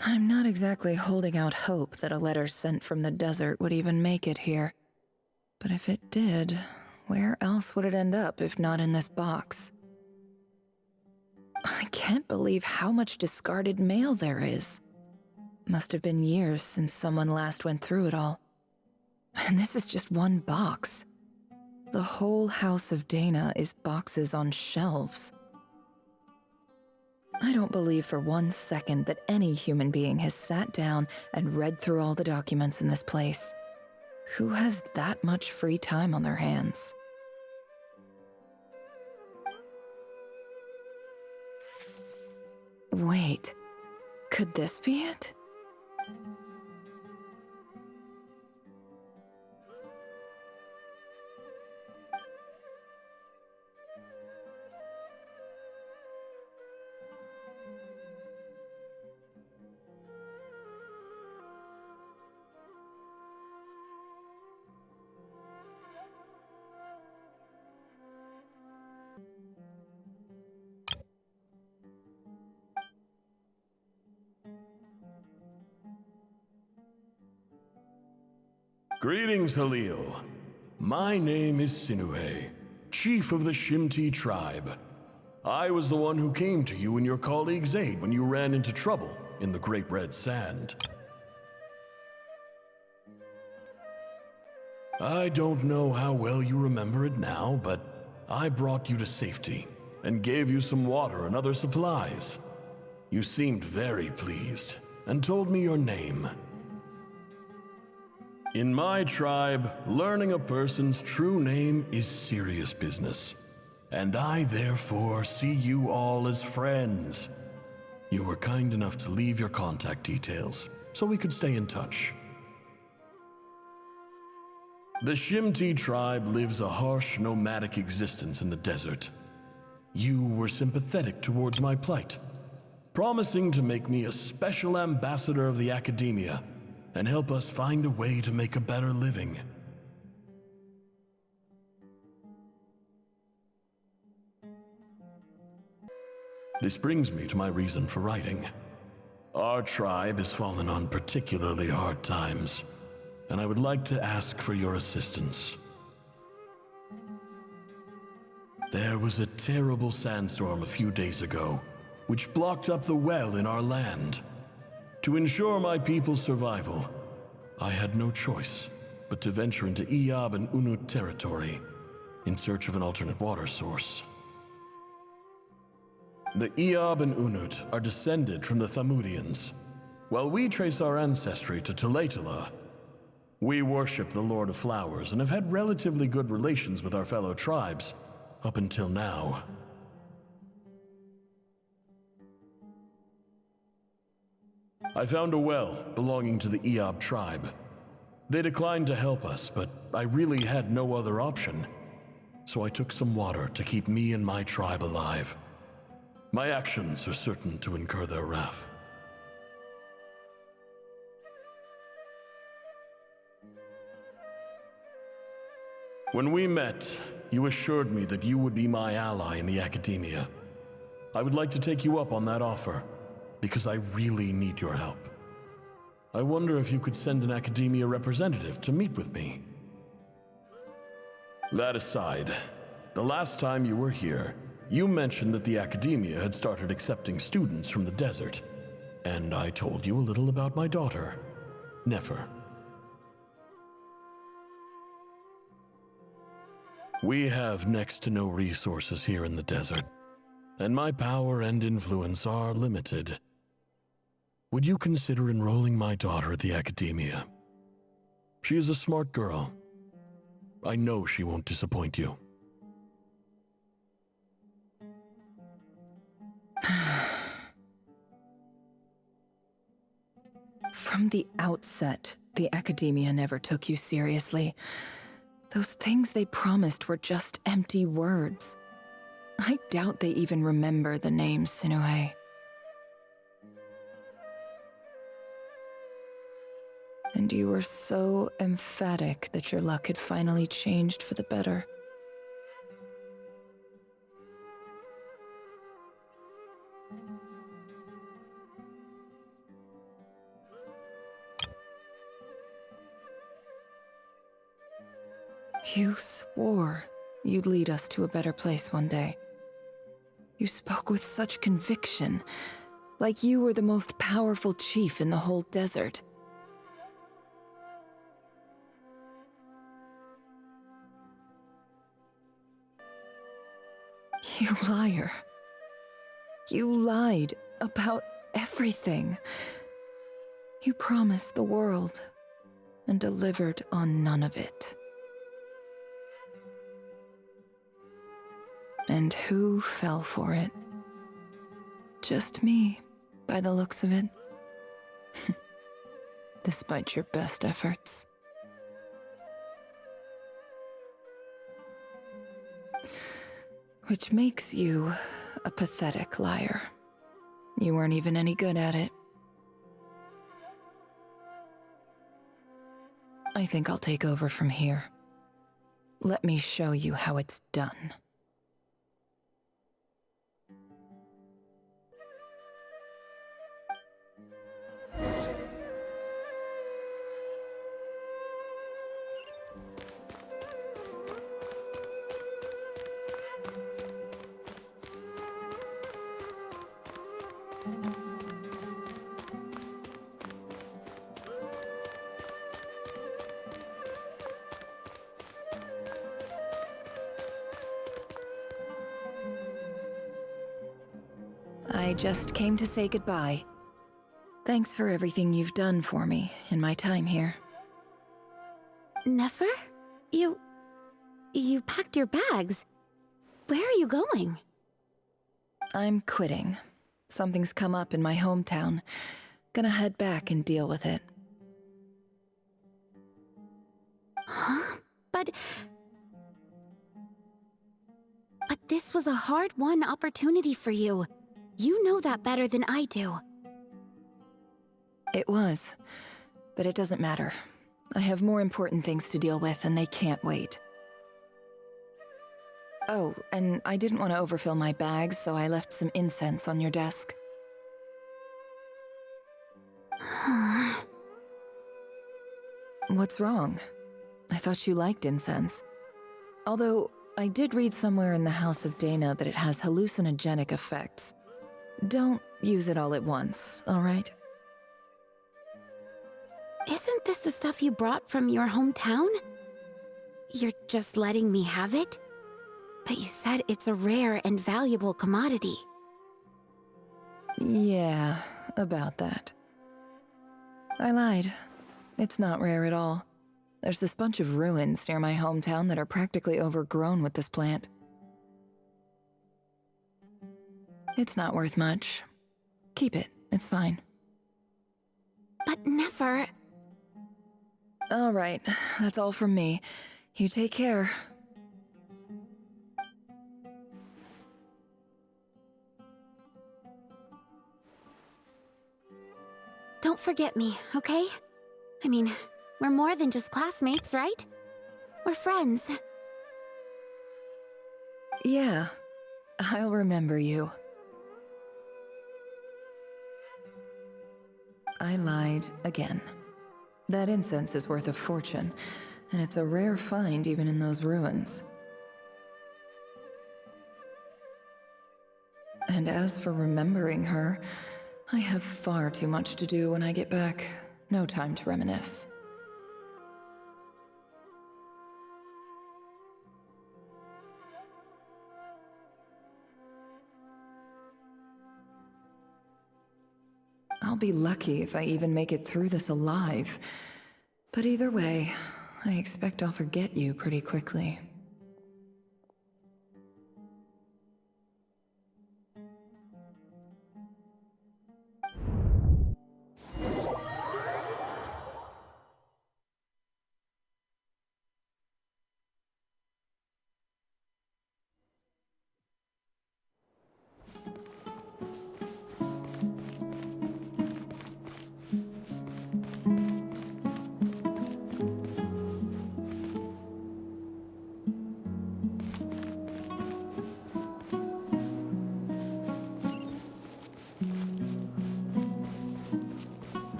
I'm not exactly holding out hope that a letter sent from the desert would even make it here. But if it did, where else would it end up if not in this box? I can't believe how much discarded mail there is. Must have been years since someone last went through it all. And this is just one box. The whole House of Dana is boxes on shelves. I don't believe for 1 second that any human being has sat down and read through all the documents in this place. Who has that much free time on their hands? Wait, could this be it? Greetings, Halil. My name is Sinuhe, chief of the Shimti tribe. I was the one who came to you and your colleague's aid when you ran into trouble in the Great Red Sand. I don't know how well you remember it now, but I brought you to safety and gave you some water and other supplies. You seemed very pleased and told me your name. In my tribe, learning a person's true name is serious business, and I therefore see you all as friends. You were kind enough to leave your contact details, so we could stay in touch. The Shimti tribe lives a harsh, nomadic existence in the desert. You were sympathetic towards my plight, promising to make me a special ambassador of the academia and help us find a way to make a better living. This brings me to my reason for writing. Our tribe has fallen on particularly hard times, and I would like to ask for your assistance. There was a terrible sandstorm a few days ago, which blocked up the well in our land. To ensure my people's survival, I had no choice but to venture into Iyab and Unut territory in search of an alternate water source. The Iyab and Unut are descended from the Thamudians, while we trace our ancestry to Tulatala. We worship the Lord of Flowers and have had relatively good relations with our fellow tribes up until now. I found a well belonging to the Iyab tribe. They declined to help us, but I really had no other option. So I took some water to keep me and my tribe alive. My actions are certain to incur their wrath. When we met, you assured me that you would be my ally in the academia. I would like to take you up on that offer, because I really need your help. I wonder if you could send an academia representative to meet with me. That aside, the last time you were here, you mentioned that the academia had started accepting students from the desert, and I told you a little about my daughter, Nefer. We have next to no resources here in the desert, and my power and influence are limited. Would you consider enrolling my daughter at the academia? She is a smart girl. I know she won't disappoint you. From the outset, the Academia never took you seriously. Those things they promised were just empty words. I doubt they even remember the name Sinue. And you were so emphatic that your luck had finally changed for the better. You swore you'd lead us to a better place one day. You spoke with such conviction, like you were the most powerful chief in the whole desert. You liar. You lied about everything. You promised the world and delivered on none of it. And who fell for it? Just me, by the looks of it. Despite your best efforts. Which makes you a pathetic liar. You weren't even any good at it. I think I'll take over from here. Let me show you how it's done. I just came to say goodbye. Thanks for everything you've done for me in my time here. Neffer? You packed your bags. Where are you going? I'm quitting. Something's come up in my hometown. Gonna head back and deal with it. Huh? But this was a hard-won opportunity for you. You know that better than I do. It was, but it doesn't matter. I have more important things to deal with, and they can't wait. Oh, and I didn't want to overfill my bags, so I left some incense on your desk. What's wrong? I thought you liked incense. Although, I did read somewhere in the House of Dana that it has hallucinogenic effects. Don't use it all at once, all right? Isn't this the stuff you brought from your hometown? You're just letting me have it? But you said it's a rare and valuable commodity. Yeah, about that. I lied. It's not rare at all. There's this bunch of ruins near my hometown that are practically overgrown with this plant. It's not worth much. Keep it, it's fine. But Neffer... All right, that's all from me. You take care. Don't forget me, okay? I mean, we're more than just classmates, right? We're friends. Yeah, I'll remember you. I lied again. That incense is worth a fortune, and it's a rare find even in those ruins. And as for remembering her, I have far too much to do when I get back. No time to reminisce. I'll be lucky if I even make it through this alive. But either way, I expect I'll forget you pretty quickly.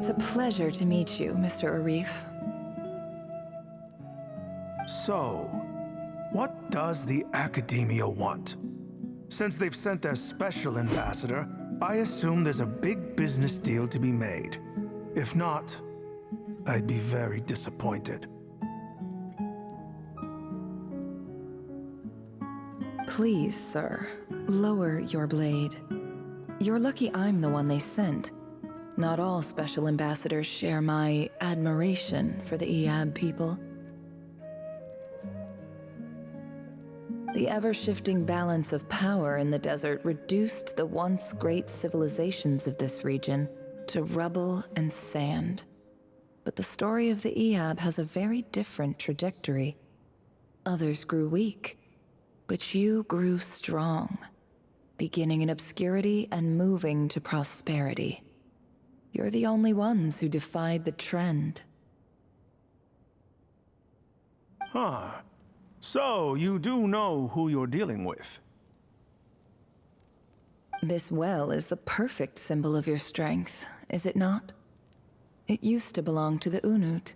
It's a pleasure to meet you, Mr. Arif. So, what does the Academia want? Since they've sent their special ambassador, I assume there's a big business deal to be made. If not, I'd be very disappointed. Please, sir, lower your blade. You're lucky I'm the one they sent. Not all special ambassadors share my admiration for the Iab people. The ever-shifting balance of power in the desert reduced the once great civilizations of this region to rubble and sand. But the story of the Iab has a very different trajectory. Others grew weak, but you grew strong, beginning in obscurity and moving to prosperity. You're the only ones who defied the trend. Huh. So, you do know who you're dealing with. This well is the perfect symbol of your strength, is it not? It used to belong to the Unut,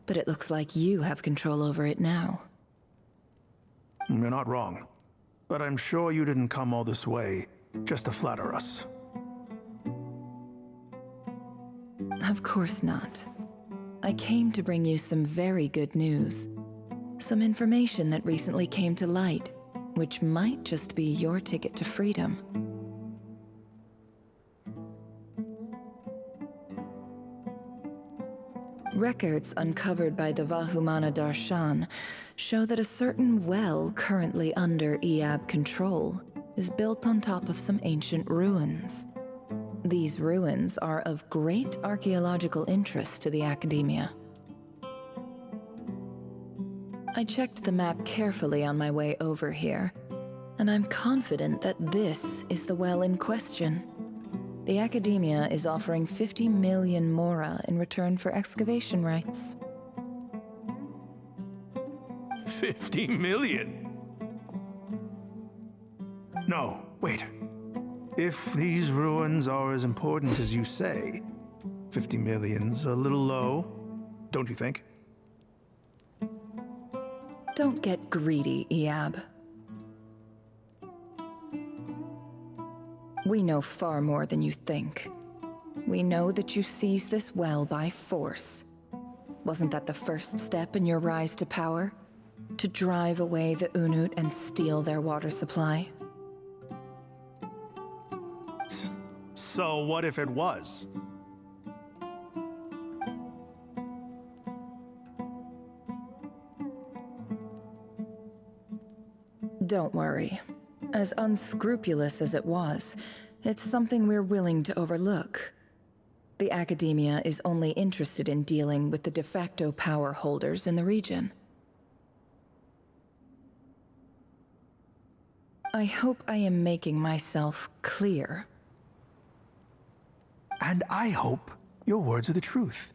but it looks like you have control over it now. You're not wrong. But I'm sure you didn't come all this way just to flatter us. Of course not. I came to bring you some very good news. Some information that recently came to light, which might just be your ticket to freedom. Records uncovered by the Vahumana Darshan show that a certain well currently under Iab control is built on top of some ancient ruins. These ruins are of great archaeological interest to the Academia. I checked the map carefully on my way over here, and I'm confident that this is the well in question. The Academia is offering 50 million mora in return for excavation rights. 50 million? No, wait. If these ruins are as important as you say, 50 million's a little low, don't you think? Don't get greedy, Iab. We know far more than you think. We know that you seized this well by force. Wasn't that the first step in your rise to power? To drive away the Unut and steal their water supply? So what if it was? Don't worry. As unscrupulous as it was, it's something we're willing to overlook. The Academia is only interested in dealing with the de facto power holders in the region. I hope I am making myself clear. And I hope your words are the truth.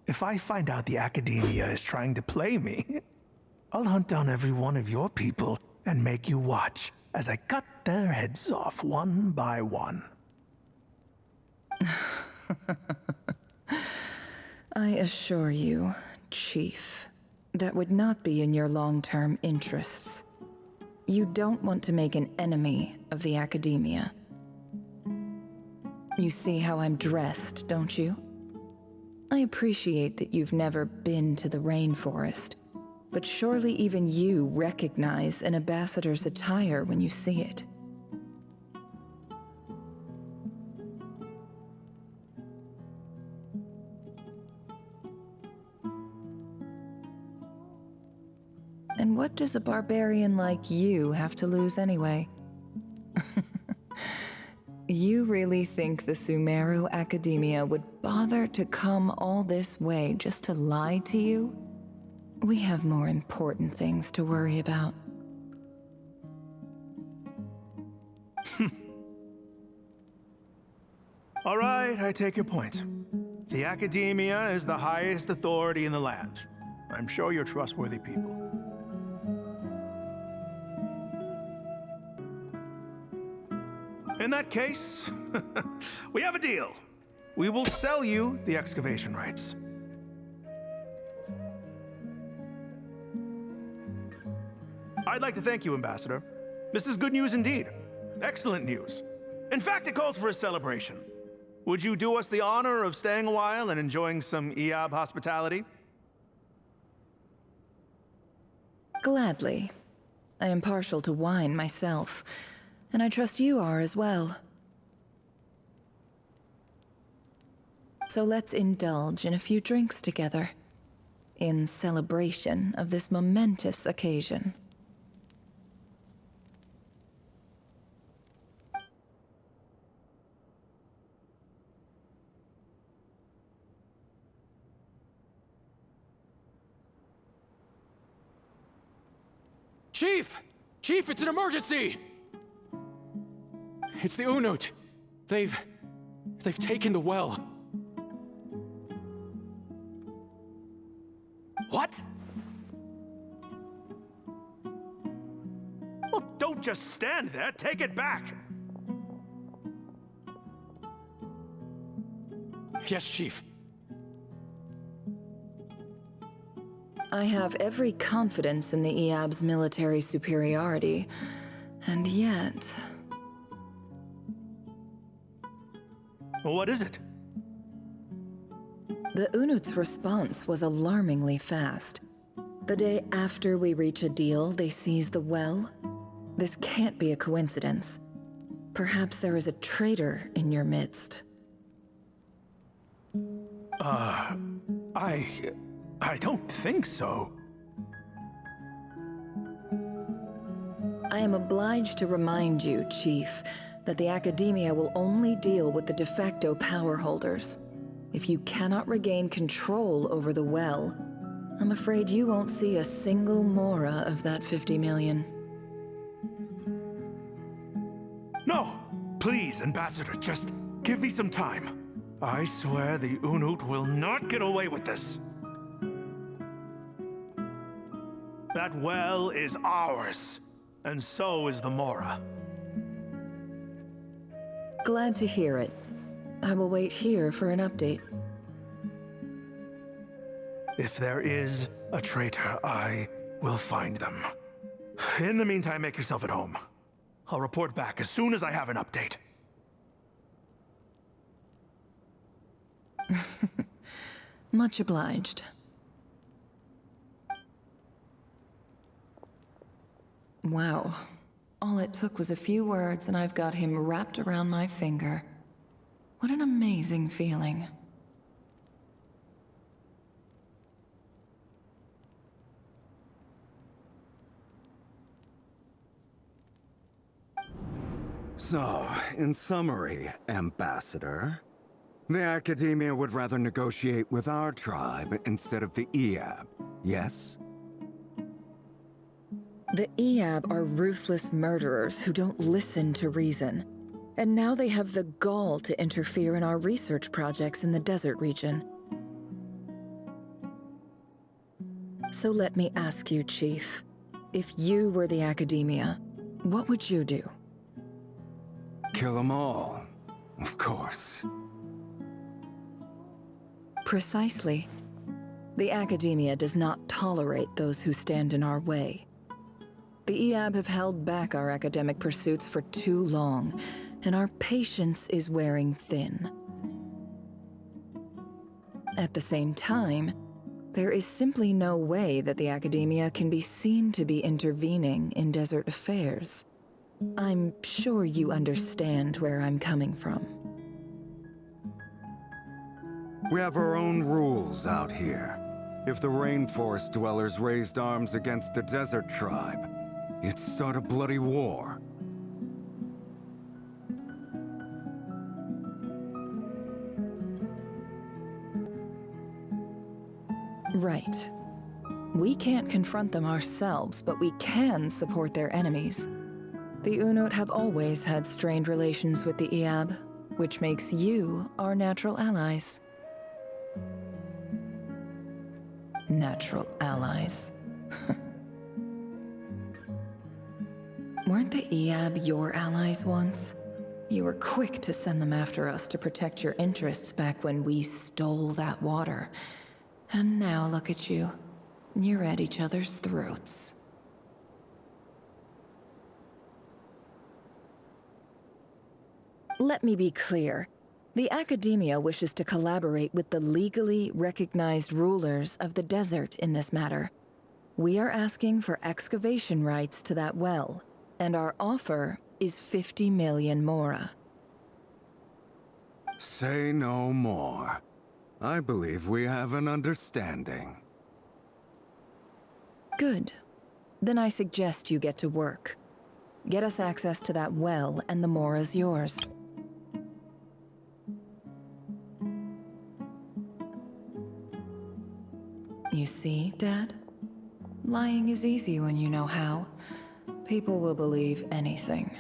If I find out the Academia is trying to play me, I'll hunt down every one of your people and make you watch as I cut their heads off one by one. I assure you, Chief, that would not be in your long-term interests. You don't want to make an enemy of the Academia. You see how I'm dressed, don't you? I appreciate that you've never been to the rainforest, but surely even you recognize an ambassador's attire when you see it. And what does a barbarian like you have to lose anyway? You really think the Sumeru Academia would bother to come all this way just to lie to you? We have more important things to worry about. All right, I take your point. The Academia is the highest authority in the land. I'm sure you're trustworthy people. In that case, we have a deal. we will sell you the excavation rights. I'd like to thank you, Ambassador. This is good news indeed. Excellent news. In fact, it calls for a celebration. Would you do us the honor of staying a while and enjoying some Eab hospitality? Gladly. I am partial to wine myself, and I trust you are as well. So let's indulge in a few drinks together, in celebration of this momentous occasion. Chief! Chief, it's an emergency! It's the Unut. They've taken the well. What? Well, don't just stand there. Take it back. Yes, Chief. I have every confidence in the Eab's military superiority, and yet... Well, what is it? The Unut's response was alarmingly fast. The day after we reach a deal, they seize the well. This can't be a coincidence. Perhaps there is a traitor in your midst. I don't think so. I am obliged to remind you, Chief, that the Academia will only deal with the de facto power holders. If you cannot regain control over the well, I'm afraid you won't see a single mora of that 50 million. No! Please, Ambassador, just give me some time. I swear the Unut will not get away with this. That well is ours, and so is the mora. Glad to hear it. I will wait here for an update. If there is a traitor, I will find them. In the meantime, make yourself at home. I'll report back as soon as I have an update. Much obliged. Wow. All it took was a few words and I've got him wrapped around my finger. What an amazing feeling. So, in summary, Ambassador, the Academia would rather negotiate with our tribe instead of the Eab, yes? The Eab are ruthless murderers who don't listen to reason. And now they have the gall to interfere in our research projects in the desert region. So let me ask you, Chief. If you were the Academia, what would you do? Kill them all, of course. Precisely. The Academia does not tolerate those who stand in our way. The Eab have held back our academic pursuits for too long, and our patience is wearing thin. At the same time, there is simply no way that the Academia can be seen to be intervening in desert affairs. I'm sure you understand where I'm coming from. We have our own rules out here. If the rainforest dwellers raised arms against a desert tribe, you'd start a bloody war. Right. We can't confront them ourselves, but we can support their enemies. The Unut have always had strained relations with the Eab, which makes you our natural allies. Natural allies. Weren't the Eab your allies once? You were quick to send them after us to protect your interests back when we stole that water. And now look at you. You're at each other's throats. Let me be clear. The Academia wishes to collaborate with the legally recognized rulers of the desert in this matter. We are asking for excavation rights to that well, and our offer is 50 million mora. Say no more. I believe we have an understanding. Good. Then I suggest you get to work. Get us access to that well, and the mora's yours. You see, Dad? Lying is easy when you know how. People will believe anything.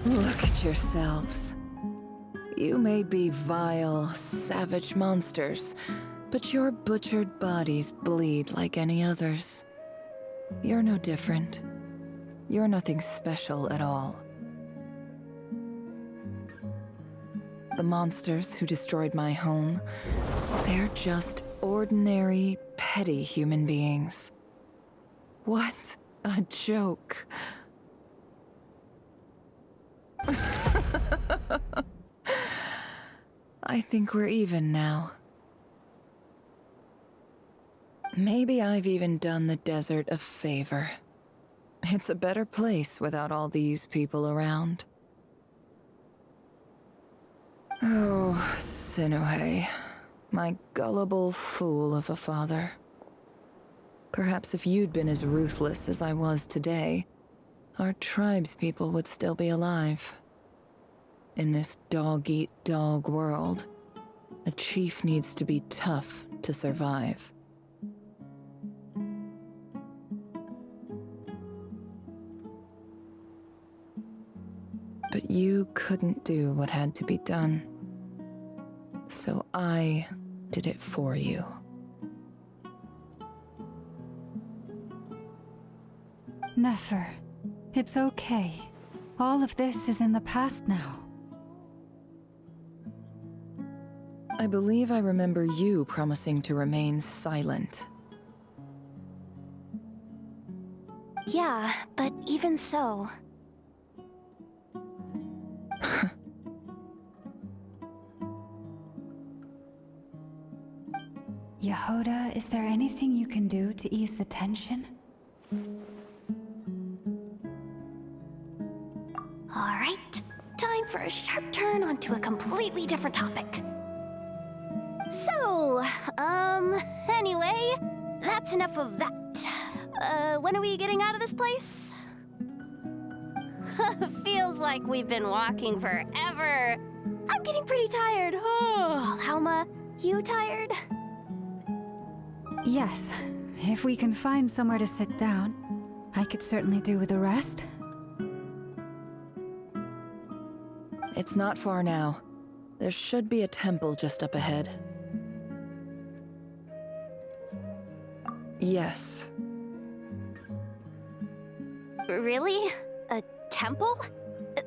Look at yourselves. You may be vile, savage monsters, but your butchered bodies bleed like any others. You're no different. You're nothing special at all. The monsters who destroyed my home, they're just ordinary, petty human beings. What a joke. I think we're even now. Maybe I've even done the desert a favor. It's a better place without all these people around. Oh, Sinuhe, my gullible fool of a father. Perhaps if you'd been as ruthless as I was today, our tribespeople would still be alive. In this dog-eat-dog world, a chief needs to be tough to survive. But you couldn't do what had to be done. So I did it for you. Neffer, it's okay. All of this is in the past now. I believe I remember you promising to remain silent. Yeah, but even so... Yehoda, is there anything you can do to ease the tension? Alright, time for a sharp turn onto a completely different topic. So, anyway, that's enough of that. When are we getting out of this place? Feels like we've been walking forever. I'm getting pretty tired. Oh, Lauma, you tired? Yes, if we can find somewhere to sit down, I could certainly do with a rest. It's not far now. There should be a temple just up ahead. Yes. Really? A temple?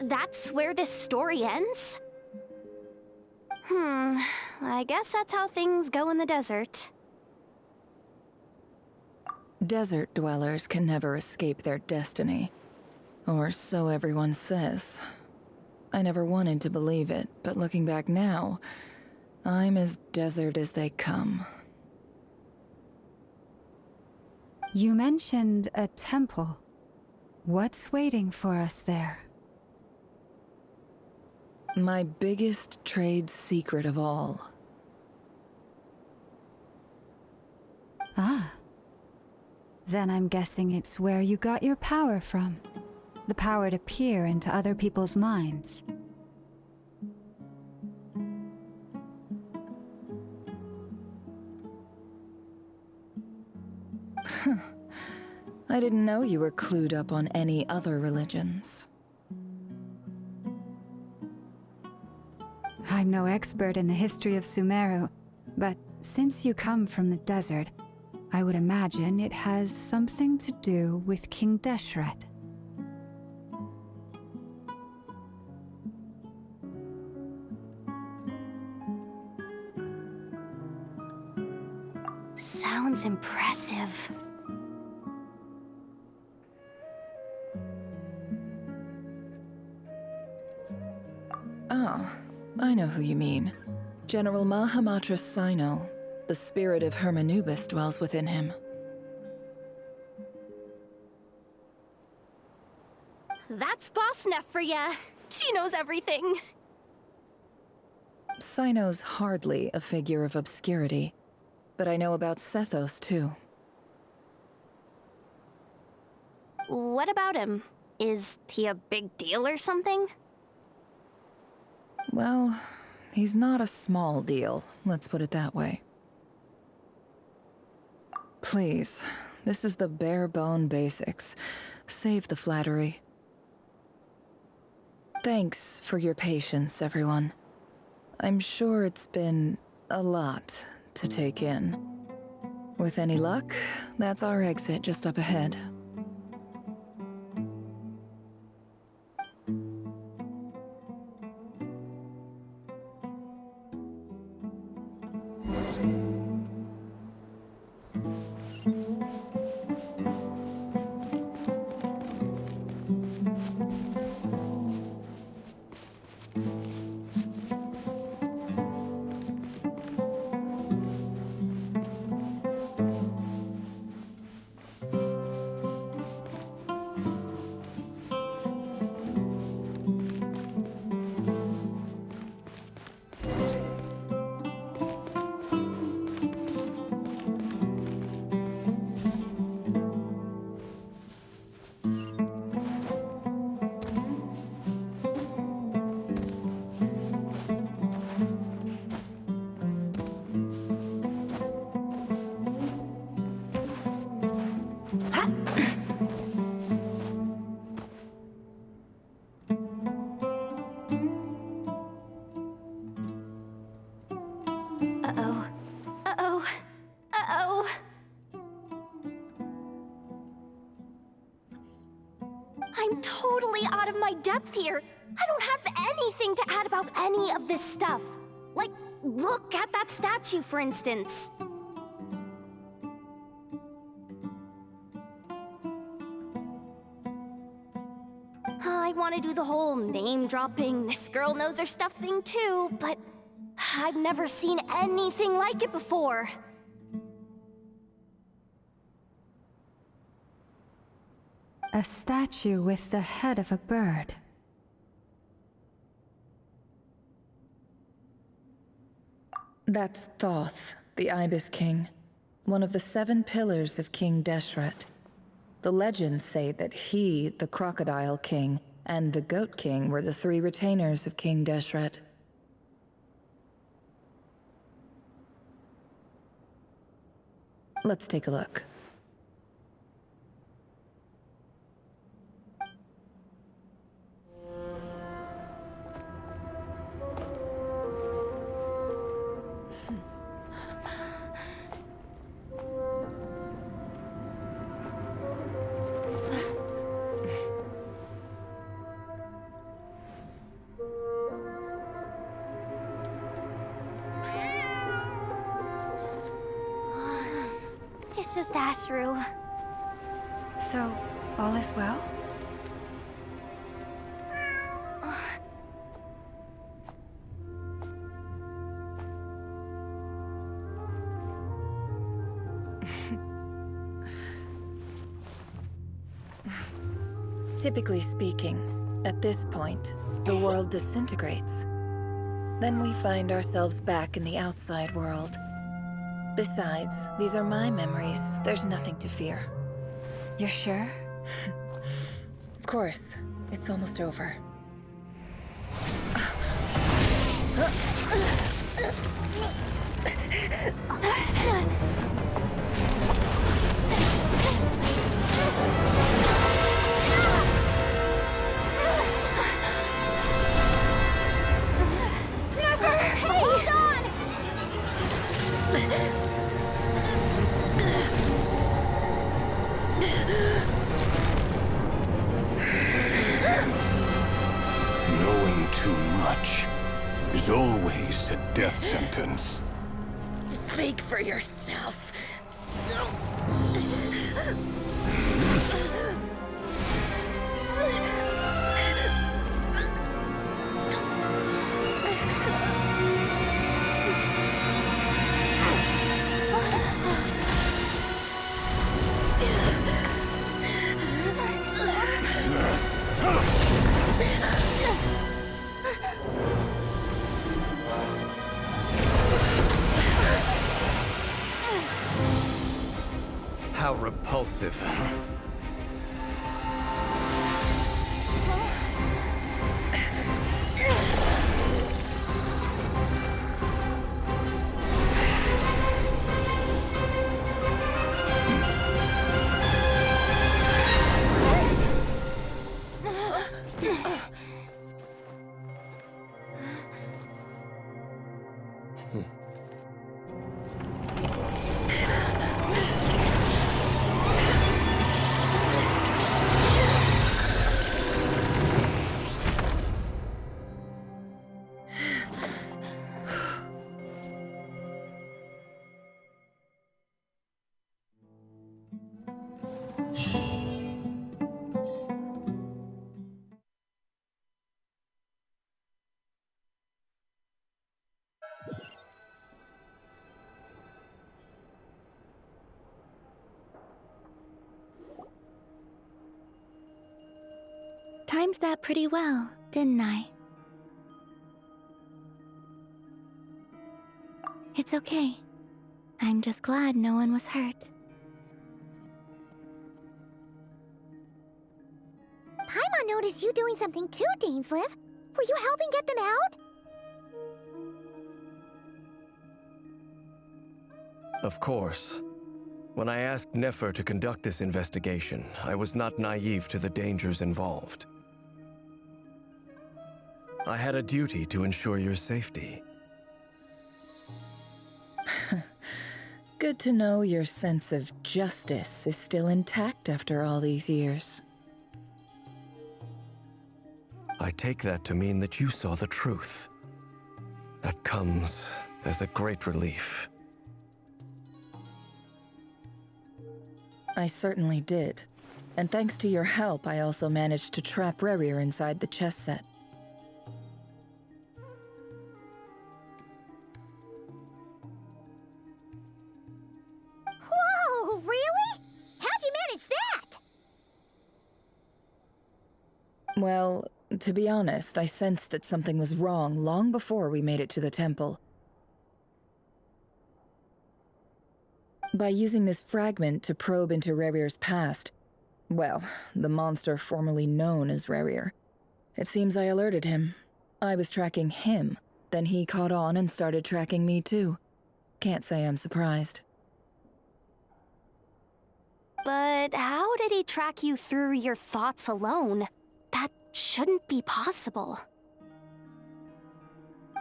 That's where this story ends? I guess that's how things go in the desert. Desert dwellers can never escape their destiny. Or so everyone says. I never wanted to believe it, but looking back now, I'm as desert as they come. You mentioned a temple. What's waiting for us there? My biggest trade secret of all. Ah. Then I'm guessing it's where you got your power from. The power to peer into other people's minds. I didn't know you were clued up on any other religions. I'm no expert in the history of Sumeru, but since you come from the desert, I would imagine it has something to do with King Deshret. Sounds impressive. Oh, I know who you mean. General Mahamatra Sino. The spirit of Hermanubis dwells within him. That's Boss Nef for ya. She knows everything. Sino's hardly a figure of obscurity, but I know about Sethos too. What about him? Is he a big deal or something? Well, he's not a small deal, let's put it that way. Please, this is the bare-bone basics. Save the flattery. Thanks for your patience, everyone. I'm sure it's been a lot to take in. With any luck, that's our exit just up ahead. I'm totally out of my depth here. I don't have anything to add about any of this stuff. Like, look at that statue, for instance. I want to do the whole name-dropping, this girl knows her stuff thing too, but I've never seen anything like it before. A statue with the head of a bird. That's Thoth, the Ibis King, one of the 7 pillars of King Deshret. The legends say that he, the Crocodile King, and the Goat King were the 3 retainers of King Deshret. Let's take a look. It's just Ashru. So, all is well? Typically speaking, at this point, the world disintegrates. Then we find ourselves back in the outside world. Besides, these are my memories. There's nothing to fear. You're sure? Of course. It's almost over. Knowing too much is always a death sentence. Speak for yourself. How repulsive. Timed that pretty well, didn't I? It's okay. I'm just glad no one was hurt. Paimon noticed you doing something too, Dainsleif. Were you helping get them out? Of course. When I asked Neffer to conduct this investigation, I was not naive to the dangers involved. I had a duty to ensure your safety. Good to know your sense of justice is still intact after all these years. I take that to mean that you saw the truth. That comes as a great relief. I certainly did. And thanks to your help, I also managed to trap Rerir inside the chess set. Whoa, really? How'd you manage that? Well, to be honest, I sensed that something was wrong long before we made it to the temple. By using this fragment to probe into Rerir's past, well, the monster formerly known as Rerir, it seems I alerted him. I was tracking him, then he caught on and started tracking me too. Can't say I'm surprised. But how did he track you through your thoughts alone? That shouldn't be possible.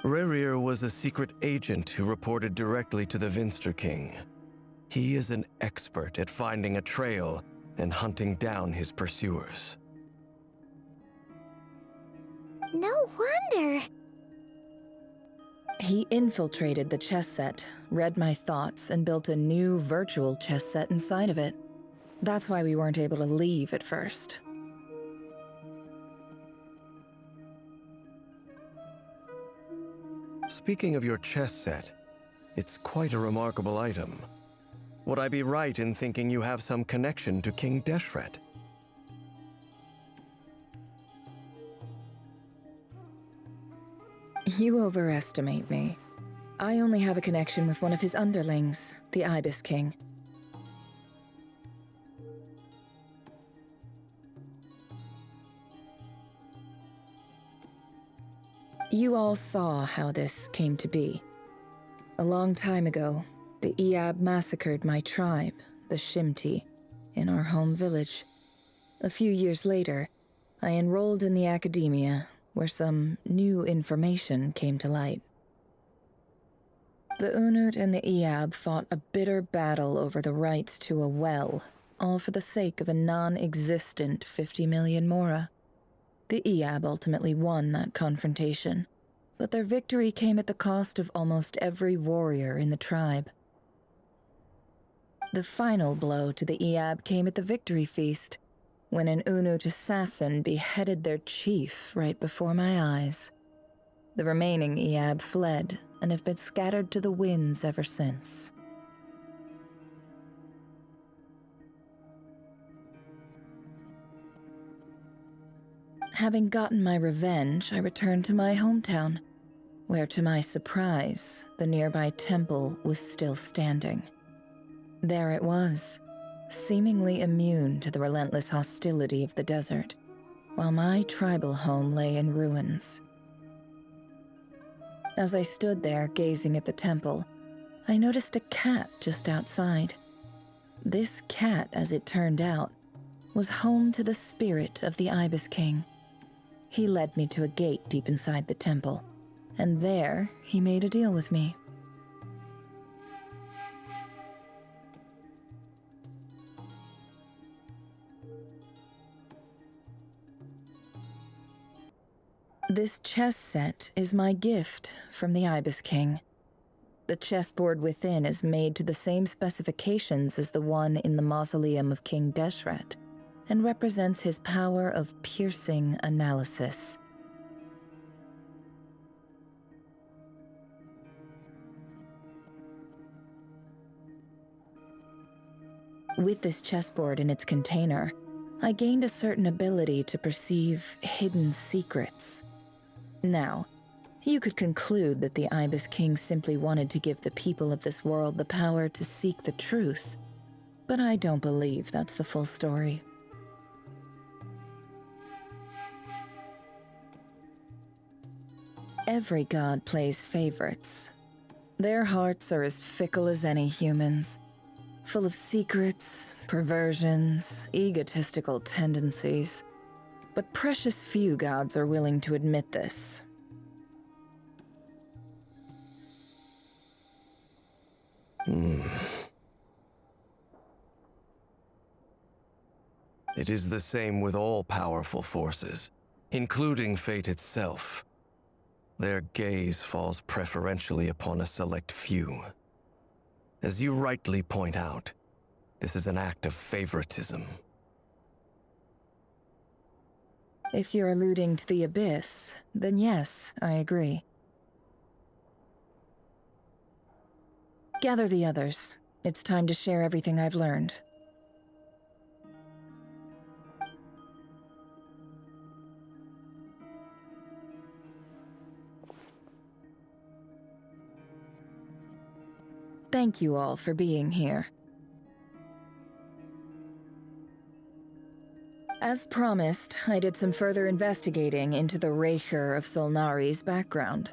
Rerir was a secret agent who reported directly to the Vinster King. He is an expert at finding a trail and hunting down his pursuers. No wonder. He infiltrated the chess set, read my thoughts, and built a new virtual chess set inside of it. That's why we weren't able to leave at first. Speaking of your chess set, it's quite a remarkable item. Would I be right in thinking you have some connection to King Deshret? You overestimate me. I only have a connection with one of his underlings, the Ibis King. You all saw how this came to be. A long time ago, the Iab massacred my tribe, the Shimti, in our home village. A few years later, I enrolled in the academia, where some new information came to light. The Unut and the Iab fought a bitter battle over the rights to a well, all for the sake of a non-existent 50 million mora. The Iab ultimately won that confrontation, but their victory came at the cost of almost every warrior in the tribe. The final blow to the Iab came at the victory feast, when an Unut assassin beheaded their chief right before my eyes. The remaining Iab fled and have been scattered to the winds ever since. Having gotten my revenge, I returned to my hometown, where to my surprise, the nearby temple was still standing. There it was, seemingly immune to the relentless hostility of the desert, while my tribal home lay in ruins. As I stood there gazing at the temple, I noticed a cat just outside. This cat, as it turned out, was home to the spirit of the Ibis King. He led me to a gate deep inside the temple, and there he made a deal with me. This chess set is my gift from the Ibis King. The chessboard within is made to the same specifications as the one in the mausoleum of King Deshret, and represents his power of piercing analysis. With this chessboard in its container, I gained a certain ability to perceive hidden secrets. Now, you could conclude that the Ibis King simply wanted to give the people of this world the power to seek the truth, but I don't believe that's the full story. Every god plays favorites. Their hearts are as fickle as any human's, full of secrets, perversions, egotistical tendencies. But precious few gods are willing to admit this. It is the same with all powerful forces, including fate itself. Their gaze falls preferentially upon a select few. As you rightly point out, this is an act of favoritism. If you're alluding to the Abyss, then yes, I agree. Gather the others. It's time to share everything I've learned. Thank you all for being here. As promised, I did some further investigating into the Reicher of Solnari's background.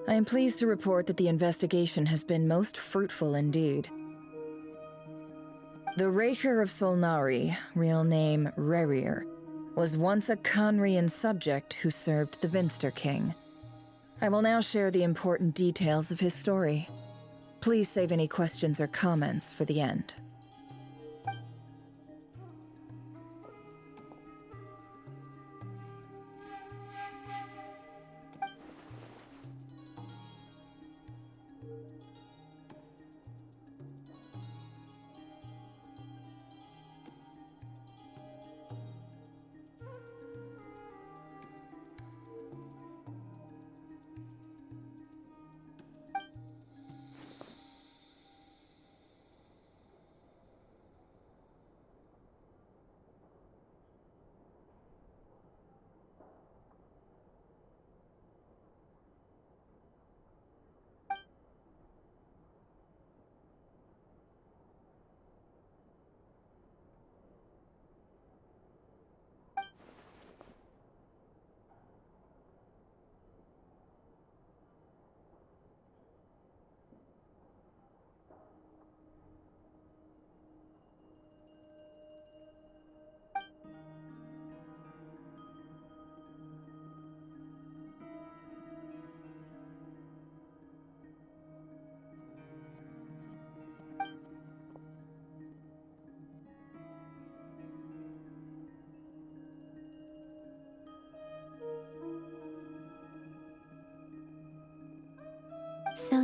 I am pleased to report that the investigation has been most fruitful indeed. The Reicher of Solnari, real name Rerir, was once a Conrian subject who served the Vinster King. I will now share the important details of his story. Please save any questions or comments for the end.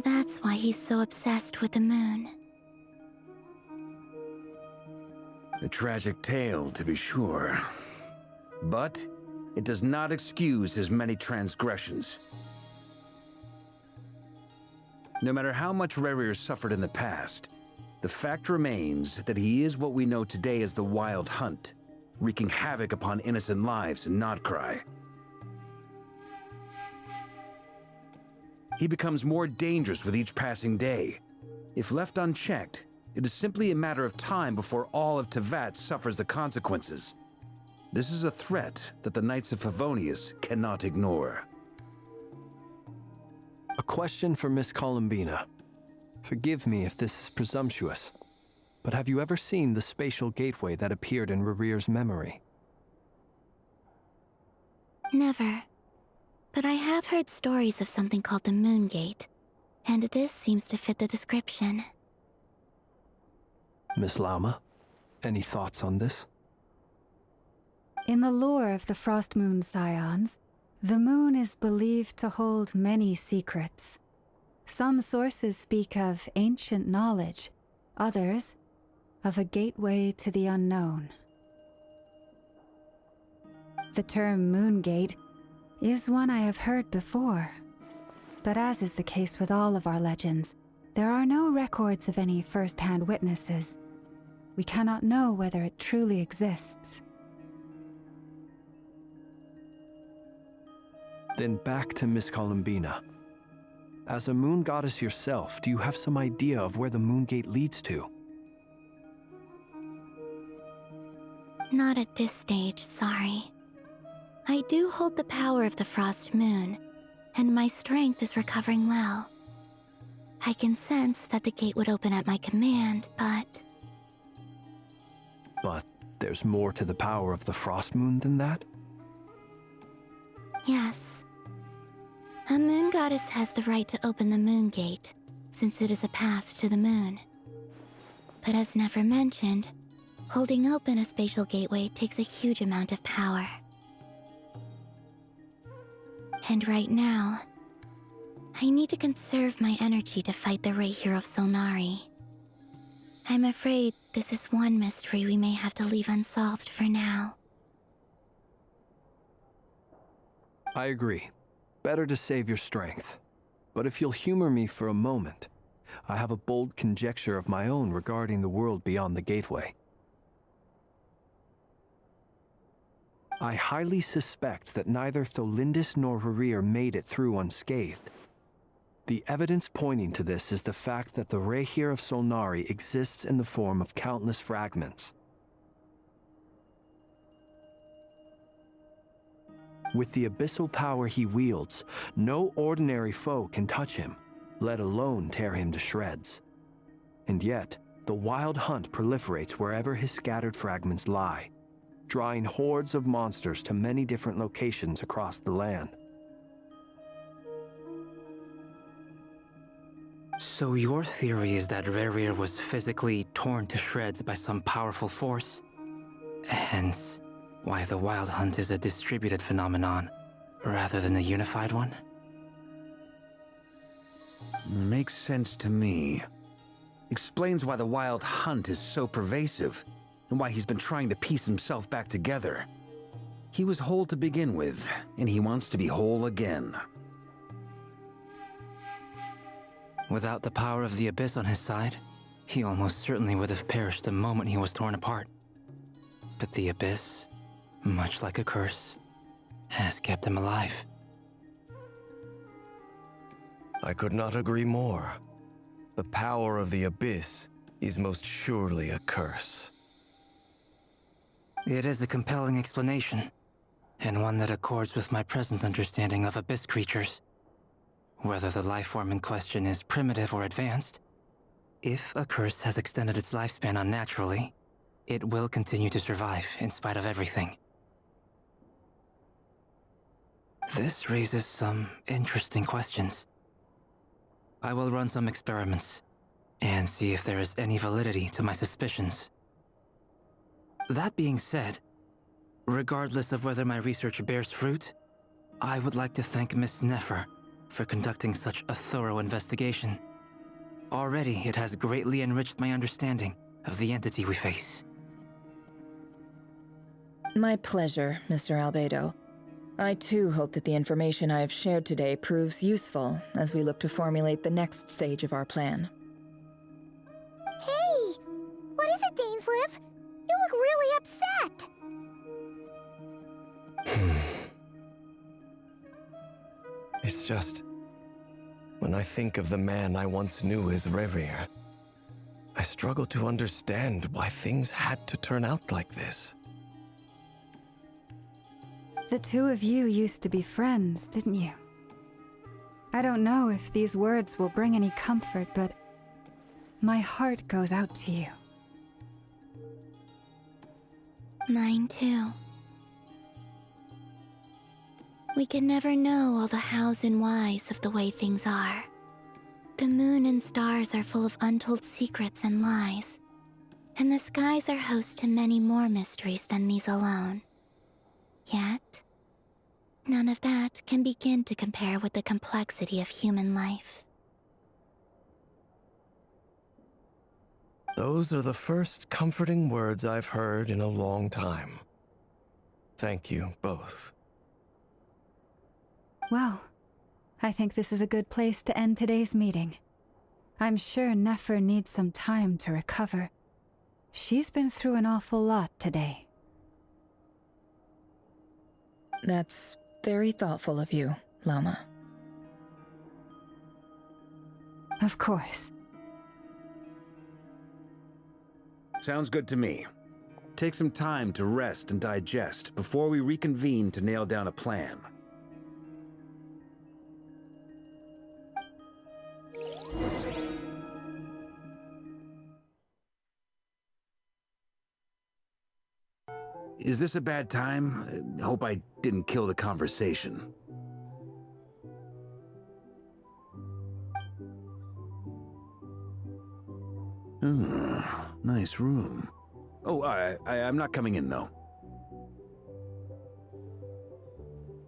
So that's why he's so obsessed with the moon. A tragic tale, to be sure. But it does not excuse his many transgressions. No matter how much Rerir suffered in the past, the fact remains that he is what we know today as the Wild Hunt, wreaking havoc upon innocent lives in Notcry. He becomes more dangerous with each passing day. If left unchecked, it is simply a matter of time before all of Teyvat suffers the consequences. This is a threat that the Knights of Favonius cannot ignore. A question for Miss Columbina. Forgive me if this is presumptuous, but have you ever seen the spatial gateway that appeared in Rerir's memory? Never. But I have heard stories of something called the Moon Gate, and this seems to fit the description. Miss Lauma, any thoughts on this? In the lore of the Frost Moon Scions, the moon is believed to hold many secrets. Some sources speak of ancient knowledge, others of a gateway to the unknown. The term Moon Gate is one I have heard before, but as is the case with all of our legends, there are no records of any first-hand witnesses. We cannot know whether it truly exists. Then back to Miss Columbina. As a moon goddess yourself, do you have some idea of where the Moon Gate leads to? Not at this stage, sorry. I do hold the power of the Frost Moon, and my strength is recovering well. I can sense that the gate would open at my command, but... But there's more to the power of the Frost Moon than that? Yes. A moon goddess has the right to open the Moon Gate, since it is a path to the moon. But as Neffer mentioned, holding open a spatial gateway takes a huge amount of power. And right now, I need to conserve my energy to fight the Rahier of Solnari. I'm afraid this is one mystery we may have to leave unsolved for now. I agree. Better to save your strength. But if you'll humor me for a moment, I have a bold conjecture of my own regarding the world beyond the gateway. I highly suspect that neither Tholindis nor Rerir made it through unscathed. The evidence pointing to this is the fact that the Rahier of Solnari exists in the form of countless fragments. With the abyssal power he wields, no ordinary foe can touch him, let alone tear him to shreds. And yet, the Wild Hunt proliferates wherever his scattered fragments lie, drawing hordes of monsters to many different locations across the land. So your theory is that Rerir was physically torn to shreds by some powerful force? Hence, why the Wild Hunt is a distributed phenomenon, rather than a unified one? Makes sense to me. Explains why the Wild Hunt is so pervasive, and why he's been trying to piece himself back together. He was whole to begin with, and he wants to be whole again. Without the power of the Abyss on his side, he almost certainly would have perished the moment he was torn apart. But the Abyss, much like a curse, has kept him alive. I could not agree more. The power of the Abyss is most surely a curse. It is a compelling explanation, and one that accords with my present understanding of Abyss creatures. Whether the life form in question is primitive or advanced, if a curse has extended its lifespan unnaturally, it will continue to survive in spite of everything. This raises some interesting questions. I will run some experiments and see if there is any validity to my suspicions. That being said, regardless of whether my research bears fruit, I would like to thank Miss Neffer for conducting such a thorough investigation. Already, it has greatly enriched my understanding of the entity we face. My pleasure, Mr. Albedo. I too hope that the information I have shared today proves useful as we look to formulate the next stage of our plan. Hey! What is it, Dainsleif? You look really upset! It's just... when I think of the man I once knew as Rerir, I struggle to understand why things had to turn out like this. The two of you used to be friends, didn't you? I don't know if these words will bring any comfort, but my heart goes out to you. Mine too. We can never know all the hows and whys of the way things are. The moon and stars are full of untold secrets and lies, and the skies are host to many more mysteries than these alone. Yet, none of that can begin to compare with the complexity of human life. Those are the first comforting words I've heard in a long time. Thank you both. Well, I think this is a good place to end today's meeting. I'm sure Neffer needs some time to recover. She's been through an awful lot today. That's very thoughtful of you, Llama. Of course. Sounds good to me. Take some time to rest and digest before we reconvene to nail down a plan. Is this a bad time? Hope I didn't kill the conversation. Nice room. Oh, I'm not coming in, though.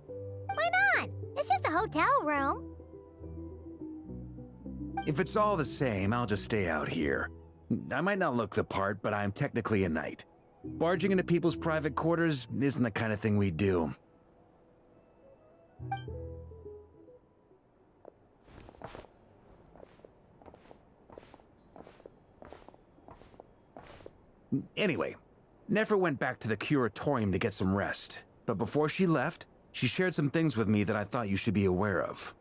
Why not? It's just a hotel room. If it's all the same, I'll just stay out here. I might not look the part, but I'm technically a knight. Barging into people's private quarters isn't the kind of thing we do. Anyway, Neffer went back to the curatorium to get some rest. But before she left, she shared some things with me that I thought you should be aware of.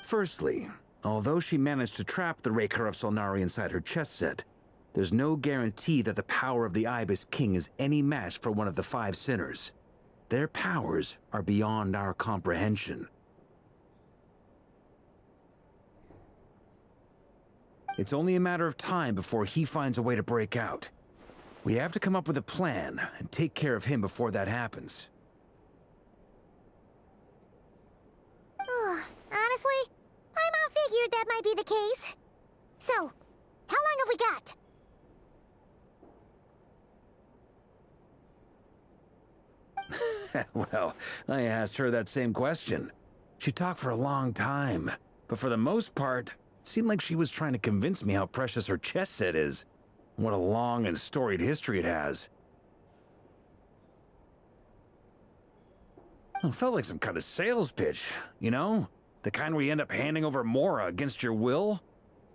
Firstly, although she managed to trap the Raker of Solnari inside her chess set, there's no guarantee that the power of the Ibis King is any match for one of the 5 sinners. Their powers are beyond our comprehension. It's only a matter of time before he finds a way to break out. We have to come up with a plan and take care of him before that happens. Honestly, my mom figured that might be the case. So, how long have we got? Well, I asked her that same question. She talked for a long time, but for the most part, it seemed like she was trying to convince me how precious her chess set is. What a long and storied history it has. It felt like some kind of sales pitch, you know? The kind where you end up handing over Mora against your will?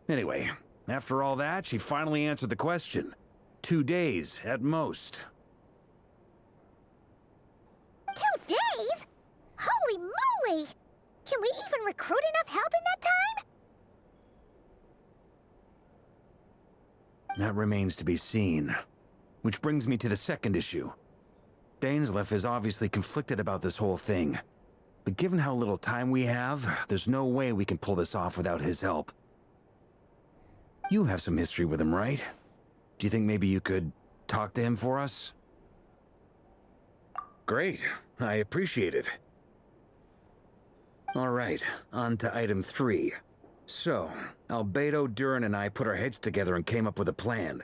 Anyway, after all that, she finally answered the question. 2 days, at most. 2 days? Holy moly! Can we even recruit enough help in that time? That remains to be seen. Which brings me to the second issue. Dainsleif is obviously conflicted about this whole thing. But given how little time we have, there's no way we can pull this off without his help. You have some history with him, right? Do you think maybe you could talk to him for us? Great. I appreciate it. All right, on to item 3. So, Albedo, Durin, and I put our heads together and came up with a plan.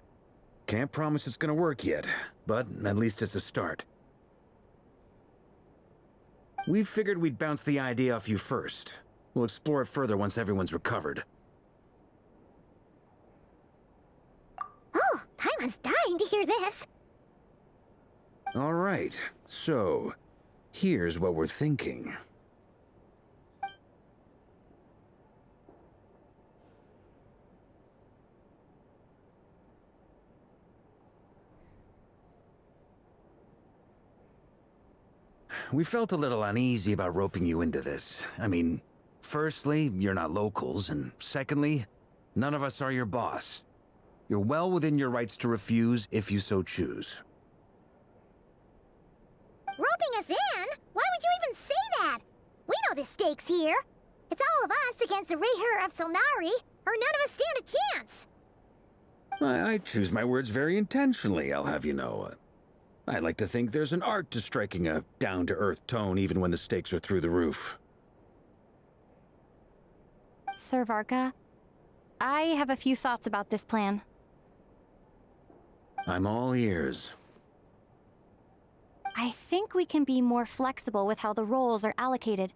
Can't promise it's gonna work yet, but at least it's a start. We figured we'd bounce the idea off you first. We'll explore it further once everyone's recovered. Oh, Paimon's dying to hear this. All right, so here's what we're thinking. We felt a little uneasy about roping you into this. I mean, firstly, you're not locals, and secondly, none of us are your boss. You're well within your rights to refuse if you so choose. Roping us in? Why would you even say that? We know the stakes here. It's all of us against the Rayher of Solnari, or none of us stand a chance. I choose my words very intentionally, I'll have you know. I like to think there's an art to striking a down-to-earth tone even when the stakes are through the roof. Sir Varka, I have a few thoughts about this plan. I'm all ears. I think we can be more flexible with how the roles are allocated.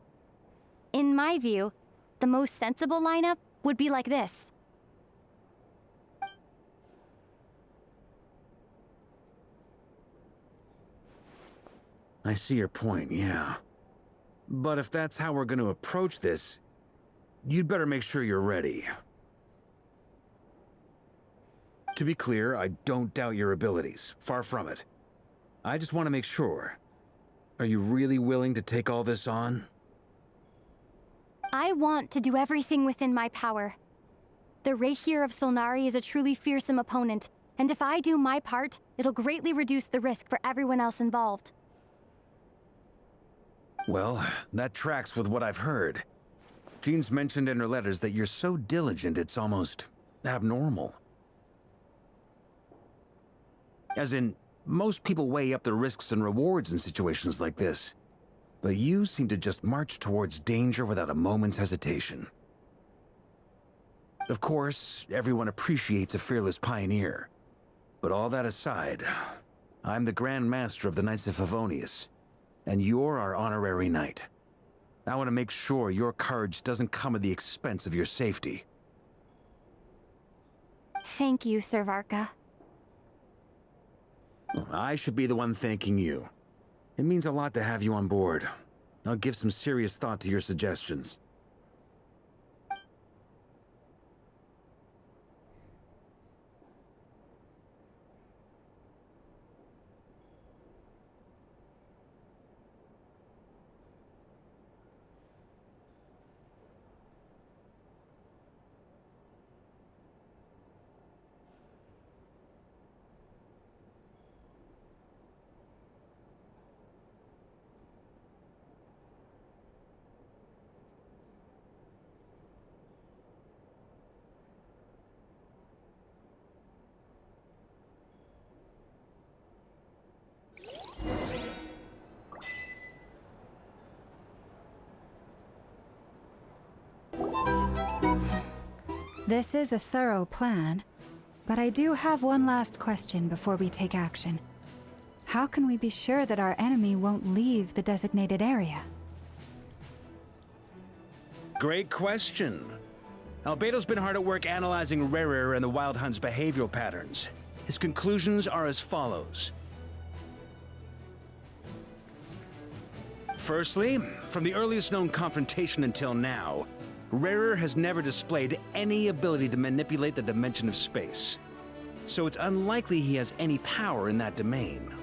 In my view, the most sensible lineup would be like this. I see your point, yeah. But if that's how we're going to approach this, you'd better make sure you're ready. To be clear, I don't doubt your abilities. Far from it. I just want to make sure. Are you really willing to take all this on? I want to do everything within my power. The Rayher of Solnari is a truly fearsome opponent, and if I do my part, it'll greatly reduce the risk for everyone else involved. Well, that tracks with what I've heard. Jean's mentioned in her letters that you're so diligent it's almost abnormal. As in, most people weigh up the risks and rewards in situations like this. But you seem to just march towards danger without a moment's hesitation. Of course, everyone appreciates a fearless pioneer. But all that aside, I'm the Grand Master of the Knights of Favonius, and you're our honorary knight. I want to make sure your courage doesn't come at the expense of your safety. Thank you, Sir Varka. I should be the one thanking you. It means a lot to have you on board. I'll give some serious thought to your suggestions. This is a thorough plan, but I do have one last question before we take action. How can we be sure that our enemy won't leave the designated area? Great question. Albedo's been hard at work analyzing Rayher and the Wild Hunt's behavioral patterns. His conclusions are as follows. Firstly, from the earliest known confrontation until now, Rayher has never displayed any ability to manipulate the dimension of space. So it's unlikely he has any power in that domain.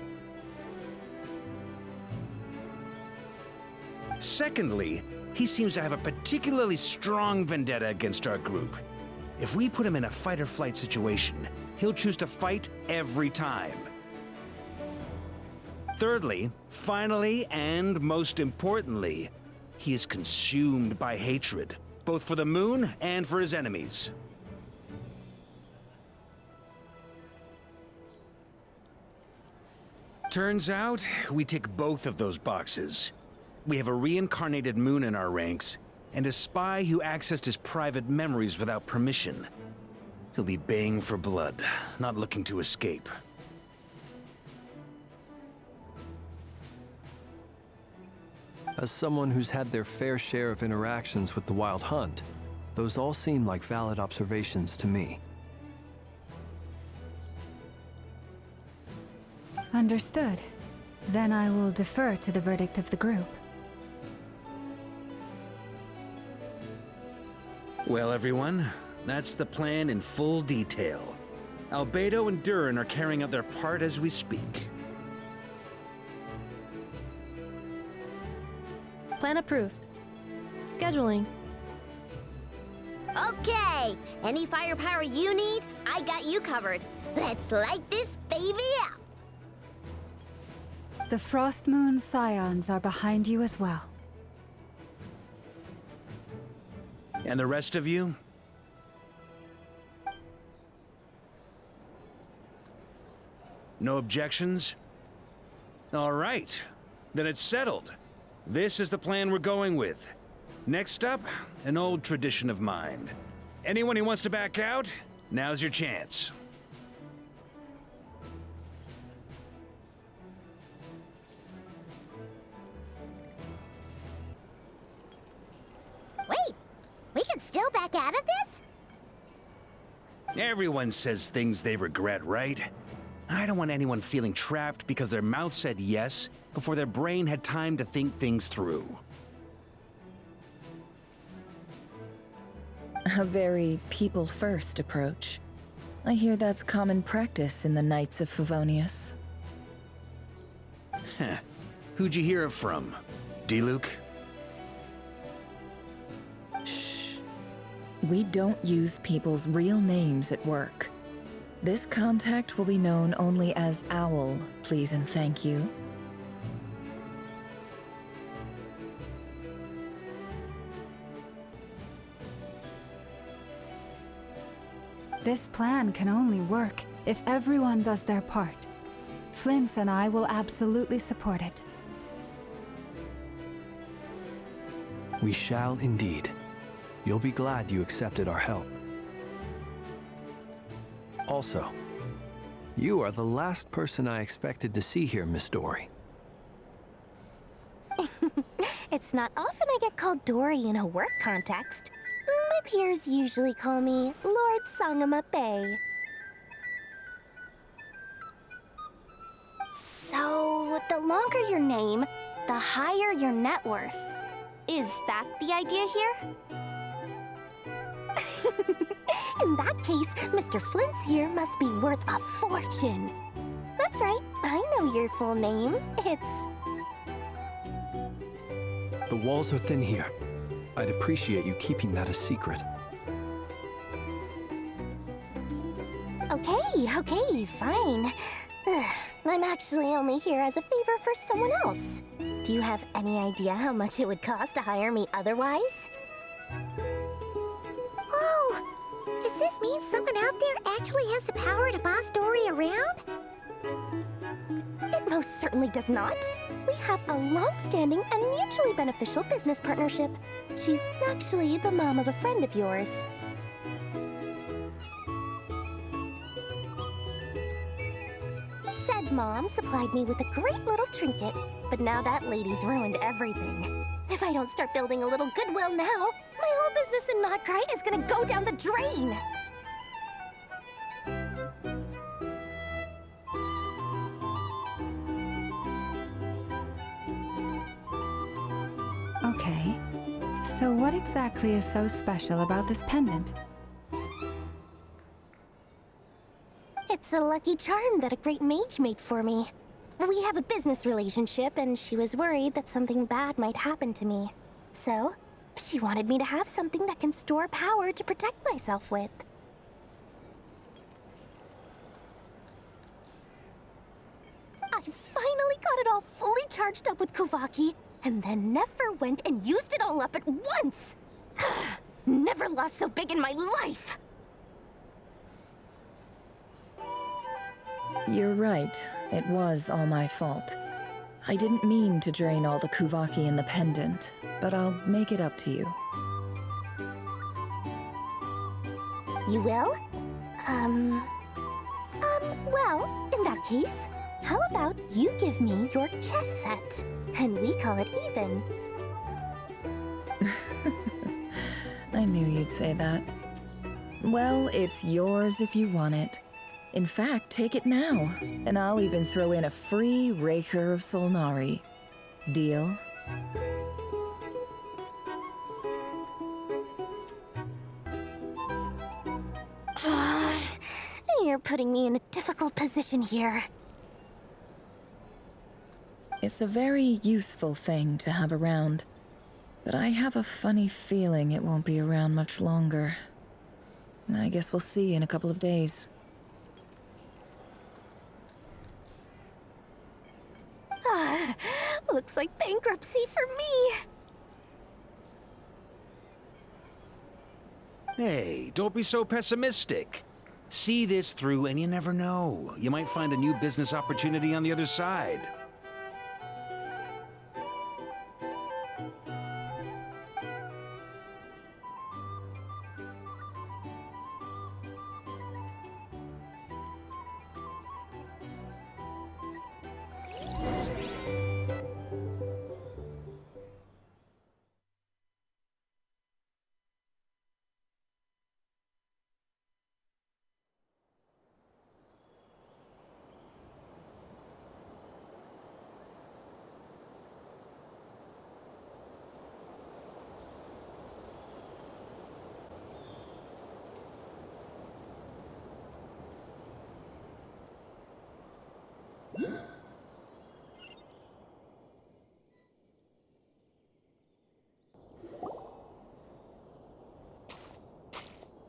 Secondly, he seems to have a particularly strong vendetta against our group. If we put him in a fight-or-flight situation, he'll choose to fight every time. Thirdly, finally, and most importantly, he is consumed by hatred, both for the moon and for his enemies. Turns out, we tick both of those boxes. We have a reincarnated moon in our ranks, and a spy who accessed his private memories without permission. He'll be baying for blood, not looking to escape. As someone who's had their fair share of interactions with the Wild Hunt, those all seem like valid observations to me. Understood. Then I will defer to the verdict of the group. Well, everyone, that's the plan in full detail. Albedo and Durin are carrying out their part as we speak. Plan approved. Scheduling. Okay, any firepower you need, I got you covered. Let's light this baby up. The Frost Moon Scions are behind you as well. And the rest of you? No objections? All right, then it's settled. This is the plan we're going with. Next up, an old tradition of mine. Anyone who wants to back out, now's your chance. Wait, we can still back out of this? Everyone says things they regret, right? I don't want anyone feeling trapped because their mouth said yes before their brain had time to think things through. A very people-first approach. I hear that's common practice in the Knights of Favonius. Heh. Who'd you hear it from? D-Luke? We don't use people's real names at work. This contact will be known only as Owl, please and thank you. This plan can only work if everyone does their part. Flint's and I will absolutely support it. We shall indeed. You'll be glad you accepted our help. Also, you are the last person I expected to see here, Miss Dory. It's not often I get called Dory in a work context. My peers usually call me Lord Sangamape. So, the longer your name, the higher your net worth. Is that the idea here? In that case, Mr. Flint's here must be worth a fortune. That's right, I know your full name. It's... The walls are thin here. I'd appreciate you keeping that a secret. Okay, fine. I'm actually only here as a favor for someone else. Do you have any idea how much it would cost to hire me otherwise? Oh, does this mean someone out there actually has the power to boss Dory around? It most certainly does not. We have a long-standing and mutually beneficial business partnership. She's actually the mom of a friend of yours. Said mom supplied me with a great little trinket, but now that lady's ruined everything. If I don't start building a little goodwill now, my whole business in Notcry is gonna go down the drain! Okay. So what exactly is so special about this pendant? It's a lucky charm that a great mage made for me. We have a business relationship, and she was worried that something bad might happen to me. So, she wanted me to have something that can store power to protect myself with. I finally got it all fully charged up with Kuvaki, and then Neffer went and used it all up at once! Never lost so big in my life! You're right. It was all my fault. I didn't mean to drain all the Kuvaki in the pendant, but I'll make it up to you. You will? Well, in that case, how about you give me your chess set? And we call it even. I knew you'd say that. Well, it's yours if you want it. In fact, take it now, and I'll even throw in a free Raker of Solnari. Deal? You're putting me in a difficult position here. It's a very useful thing to have around, but I have a funny feeling it won't be around much longer. I guess we'll see in a couple of days. Looks like bankruptcy for me. Hey, don't be so pessimistic. See this through and you never know. You might find a new business opportunity on the other side.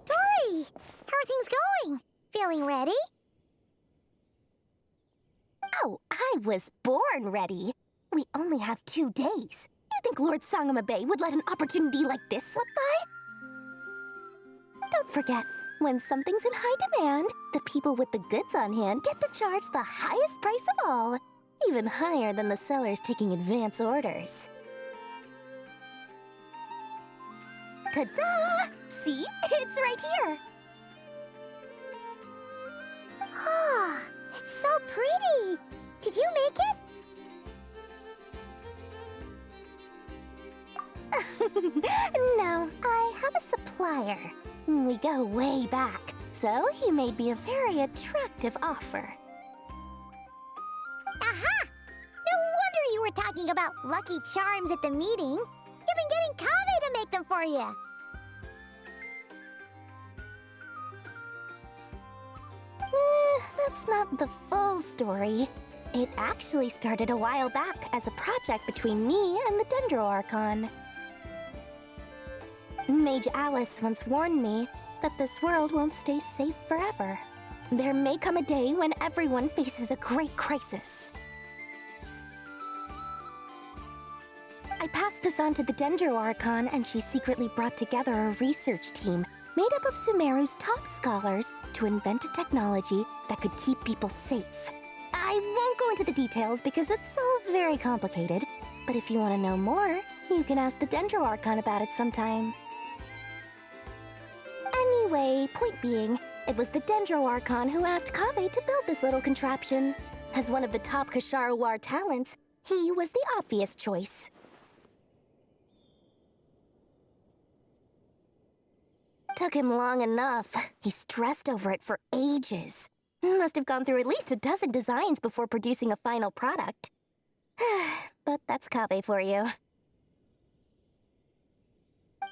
Dory! How are things going? Feeling ready? Oh, I was born ready. We only have 2 days. You think Lord Sangama Bay would let an opportunity like this slip by? Don't forget, when something's in high demand, the people with the goods on hand get to charge the highest price of all, even higher than the sellers taking advance orders. Ta-da! See? It's right here! Ah, it's so pretty! Did you make it? No, I have a supplier. We go way back, so he made me a very attractive offer. Aha! No wonder you were talking about Lucky Charms at the meeting. You've been getting Kaveh to make them for you. That's not the full story. It actually started a while back as a project between me and the Dendro Archon. Mage Alice once warned me that this world won't stay safe forever. There may come a day when everyone faces a great crisis. I passed this on to the Dendro Archon, and she secretly brought together a research team made up of Sumeru's top scholars to invent a technology that could keep people safe. I won't go into the details because it's all very complicated, but if you want to know more, you can ask the Dendro Archon about it sometime. Anyway, point being, it was the Dendro Archon who asked Kaveh to build this little contraption. As one of the top Kasharawar talents, he was the obvious choice. Took him long enough. He stressed over it for ages. Must have gone through at least a dozen designs before producing a final product. But that's Kaveh for you.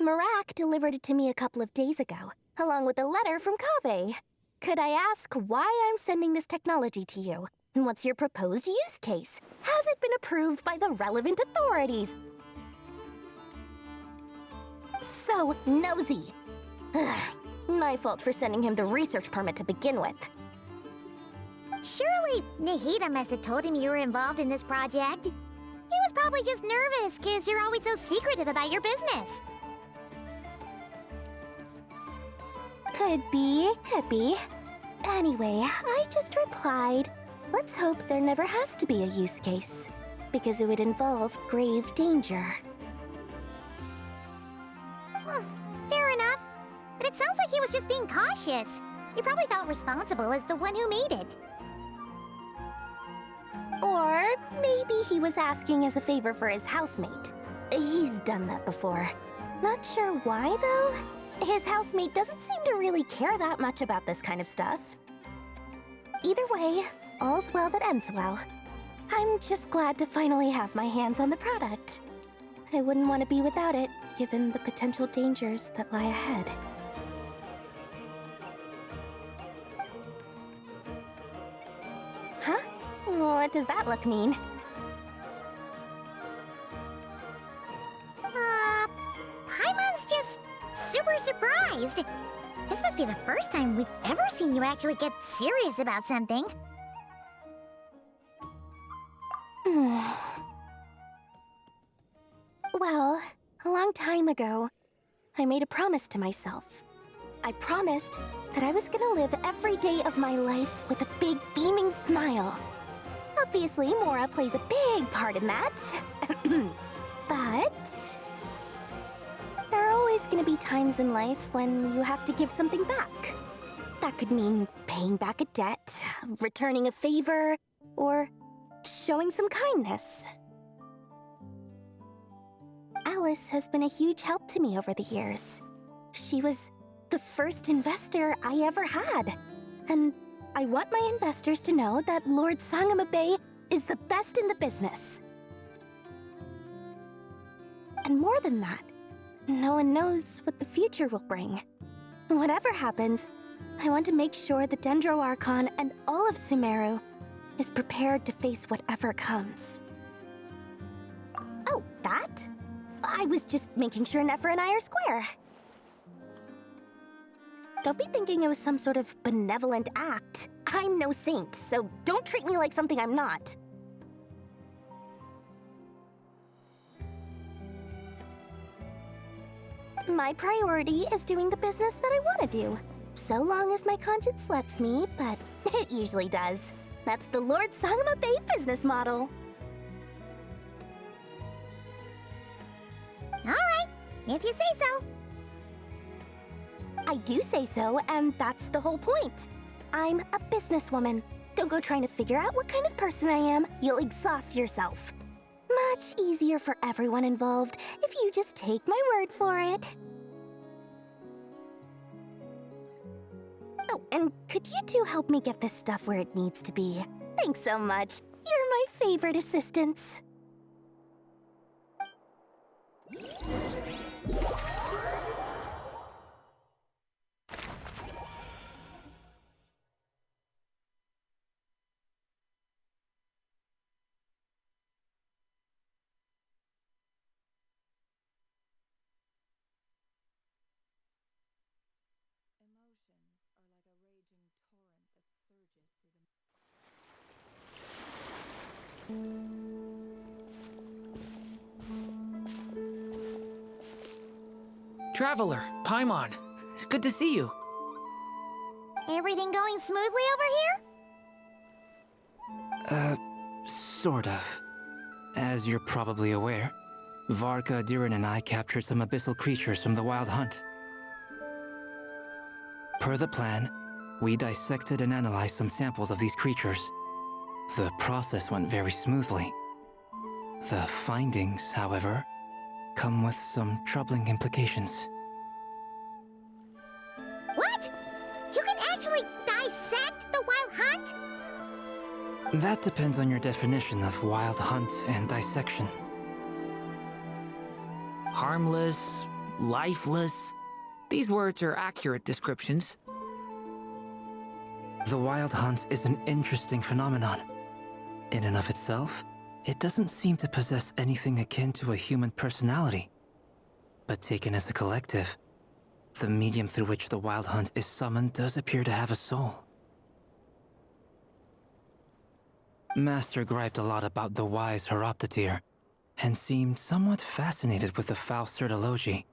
Marak delivered it to me a couple of days ago, along with a letter from Kaveh. Could I ask why I'm sending this technology to you? What's your proposed use case? Has it been approved by the relevant authorities? So nosy. My fault for sending him the research permit to begin with. Surely Nahida must have told him you were involved in this project. He was probably just nervous because you're always so secretive about your business. Could be, could be. Anyway, I just replied, let's hope there never has to be a use case, because it would involve grave danger. Fair enough. But it sounds like he was just being cautious. He probably felt responsible as the one who made it. Or maybe he was asking as a favor for his housemate. He's done that before. Not sure why, though. His housemate doesn't seem to really care that much about this kind of stuff. Either way, all's well that ends well. I'm just glad to finally have my hands on the product. I wouldn't want to be without it, given the potential dangers that lie ahead. Huh? What does that look mean? Paimon's just super surprised. This must be the first time we've ever seen you actually get serious about something. Well, a long time ago, I made a promise to myself. I promised that I was gonna live every day of my life with a big, beaming smile. Obviously, Mora plays a big part in that. But there are always gonna be times in life when you have to give something back. That could mean paying back a debt, returning a favor, or showing some kindness. Alice has been a huge help to me over the years. She was the first investor I ever had. And I want my investors to know that Lord Sangamabe is the best in the business. And more than that, no one knows what the future will bring. Whatever happens, I want to make sure the Dendro Archon and all of Sumeru is prepared to face whatever comes. Oh, that? I was just making sure Neffer and I are square. Don't be thinking it was some sort of benevolent act. I'm no saint, so don't treat me like something I'm not. My priority is doing the business that I want to do. So long as my conscience lets me, but it usually does. That's the Lord Sangamabe business model. Alright, if you say so. I do say so, and that's the whole point. I'm a businesswoman. Don't go trying to figure out what kind of person I am. You'll exhaust yourself. Much easier for everyone involved if you just take my word for it. Oh, and could you two help me get this stuff where it needs to be? Thanks so much. You're my favorite assistants. Traveler, Paimon, it's good to see you. Everything going smoothly over here? Sort of. As you're probably aware, Varka, Diren, and I captured some abyssal creatures from the Wild Hunt. Per the plan, we dissected and analyzed some samples of these creatures. The process went very smoothly. The findings, however, come with some troubling implications. What? You can actually dissect the Wild Hunt? That depends on your definition of Wild Hunt and dissection. Harmless, lifeless. These words are accurate descriptions. The Wild Hunt is an interesting phenomenon. In and of itself, it doesn't seem to possess anything akin to a human personality. But taken as a collective, the medium through which the Wild Hunt is summoned does appear to have a soul. Master griped a lot about the wise Horoptatyr, and seemed somewhat fascinated with the foul Certology.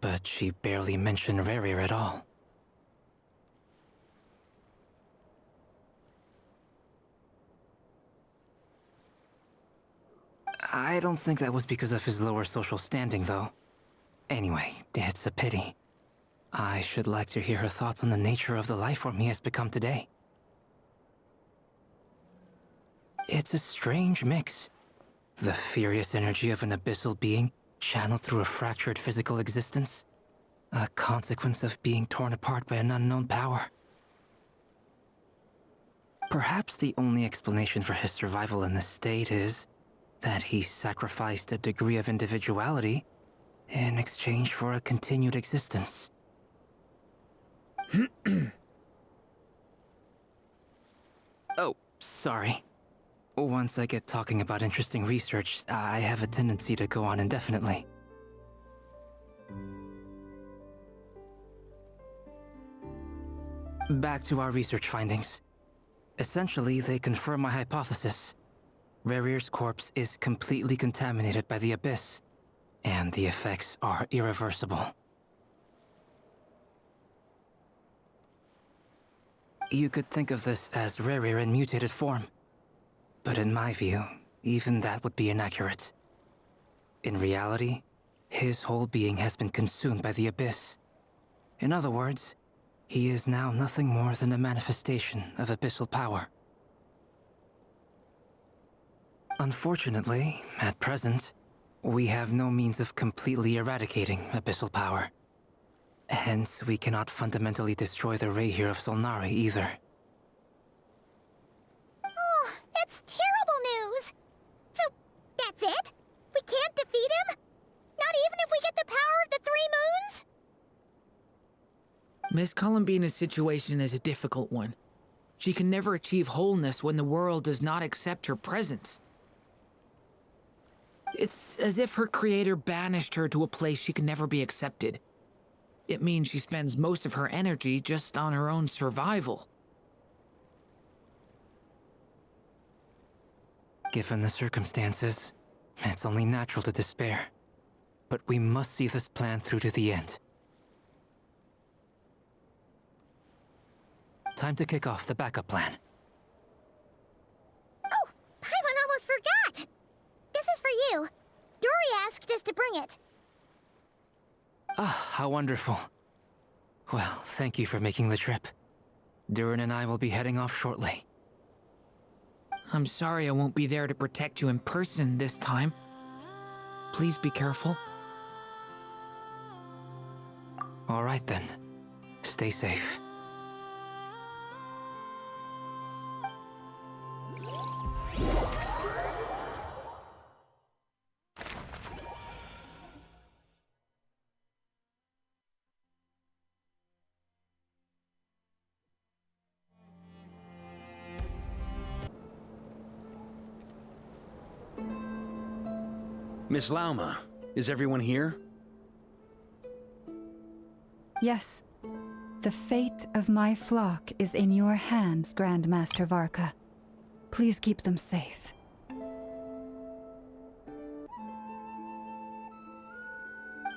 But she barely mentioned Rerir at all. I don't think that was because of his lower social standing, though. Anyway, it's a pity. I should like to hear her thoughts on the nature of the lifeform he has become today. It's a strange mix. The furious energy of an abyssal being channeled through a fractured physical existence? A consequence of being torn apart by an unknown power? Perhaps the only explanation for his survival in this state is that he sacrificed a degree of individuality in exchange for a continued existence. Oh, sorry. Once I get talking about interesting research, I have a tendency to go on indefinitely. Back to our research findings. Essentially, they confirm my hypothesis. Rerir's corpse is completely contaminated by the Abyss, and the effects are irreversible. You could think of this as Rerir in mutated form. But in my view, even that would be inaccurate. In reality, his whole being has been consumed by the Abyss. In other words, he is now nothing more than a manifestation of abyssal power. Unfortunately, at present, we have no means of completely eradicating abyssal power. Hence, we cannot fundamentally destroy the Rerir of Solnari either. Oh, that's terrible news! So, that's it? We can't defeat him? Not even if we get the power of the Three Moons? Miss Columbina's situation is a difficult one. She can never achieve wholeness when the world does not accept her presence. It's as if her creator banished her to a place she can never be accepted. It means she spends most of her energy just on her own survival. Given the circumstances, it's only natural to despair. But we must see this plan through to the end. Time to kick off the backup plan. Oh, Paimon almost forgot! This is for you. Dory asked us to bring it. Ah, how wonderful. Well, thank you for making the trip. Durin and I will be heading off shortly. I'm sorry I won't be there to protect you in person this time. Please be careful. All right then. Stay safe. Miss Lauma, is everyone here? Yes. The fate of my flock is in your hands, Grand Master Varka. Please keep them safe.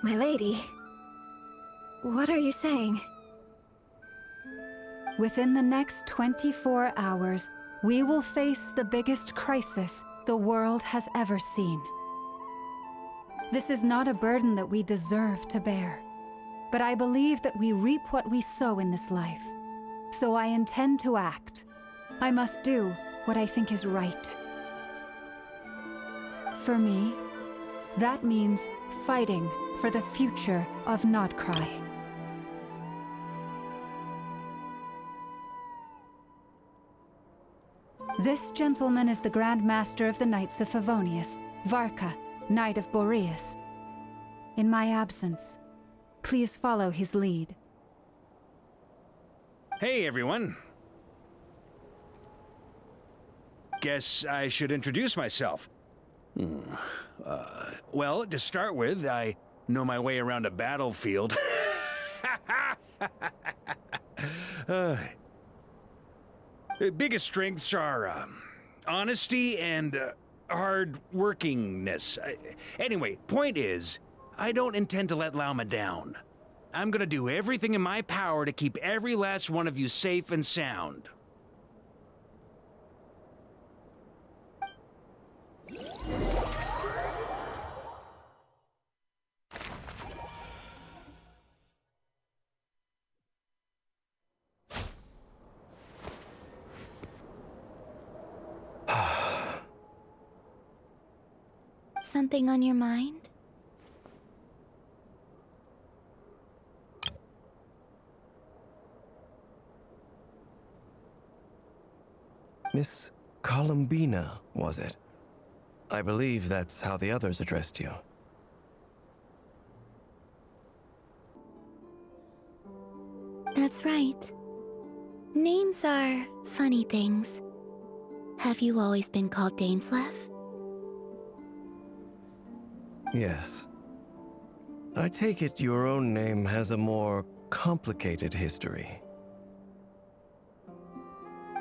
My lady, what are you saying? Within the next 24 hours, we will face the biggest crisis the world has ever seen. This is not a burden that we deserve to bear, but I believe that we reap what we sow in this life. So I intend to act. I must do what I think is right. For me, that means fighting for the future of Notcry. This gentleman is the Grand Master of the Knights of Favonius, Varka, Knight of Boreas. In my absence, please follow his lead. Hey, everyone. Guess I should introduce myself. Well, to start with, I know my way around a battlefield. Biggest strengths are honesty and hard-workingness. Anyway, point is, I don't intend to let Lauma down. I'm gonna do everything in my power to keep every last one of you safe and sound. Something on your mind? Miss Columbina, was it? I believe that's how the others addressed you. That's right. Names are funny things. Have you always been called Dainsleif? Yes. I take it your own name has a more complicated history.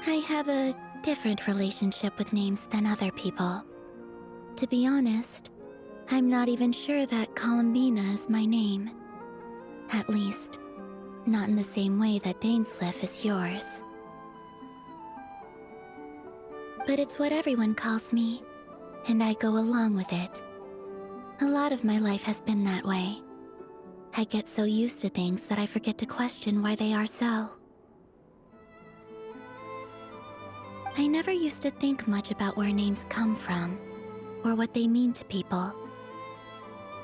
I have a different relationship with names than other people. To be honest, I'm not even sure that Columbina is my name. At least, not in the same way that Dainsleif is yours. But it's what everyone calls me, and I go along with it. A lot of my life has been that way. I get so used to things that I forget to question why they are so. I never used to think much about where names come from, or what they mean to people.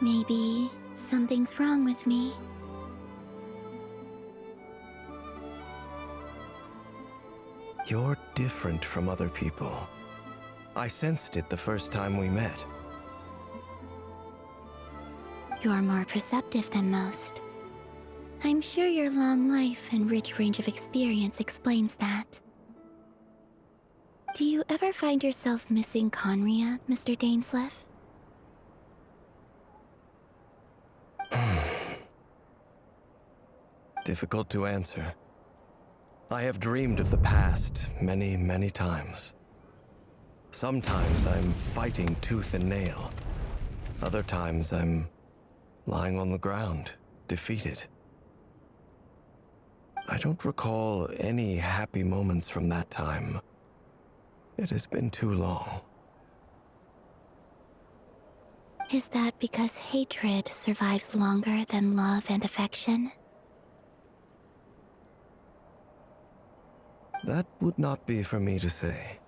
Maybe something's wrong with me. You're different from other people. I sensed it the first time we met. You're more perceptive than most. I'm sure your long life and rich range of experience explains that. Do you ever find yourself missing Conria, Mr. Dainsleif? Difficult to answer. I have dreamed of the past many, many times. Sometimes I'm fighting tooth and nail. Other times I'm lying on the ground, defeated. I don't recall any happy moments from that time. It has been too long. Is that because hatred survives longer than love and affection? That would not be for me to say.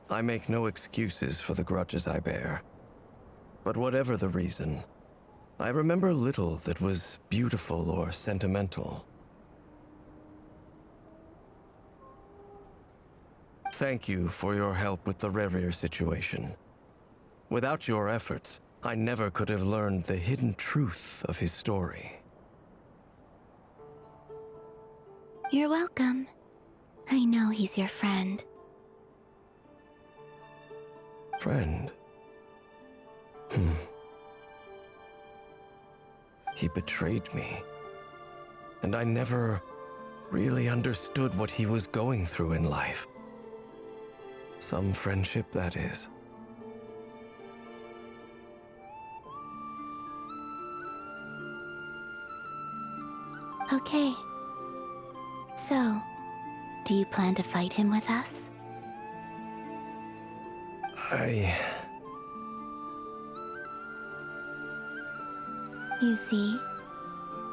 I make no excuses for the grudges I bear. But whatever the reason, I remember little that was beautiful or sentimental. Thank you for your help with the Rerir situation. Without your efforts, I never could have learned the hidden truth of his story. You're welcome. I know he's your friend. Friend? He betrayed me. And I never really understood what he was going through in life. Some friendship, that is. Okay. So, do you plan to fight him with us? You see,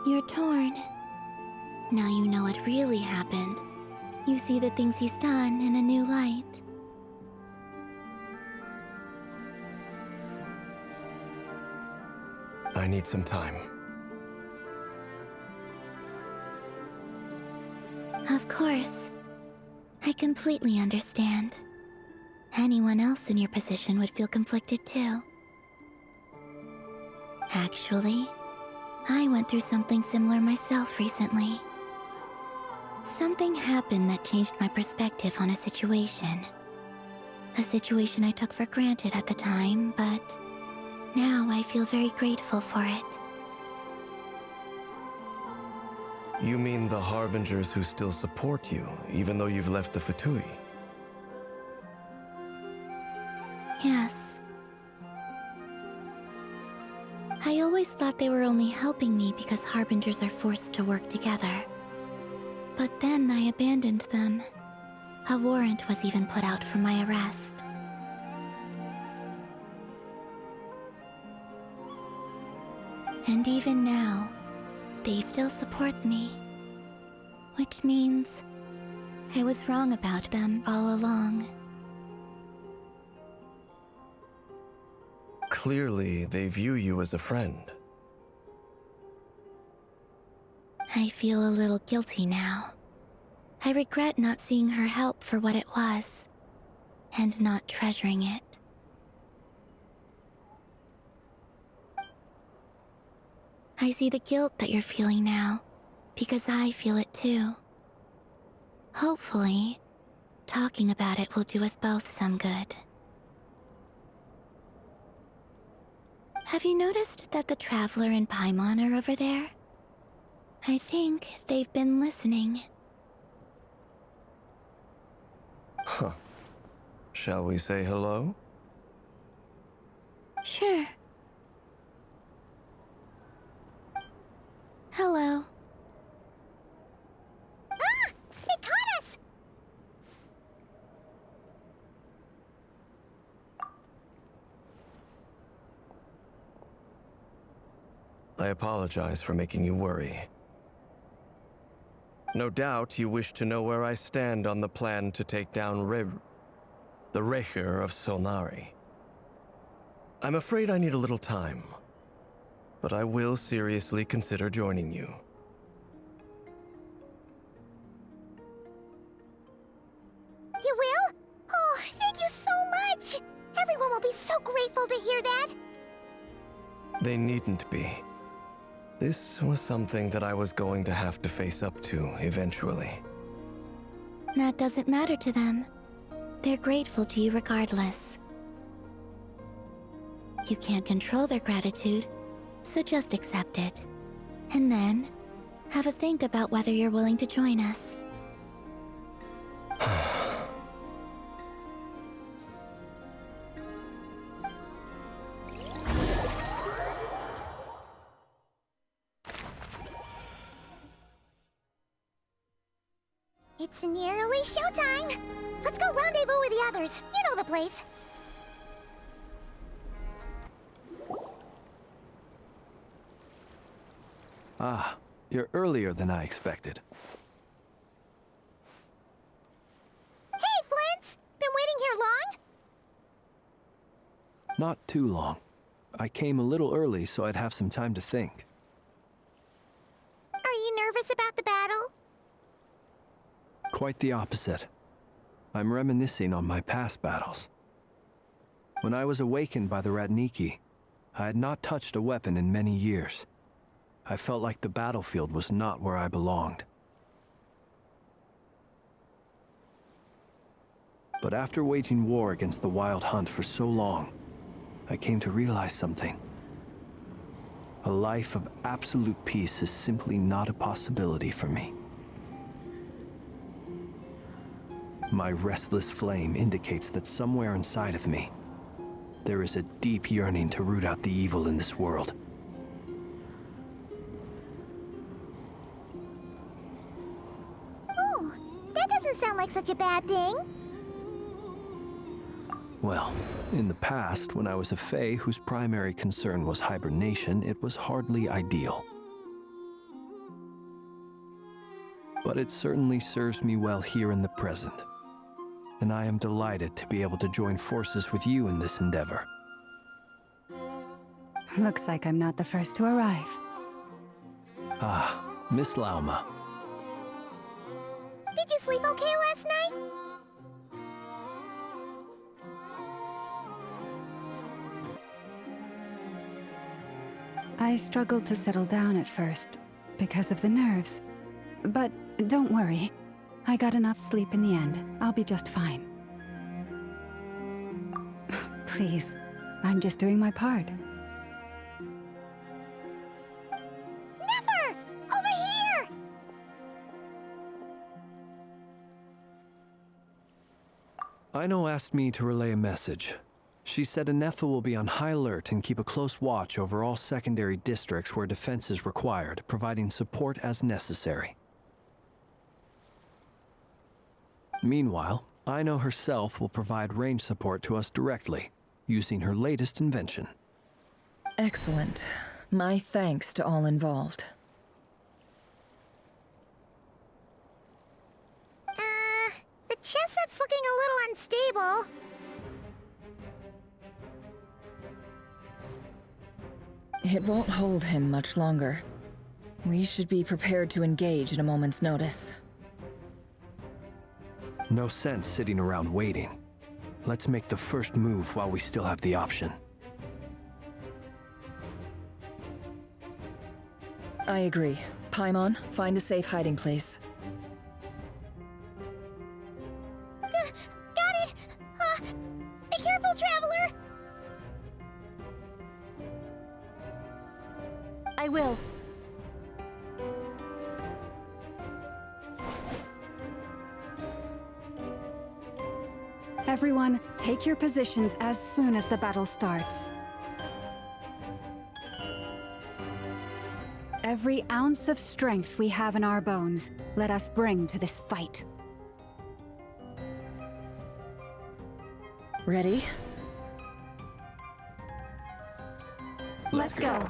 you're torn. Now you know what really happened. You see the things he's done in a new light. I need some time. Of course. I completely understand. Anyone else in your position would feel conflicted too. Actually, I went through something similar myself recently. Something happened that changed my perspective on a situation. A situation I took for granted at the time, but now I feel very grateful for it. You mean the Harbingers who still support you, even though you've left the Fatui? Yes. I always thought they were only helping me because Harbingers are forced to work together. But then I abandoned them. A warrant was even put out for my arrest. And even now, they still support me. Which means I was wrong about them all along. Clearly, they view you as a friend. I feel a little guilty now. I regret not seeing her help for what it was, and not treasuring it. I see the guilt that you're feeling now, because I feel it too. Hopefully, talking about it will do us both some good. Have you noticed that the Traveler and Paimon are over there? I think they've been listening. Huh. Shall we say hello? Sure. Hello. Ah! They caught us! I apologize for making you worry. No doubt you wish to know where I stand on the plan to take down the Rächer of Solnari. I'm afraid I need a little time, but I will seriously consider joining you. You will? Oh, thank you so much! Everyone will be so grateful to hear that! They needn't be. This was something that I was going to have to face up to eventually. That doesn't matter to them. They're grateful to you regardless. You can't control their gratitude, so just accept it. And then, have a think about whether you're willing to join us. It's nearly showtime! Let's go rendezvous with the others. You know the place. Ah, you're earlier than I expected. Hey, Flints! Been waiting here long? Not too long. I came a little early so I'd have some time to think. Are you nervous about the battle? Quite the opposite. I'm reminiscing on my past battles. When I was awakened by the Radniki, I had not touched a weapon in many years. I felt like the battlefield was not where I belonged. But after waging war against the Wild Hunt for so long, I came to realize something. A life of absolute peace is simply not a possibility for me. My restless flame indicates that somewhere inside of me, there is a deep yearning to root out the evil in this world. Oh, that doesn't sound like such a bad thing. Well, in the past, when I was a Fae whose primary concern was hibernation, it was hardly ideal. But it certainly serves me well here in the present. And I am delighted to be able to join forces with you in this endeavor. Looks like I'm not the first to arrive. Ah, Miss Lauma. Did you sleep okay last night? I struggled to settle down at first, because of the nerves. But don't worry. I got enough sleep in the end. I'll be just fine. Please, I'm just doing my part. Neffer! Over here! Aino asked me to relay a message. She said Neffer will be on high alert and keep a close watch over all secondary districts where defense is required, providing support as necessary. Meanwhile, Aino herself will provide range support to us directly, using her latest invention. Excellent. My thanks to all involved. The chess set's looking a little unstable. It won't hold him much longer. We should be prepared to engage at a moment's notice. No sense sitting around waiting. Let's make the first move while we still have the option. I agree. Paimon, find a safe hiding place. Got it! Be careful, traveler! I will. Everyone, take your positions as soon as the battle starts. Every ounce of strength we have in our bones, let us bring to this fight. Ready? Let's go.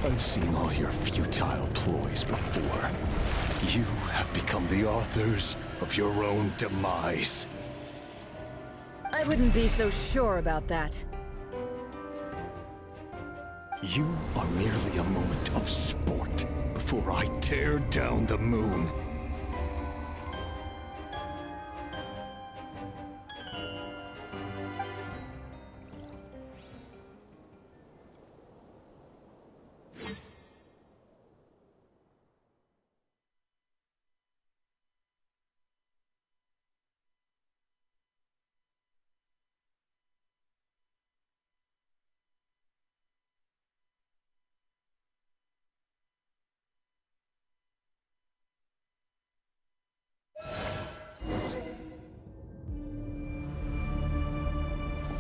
I've seen all your futile ploys before. You have become the authors of your own demise. I wouldn't be so sure about that. You are merely a moment of sport before I tear down the moon.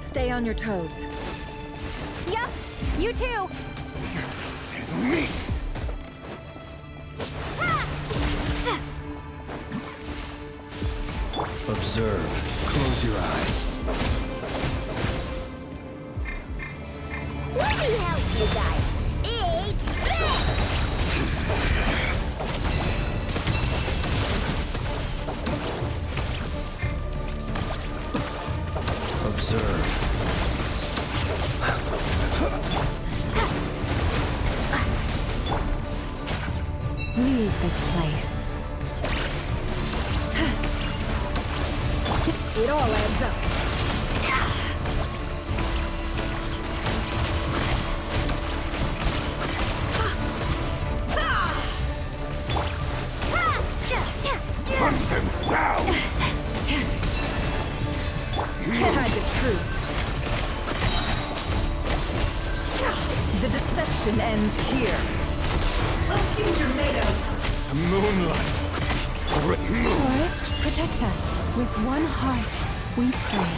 Stay on your toes. Yup, you too. Me! Observe. Close your eyes. Let me help you guys. Eat Observe. Leave this place. It all adds up. Hunt them down! Can't hide the truth. The deception ends here. Let's see what you're made of. Moonlight! Forest, protect us. With one heart, we pray.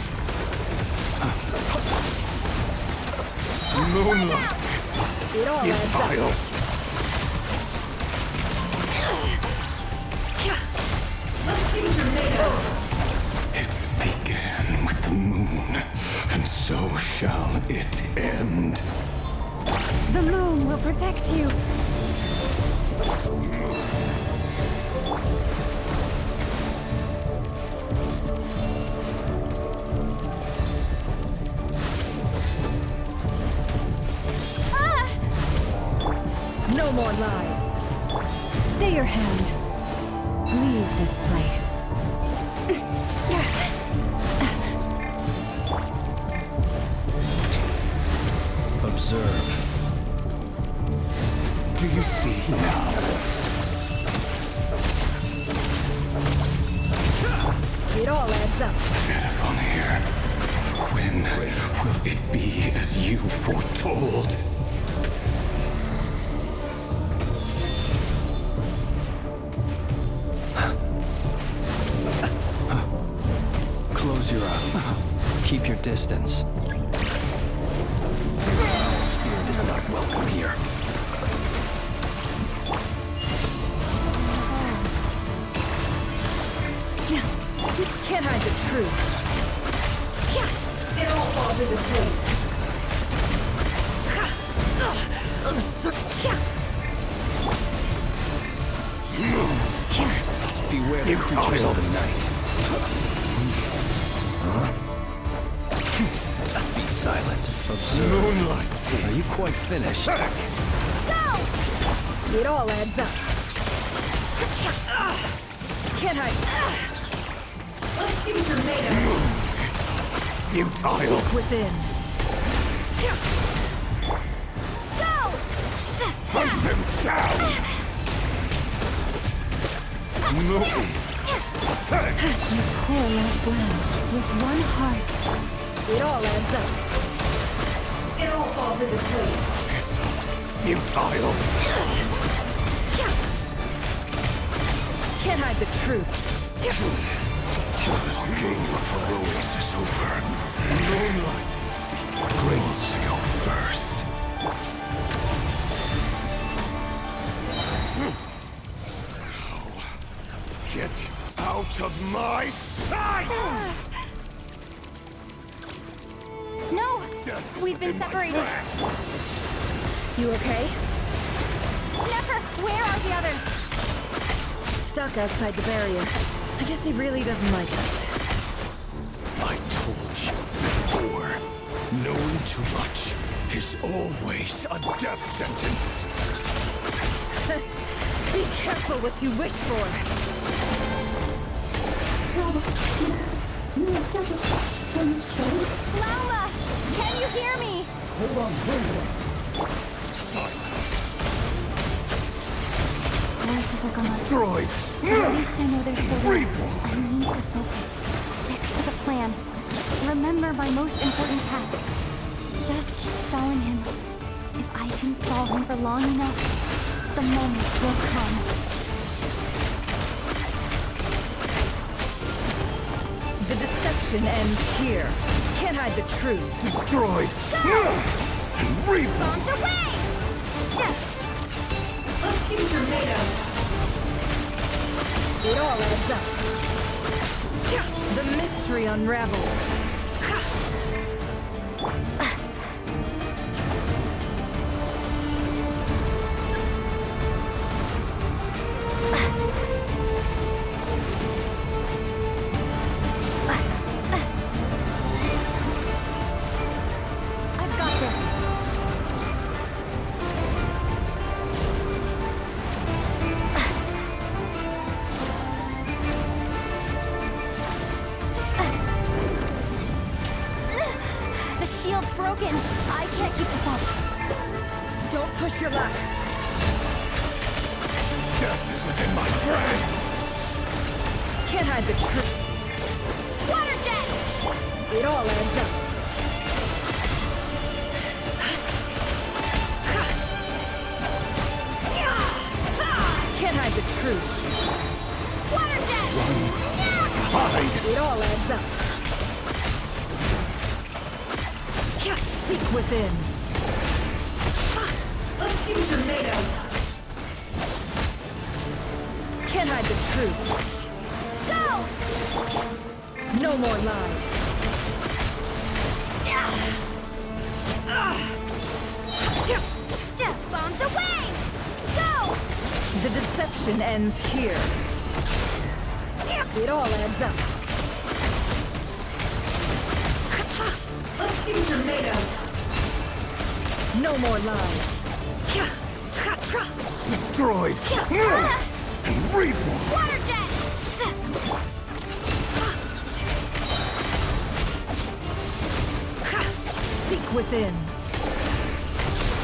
Moonlight! It all You adds up. vile! Let's see what you're made of. It began with the moon, and so shall it end. The moon will protect you. No more lies. Stay your hand. Leave this place. Observe. Do you see now? It all adds up. Pitiful here. When will it be as you foretold? Close your eyes. Keep your distance. Spirit is not welcome here. You can't hide the truth. It all falls into place. Beware the creatures of the night. Be Silent, observe. Moonlight. Are you quite finished? Go! It all adds up. Can't hide. Let's see what you're made of. Futile. Seek within. Go! Hunt them down. Move. You poor last lamb, with one heart. It all adds up. It all falls into place. Futile. Can't hide the truth. Your little game of heroics is over. Moonlight. Grades to go first. Get out of my sight! No! We've been separated. You okay? Neffer, where are the others? Stuck outside the barrier. I guess he really doesn't like us. I told you before, knowing too much is always a death sentence. Be careful what you wish for. Lauma! Can you hear me? Silence. Voices are gone. Destroyed. At least I know they're still there. Reborn. I need to focus. Stick to the plan. Remember my most important task. Just stalling him. If I can stall him for long enough, the moment will come. The deception ends here. Can't hide the truth. Destroyed. Reborn. Bombs away! Let's see what you're made of. It all adds up. The mystery unravels. I've got this. The shield's broken. I can't keep this up. Don't push your luck. Death is within my grasp. Can't hide the truth. Water jet! It all adds up. Can't hide the truth. Water jet! Hide. It all adds up. Seek within. Let's see what you're made of. Can't hide the truth. Go! No more lies. Bombs away! Go! The deception ends here. It all adds up. Let's see what you're made of. No more lies. Destroyed. Reborn. Water jet! Seek within.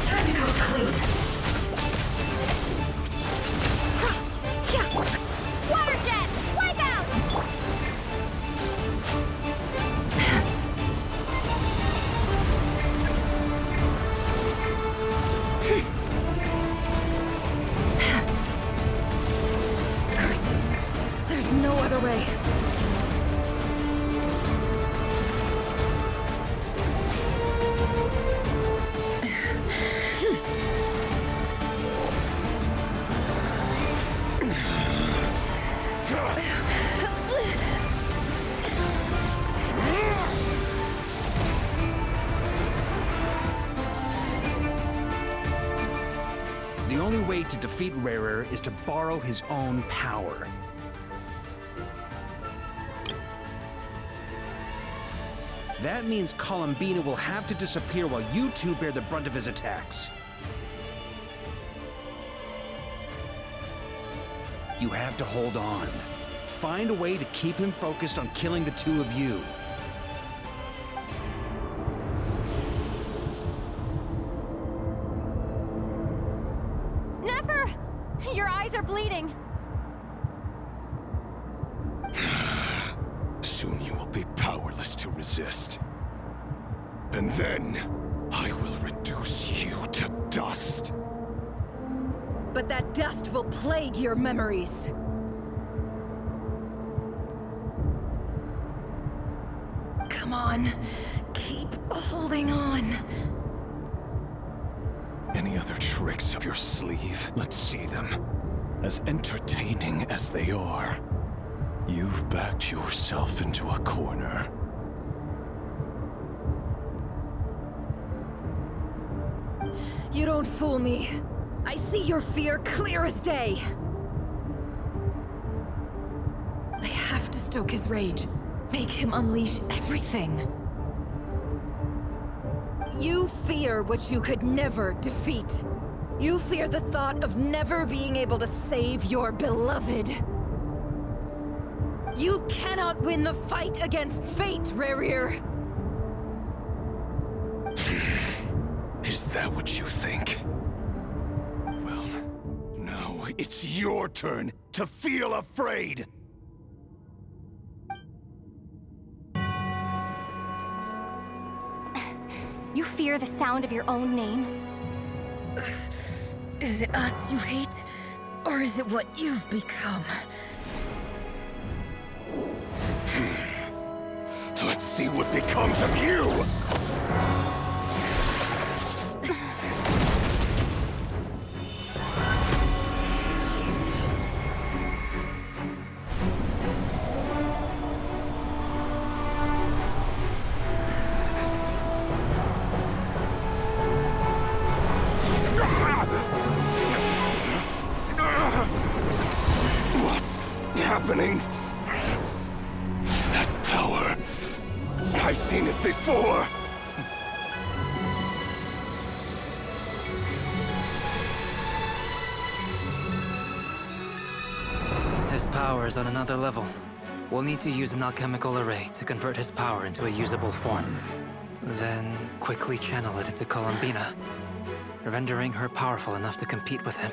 Time to come clean. Water jet! Wipe out! Curses. There's no other way. The only way to defeat Rarer is to borrow his own power. That means Columbina will have to disappear while you two bear the brunt of his attacks. You have to hold on. Find a way to keep him focused on killing the two of you. Neffer! Your eyes are bleeding. Soon you will be powerless to resist. And then, I will reduce you to dust. But that dust will plague your memories. Come on, keep holding on. Any other tricks up your sleeve? Let's see them. As entertaining as they are, you've backed yourself into a corner. You don't fool me. I see your fear clear as day. I have to stoke his rage. Make him unleash everything. You fear what you could never defeat. You fear the thought of never being able to save your beloved. You cannot win the fight against fate, Rerir. Is that what you think? Well, now it's your turn to feel afraid! You fear the sound of your own name? Is it us you hate? Or is it what you've become? Let's see what becomes of you! Happening? That power. I've seen it before. His power is on another level. We'll need to use an alchemical array to convert his power into a usable form. Then quickly channel it into Columbina, rendering her powerful enough to compete with him.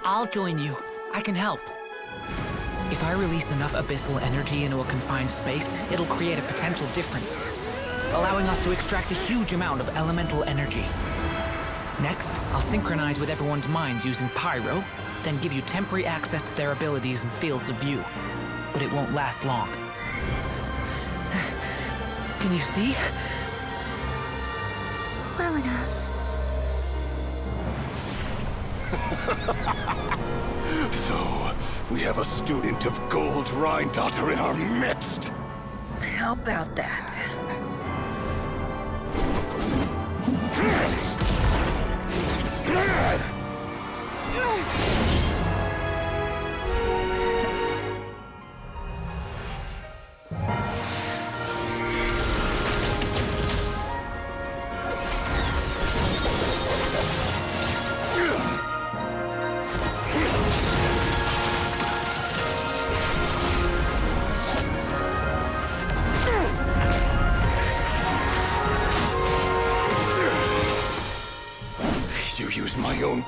I'll join you. I can help. If I release enough abyssal energy into a confined space, it'll create a potential difference, allowing us to extract a huge amount of elemental energy. Next, I'll synchronize with everyone's minds using pyro, then give you temporary access to their abilities and fields of view. But it won't last long. Can you see? Well enough. So, we have a student of Gold Rhine-Daughter in our midst. How about that?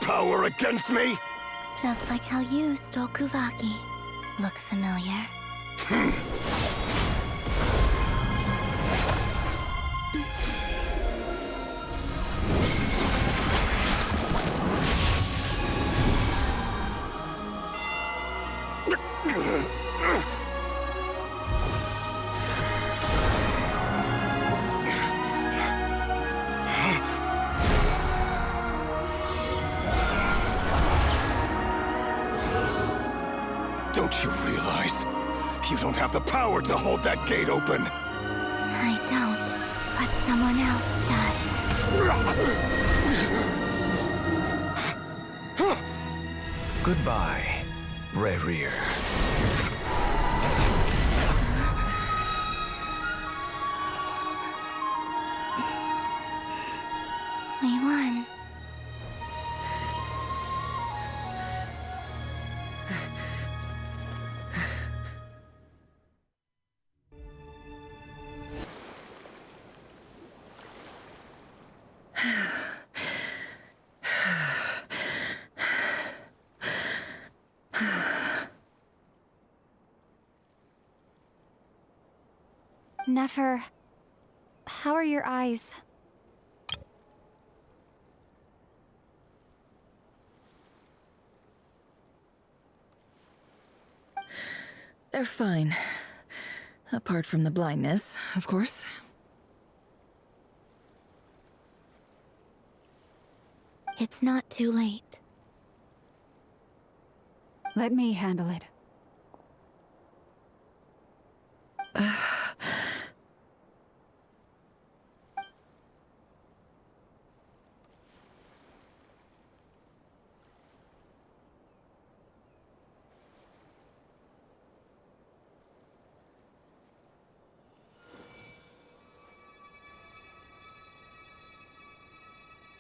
Power against me? Just like how you stole Kuvaki. Look familiar? Don't you realize? You don't have the power to hold that gate open! I don't, but someone else does. Goodbye, Rerir. Neffer, how are your eyes? They're fine. Apart from the blindness, of course. It's not too late. Let me handle it.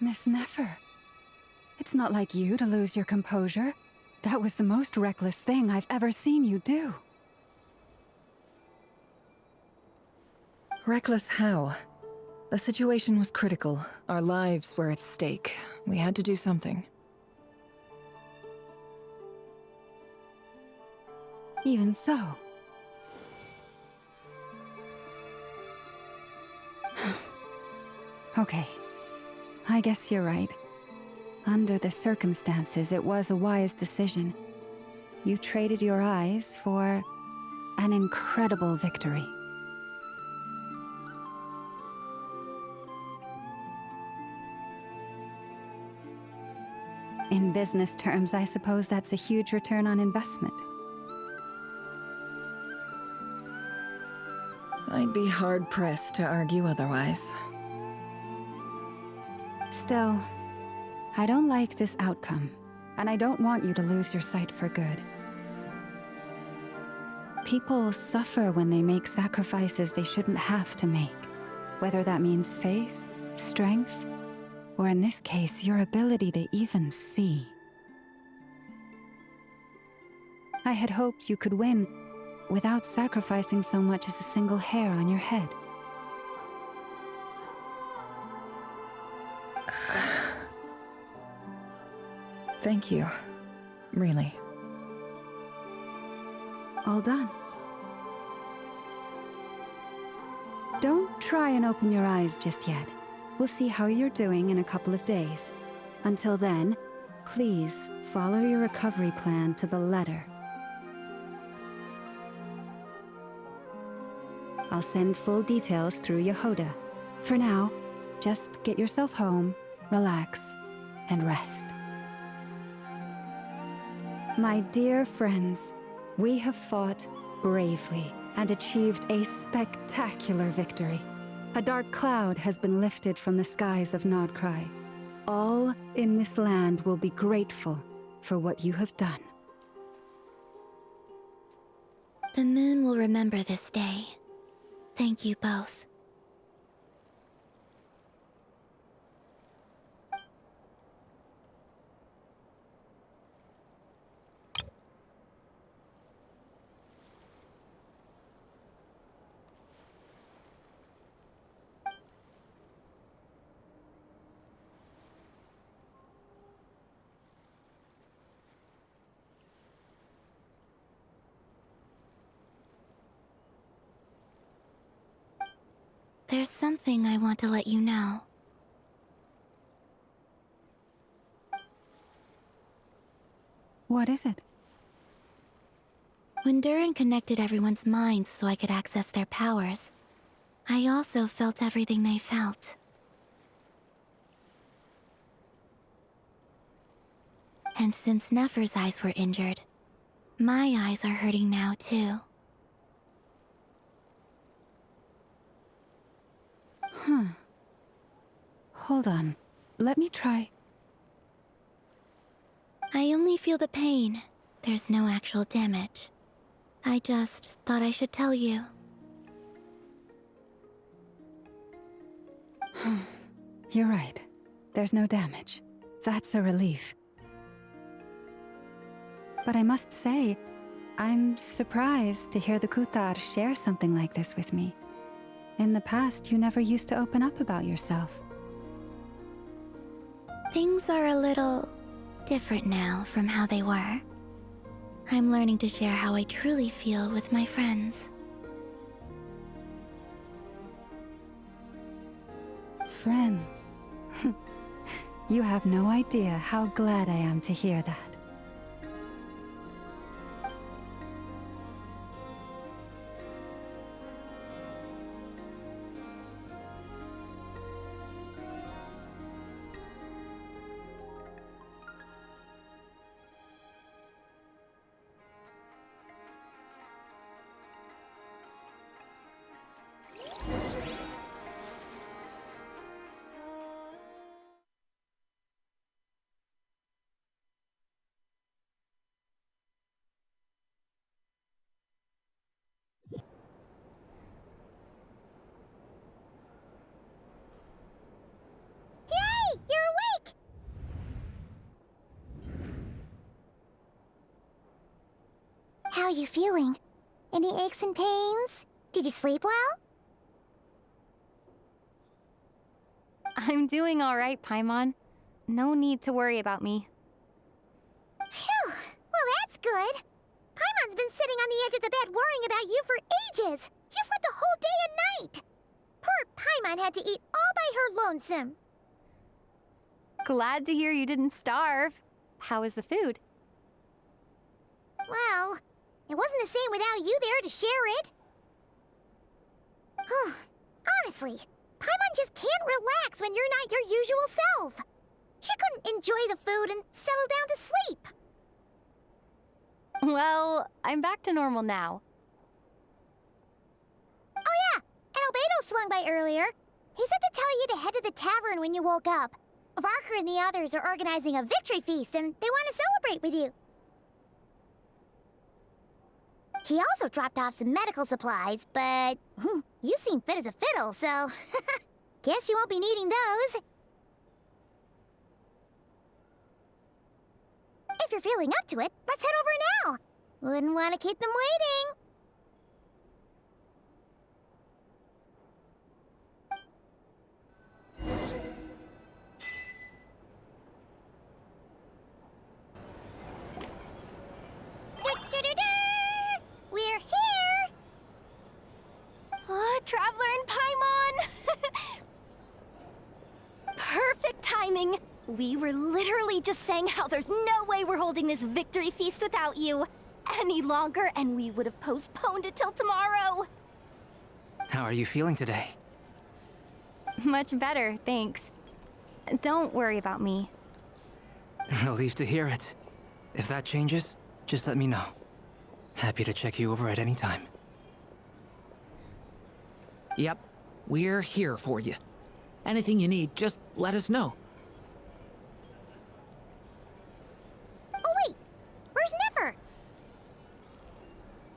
Miss Neffer, it's not like you to lose your composure. That was the most reckless thing I've ever seen you do. Reckless how? The situation was critical. Our lives were at stake. We had to do something. Even so. Okay. I guess you're right. Under the circumstances, it was a wise decision. You traded your eyes for an incredible victory. In business terms, I suppose that's a huge return on investment. I'd be hard-pressed to argue otherwise. Still, I don't like this outcome, and I don't want you to lose your sight for good. People suffer when they make sacrifices they shouldn't have to make, whether that means faith, strength, or in this case, your ability to even see. I had hoped you could win without sacrificing so much as a single hair on your head. Thank you. Really. All done. Don't try and open your eyes just yet. We'll see how you're doing in a couple of days. Until then, please follow your recovery plan to the letter. I'll send full details through Yehoda. For now, just get yourself home, relax, and rest. My dear friends, we have fought bravely and achieved a spectacular victory. A dark cloud has been lifted from the skies of Nodcry. All in this land will be grateful for what you have done. The moon will remember this day. Thank you both. There's something I want to let you know. What is it? When Durin connected everyone's minds so I could access their powers, I also felt everything they felt. And since Nefer's eyes were injured, my eyes are hurting now too. Huh. Hold on. Let me try. I only feel the pain. There's no actual damage. I just thought I should tell you. You're right. There's no damage. That's a relief. But I must say, I'm surprised to hear the Kutar share something like this with me. In the past, you never used to open up about yourself. Things are a little different now from how they were. I'm learning to share how I truly feel with my friends. friends. You have no idea how glad I am to hear that. Yay! You're awake! How are you feeling? Any aches and pains? Did you sleep well? I'm doing all right, Paimon. No need to worry about me. Phew! Well, that's good. Paimon's been sitting on the edge of the bed worrying about you for ages. You slept a whole day and night. Poor Paimon had to eat all by her lonesome. Glad to hear you didn't starve. How was the food? Well, it wasn't the same without you there to share it. Honestly, Paimon just can't relax when you're not your usual self. She couldn't enjoy the food and settle down to sleep. Well, I'm back to normal now. Oh yeah, and Albedo swung by earlier. He said to tell you to head to the tavern when you woke up. Varker and the others are organizing a victory feast and they want to celebrate with you. He also dropped off some medical supplies, but you seem fit as a fiddle, so guess you won't be needing those. If you're feeling up to it, let's head over now. Wouldn't want to keep them waiting. We're here! Oh, Traveler and Paimon! Perfect timing! We were literally just saying how there's no way we're holding this victory feast without you any longer, and we would have postponed it till tomorrow. How are you feeling today? Much better, thanks. Don't worry about me. Relieved to hear it. If that changes, just let me know. Happy to check you over at any time. Yep, we're here for you. Anything you need, just let us know. Oh wait, where's Neffer?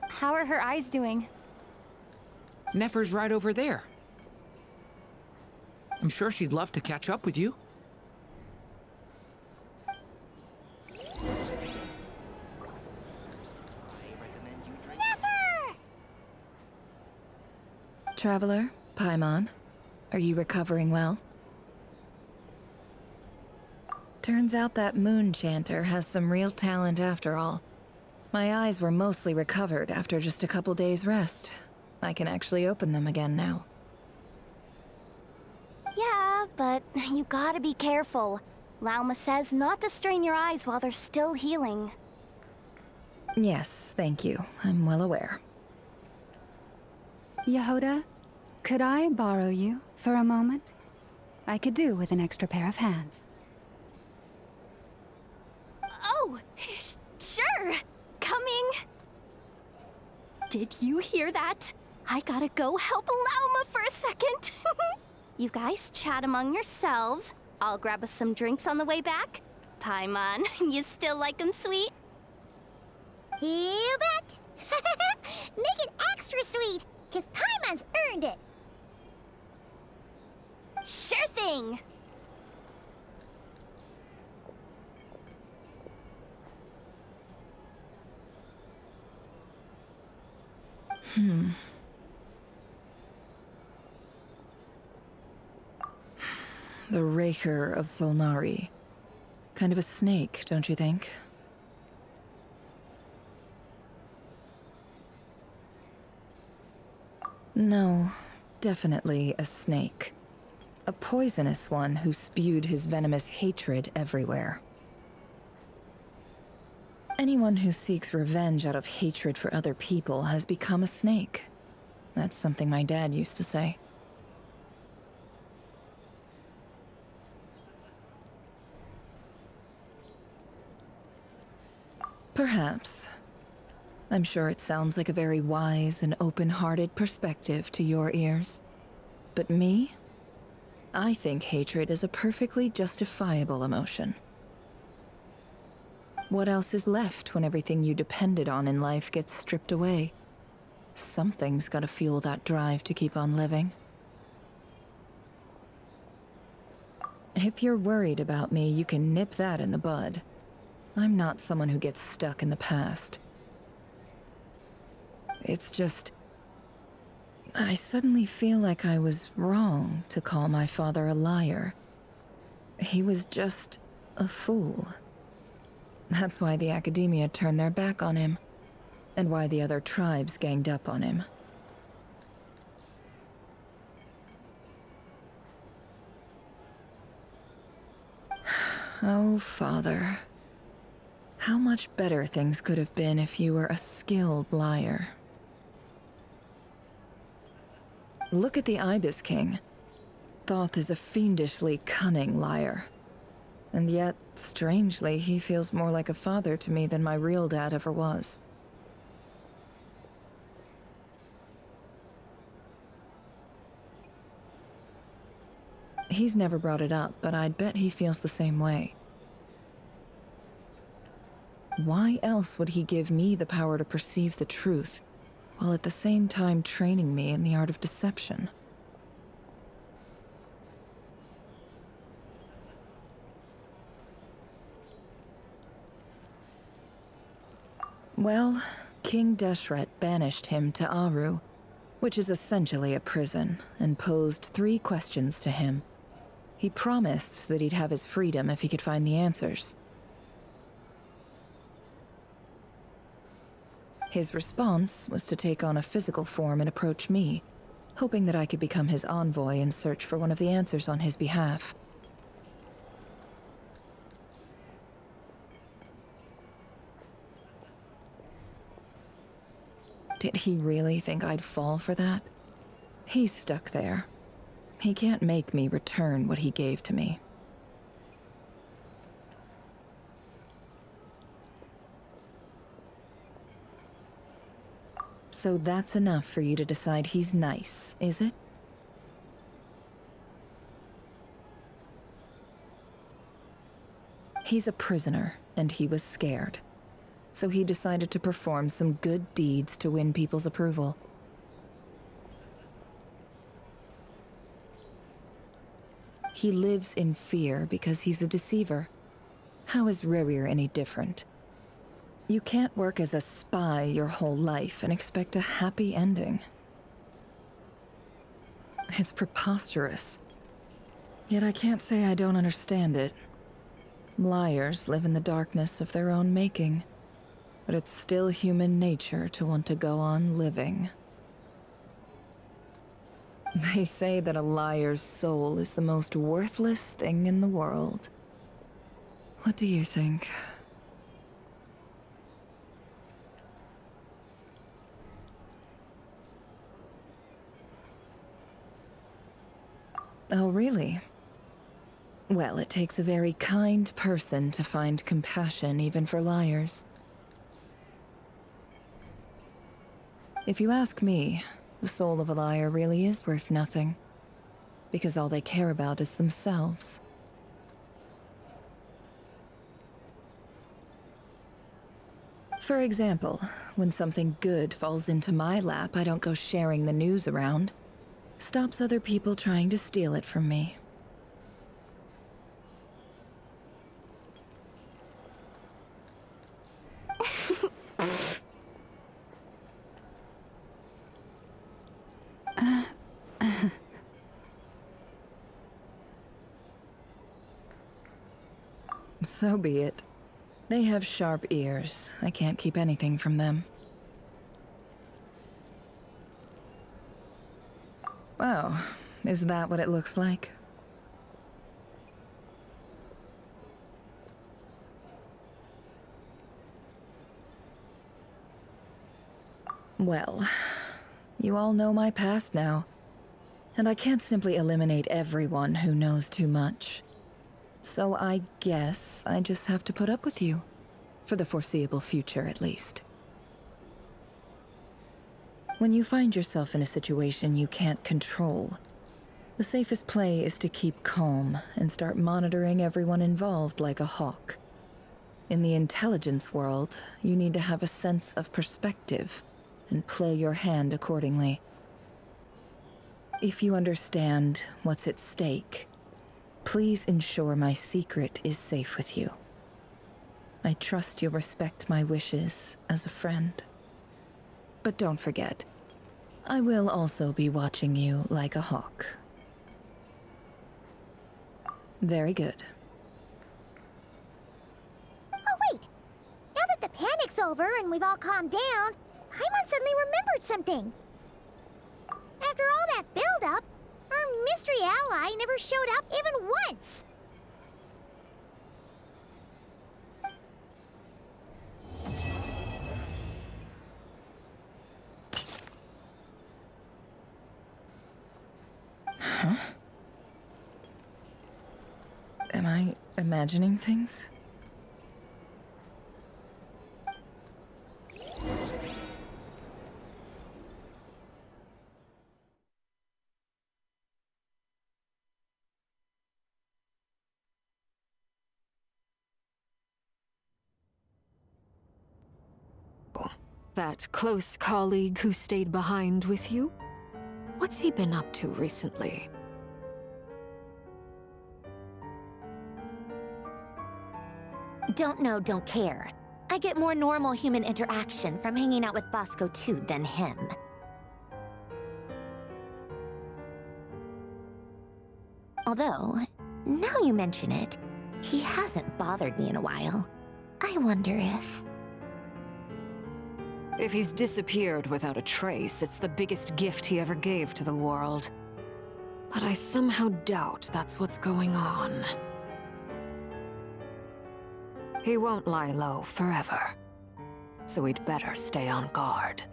How are her eyes doing? Nefer's right over there. I'm sure she'd love to catch up with you. Neffer! Traveler, Paimon, are you recovering well? Turns out that moon chanter has some real talent after all. My eyes were mostly recovered after just a couple days' rest. I can actually open them again now. Yeah, but you gotta be careful. Lauma says not to strain your eyes while they're still healing. Yes, thank you. I'm well aware. Yehoda, could I borrow you for a moment? I could do with an extra pair of hands. Oh, sure. Coming. Did you hear that? I gotta go help Lauma for a second. You guys chat among yourselves. I'll grab us some drinks on the way back. Paimon, you still like 'em sweet? You bet! Make it extra sweet, because Paimon's earned it! Sure thing! The Raker of Solnari. Kind of a snake, don't you think? No, definitely a snake. A poisonous one who spewed his venomous hatred everywhere. Anyone who seeks revenge out of hatred for other people has become a snake. That's something my dad used to say. Perhaps. I'm sure it sounds like a very wise and open-hearted perspective to your ears. But me? I think hatred is a perfectly justifiable emotion. What else is left when everything you depended on in life gets stripped away? Something's gotta fuel that drive to keep on living. If you're worried about me, you can nip that in the bud. I'm not someone who gets stuck in the past. It's just... I suddenly feel like I was wrong to call my father a liar. He was just a fool. That's why the Academia turned their back on him, and why the other tribes ganged up on him. Oh, Father. How much better things could have been if you were a skilled liar. Look at the Ibis King. Thoth is a fiendishly cunning liar. And yet, strangely, he feels more like a father to me than my real dad ever was. He's never brought it up, but I'd bet he feels the same way. Why else would he give me the power to perceive the truth, while at the same time training me in the art of deception? Well, King Deshret banished him to Aru, which is essentially a prison, and posed 3 questions to him. He promised that he'd have his freedom if he could find the answers. His response was to take on a physical form and approach me, hoping that I could become his envoy and search for one of the answers on his behalf. Did he really think I'd fall for that? He's stuck there. He can't make me return what he gave to me. So that's enough for you to decide he's nice, is it? He's a prisoner, and he was scared. So he decided to perform some good deeds to win people's approval. He lives in fear because he's a deceiver. How is Rerir any different? You can't work as a spy your whole life and expect a happy ending. It's preposterous. Yet I can't say I don't understand it. Liars live in the darkness of their own making, but it's still human nature to want to go on living. They say that a liar's soul is the most worthless thing in the world. What do you think? Oh, really? Well, it takes a very kind person to find compassion even for liars. If you ask me, the soul of a liar really is worth nothing, because all they care about is themselves. For example, when something good falls into my lap, I don't go sharing the news around. Stops other people trying to steal it from me. So be it. They have sharp ears. I can't keep anything from them. Wow, is that what it looks like? Well, you all know my past now, and I can't simply eliminate everyone who knows too much. So I guess I just have to put up with you. For the foreseeable future, at least. When you find yourself in a situation you can't control, the safest play is to keep calm and start monitoring everyone involved like a hawk. In the intelligence world, you need to have a sense of perspective and play your hand accordingly. If you understand what's at stake, please ensure my secret is safe with you. I trust you'll respect my wishes as a friend. But don't forget, I will also be watching you like a hawk. Very good. Oh wait! Now that the panic's over and we've all calmed down, Paimon suddenly remembered something. After all that build-up, our mystery ally never showed up even once! Huh? Am I imagining things? That close colleague who stayed behind with you? What's he been up to recently? Don't know, don't care. I get more normal human interaction from hanging out with Bosco II than him. Although, now you mention it, he hasn't bothered me in a while. I wonder if... If he's disappeared without a trace, it's the biggest gift he ever gave to the world. But I somehow doubt that's what's going on. He won't lie low forever, so we'd better stay on guard.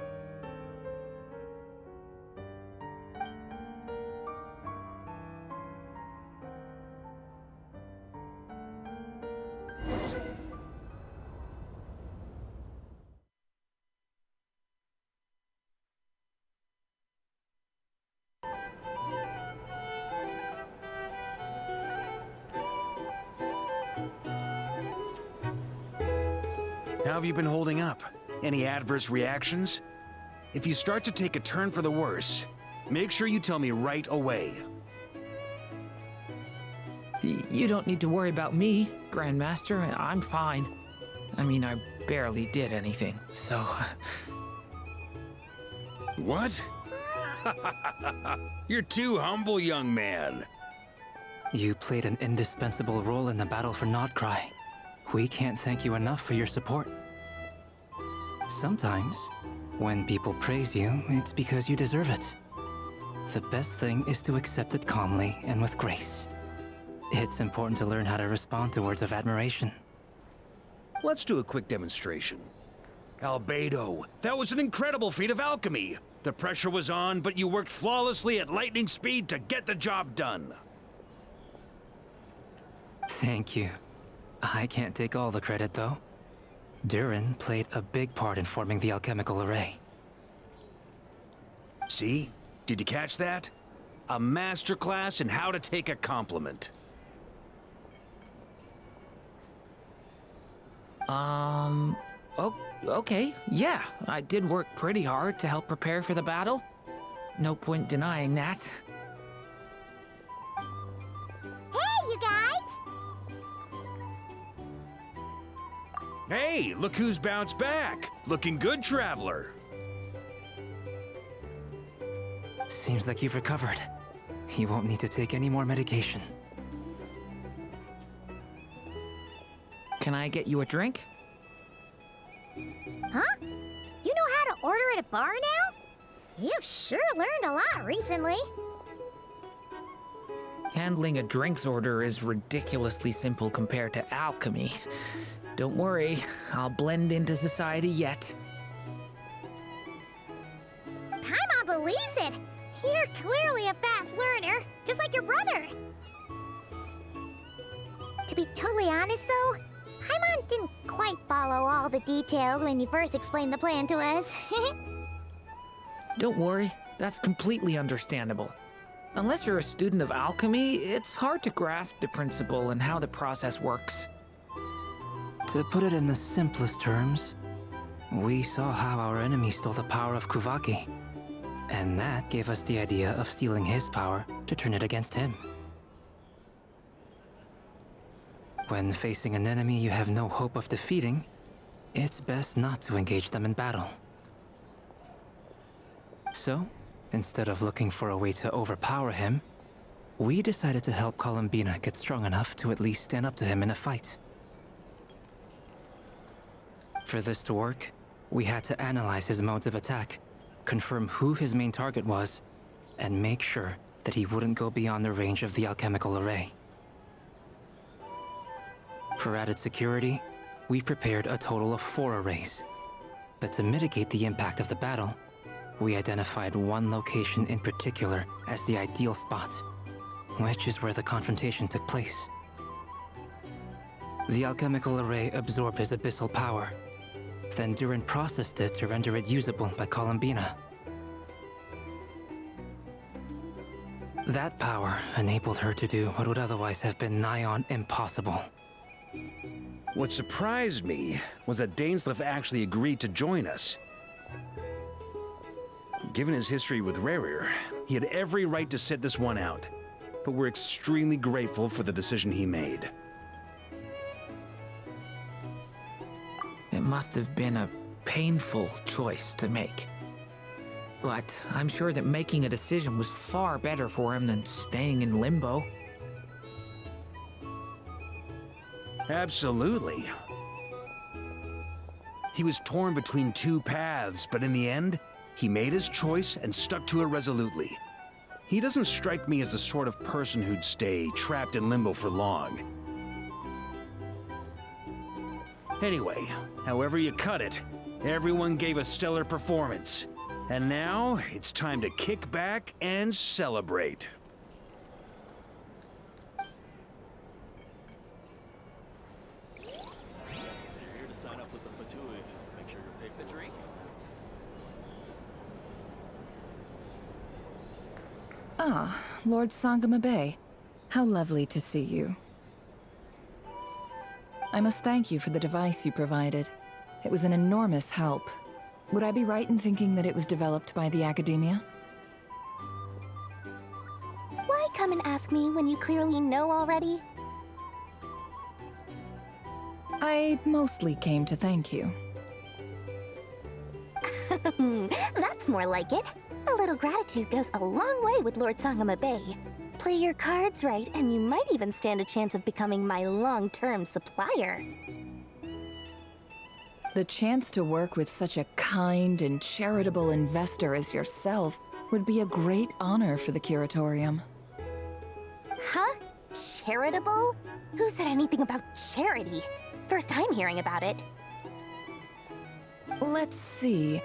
How have you been holding up? Any adverse reactions? If you start to take a turn for the worse, make sure you tell me right away. You don't need to worry about me, Grandmaster. I'm fine. I mean, I barely did anything, so... What? You're too humble, young man. You played an indispensable role in the battle for Notcry. We can't thank you enough for your support. Sometimes, when people praise you, it's because you deserve it. The best thing is to accept it calmly and with grace. It's important to learn how to respond to words of admiration. Let's do a quick demonstration. Albedo, that was an incredible feat of alchemy. The pressure was on, but you worked flawlessly at lightning speed to get the job done. Thank you. I can't take all the credit, though. Durin played a big part in forming the alchemical array. See? Did you catch that? A masterclass in how to take a compliment. Okay, yeah. I did work pretty hard to help prepare for the battle. No point denying that. Hey, you guys! Hey, look who's bounced back. Looking good, Traveler. Seems like you've recovered. You won't need to take any more medication. Can I get you a drink? Huh? You know how to order at a bar now? You've sure learned a lot recently. Handling a drinks order is ridiculously simple compared to alchemy. Don't worry, I'll blend into society yet. believes it! You're clearly a fast learner, just like your brother! To be totally honest though, Paimon didn't quite follow all the details when you first explained the plan to us. Don't worry, that's completely understandable. Unless you're a student of alchemy, it's hard to grasp the principle and how the process works. To put it in the simplest terms, we saw how our enemy stole the power of Kuvaki. And that gave us the idea of stealing his power to turn it against him. When facing an enemy you have no hope of defeating, it's best not to engage them in battle. So, instead of looking for a way to overpower him, we decided to help Columbina get strong enough to at least stand up to him in a fight. For this to work, we had to analyze his modes of attack, confirm who his main target was, and make sure that he wouldn't go beyond the range of the alchemical array. For added security, we prepared a total of 4 arrays. But to mitigate the impact of the battle, we identified one location in particular as the ideal spot, which is where the confrontation took place. The alchemical array absorbed his abyssal power, then Durin processed it to render it usable by Columbina. That power enabled her to do what would otherwise have been nigh on impossible. What surprised me was that Dainsleif actually agreed to join us. Given his history with Rerir, he had every right to sit this one out, but we're extremely grateful for the decision he made. It must have been a painful choice to make. But I'm sure that making a decision was far better for him than staying in limbo. Absolutely. He was torn between 2 paths, but in the end, he made his choice and stuck to it resolutely. He doesn't strike me as the sort of person who'd stay trapped in limbo for long. Anyway, however you cut it, everyone gave a stellar performance. And now, it's time to kick back and celebrate. Here to sign up with the Fatui. Make sure you pick the drink. Ah, Lord Sangama Bay. How lovely to see you. I must thank you for the device you provided. It was an enormous help. Would I be right in thinking that it was developed by the Academia? Why come and ask me when you clearly know already? I mostly came to thank you. That's more like it. A little gratitude goes a long way with Lord Sangama Bay. Play your cards right, and you might even stand a chance of becoming my long-term supplier. The chance to work with such a kind and charitable investor as yourself would be a great honor for the Curatorium. Huh? Charitable? Who said anything about charity? First I'm hearing about it. Let's see.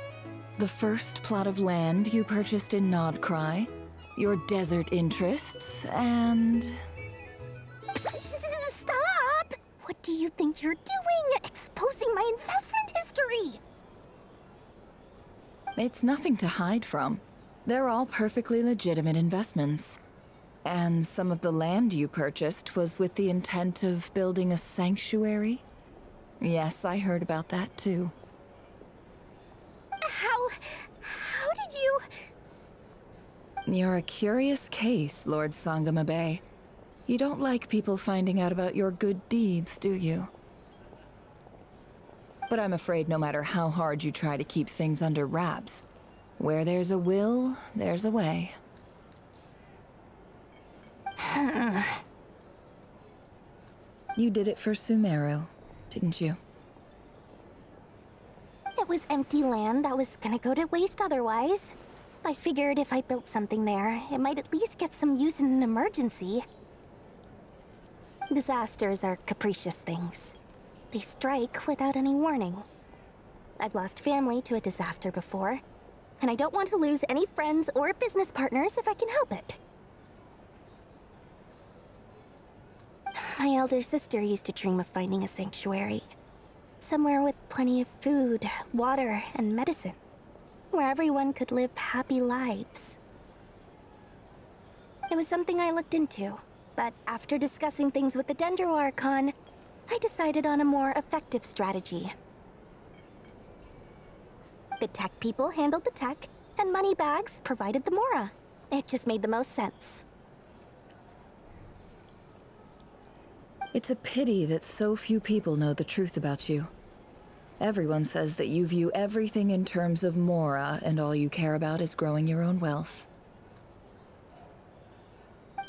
The first plot of land you purchased in Nodcry, your desert interests, and... Stop! What do you think you're doing? Exposing my investment history! It's nothing to hide from. They're all perfectly legitimate investments. And some of the land you purchased was with the intent of building a sanctuary? Yes, I heard about that too. How did you... You're a curious case, Lord Sangama Bay. You don't like people finding out about your good deeds, do you? But I'm afraid no matter how hard you try to keep things under wraps, where there's a will, there's a way. You did it for Sumeru, didn't you? It was empty land that was gonna go to waste otherwise. I figured if I built something there, it might at least get some use in an emergency. Disasters are capricious things. They strike without any warning. I've lost family to a disaster before. and I don't want to lose any friends or business partners if I can help it. My elder sister used to dream of finding a sanctuary. Somewhere with plenty of food, water, and medicine. Where everyone could live happy lives. It was something I looked into, but after discussing things with the Dendro Archon, I decided on a more effective strategy. The tech people handled the tech, and Moneybags provided the Mora. It just made the most sense. It's a pity that so few people know the truth about you. Everyone says that you view everything in terms of Mora, and all you care about is growing your own wealth.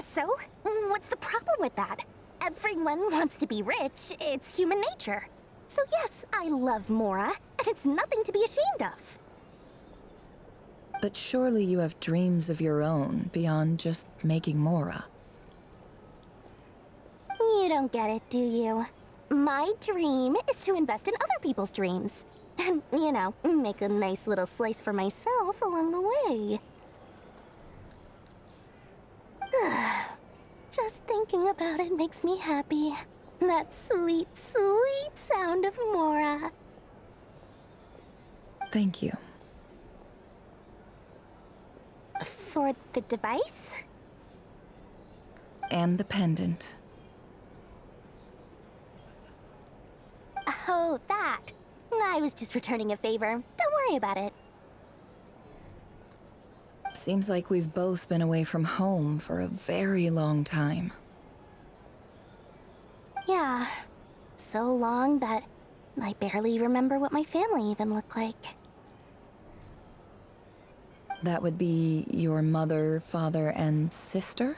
So, what's the problem with that? Everyone wants to be rich. It's human nature. So yes, I love Mora, and it's nothing to be ashamed of. But surely you have dreams of your own, beyond just making Mora. You don't get it, do you? My dream is to invest in other people's dreams. And, you know, make a nice little slice for myself along the way. Just thinking about it makes me happy. That sweet, sweet sound of Mora. Thank you. For the device? And the pendant. Oh, that. I was just returning a favor. Don't worry about it. Seems like we've both been away from home for a very long time. Yeah. So long that I barely remember what my family even looked like. That would be your mother, father, and sister?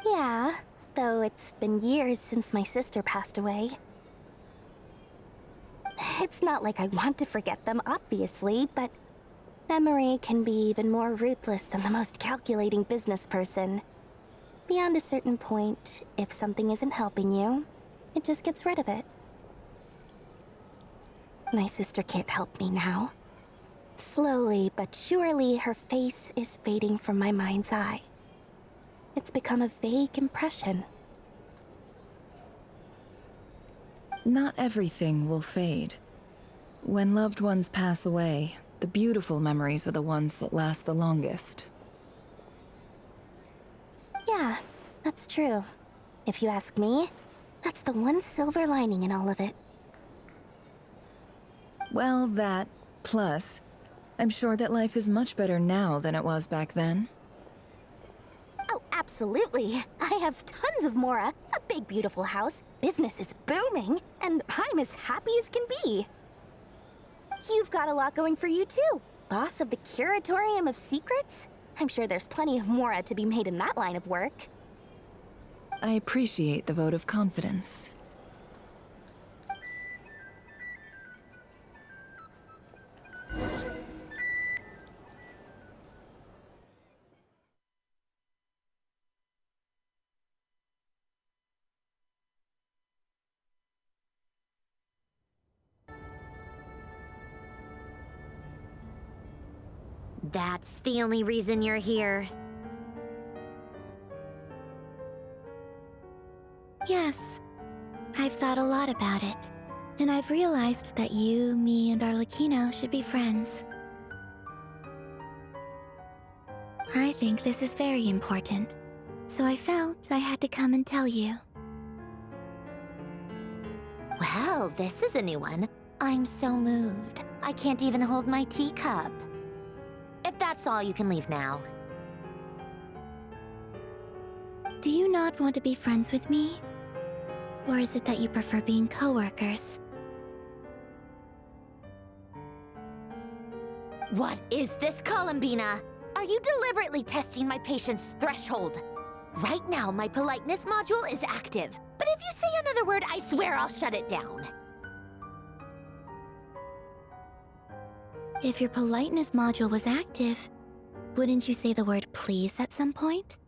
Yeah, though it's been years since my sister passed away. It's not like I want to forget them, obviously, but memory can be even more ruthless than the most calculating business person. Beyond a certain point, if something isn't helping you, it just gets rid of it. My sister can't help me now. Slowly but surely, her face is fading from my mind's eye. It's become a vague impression. Not everything will fade. When loved ones pass away, the beautiful memories are the ones that last the longest. Yeah, that's true. If you ask me, that's the one silver lining in all of it. Well, that, plus, I'm sure that life is much better now than it was back then. Oh, absolutely. I have tons of Mora, a big beautiful house, business is booming, and I'm as happy as can be. You've got a lot going for you too. Boss of the Curatorium of Secrets? I'm sure there's plenty of Mora to be made in that line of work. I appreciate the vote of confidence. That's the only reason you're here. Yes. I've thought a lot about it. And I've realized that you, me, and Arlecchino should be friends. I think this is very important. So I felt I had to come and tell you. Well, this is a new one. I'm so moved. I can't even hold my teacup. If that's all, you can leave now. Do you not want to be friends with me? Or is it that you prefer being co-workers? What is this, Columbina? Are you deliberately testing my patience threshold? Right now, my politeness module is active. But if you say another word, I swear I'll shut it down. If your politeness module was active, wouldn't you say the word please at some point?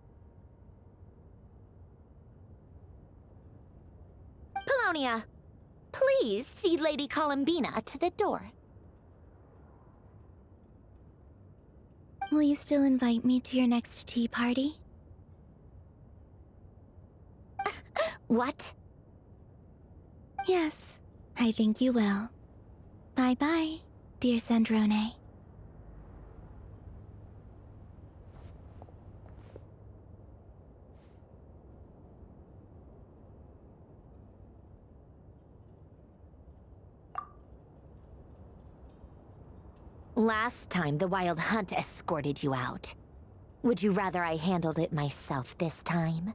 Polonia, please see Lady Columbina to the door. Will you still invite me to your next tea party? What? Yes, I think you will. Bye-bye, dear Sandrone. Last time, the Wild Hunt escorted you out. Would you rather I handled it myself this time?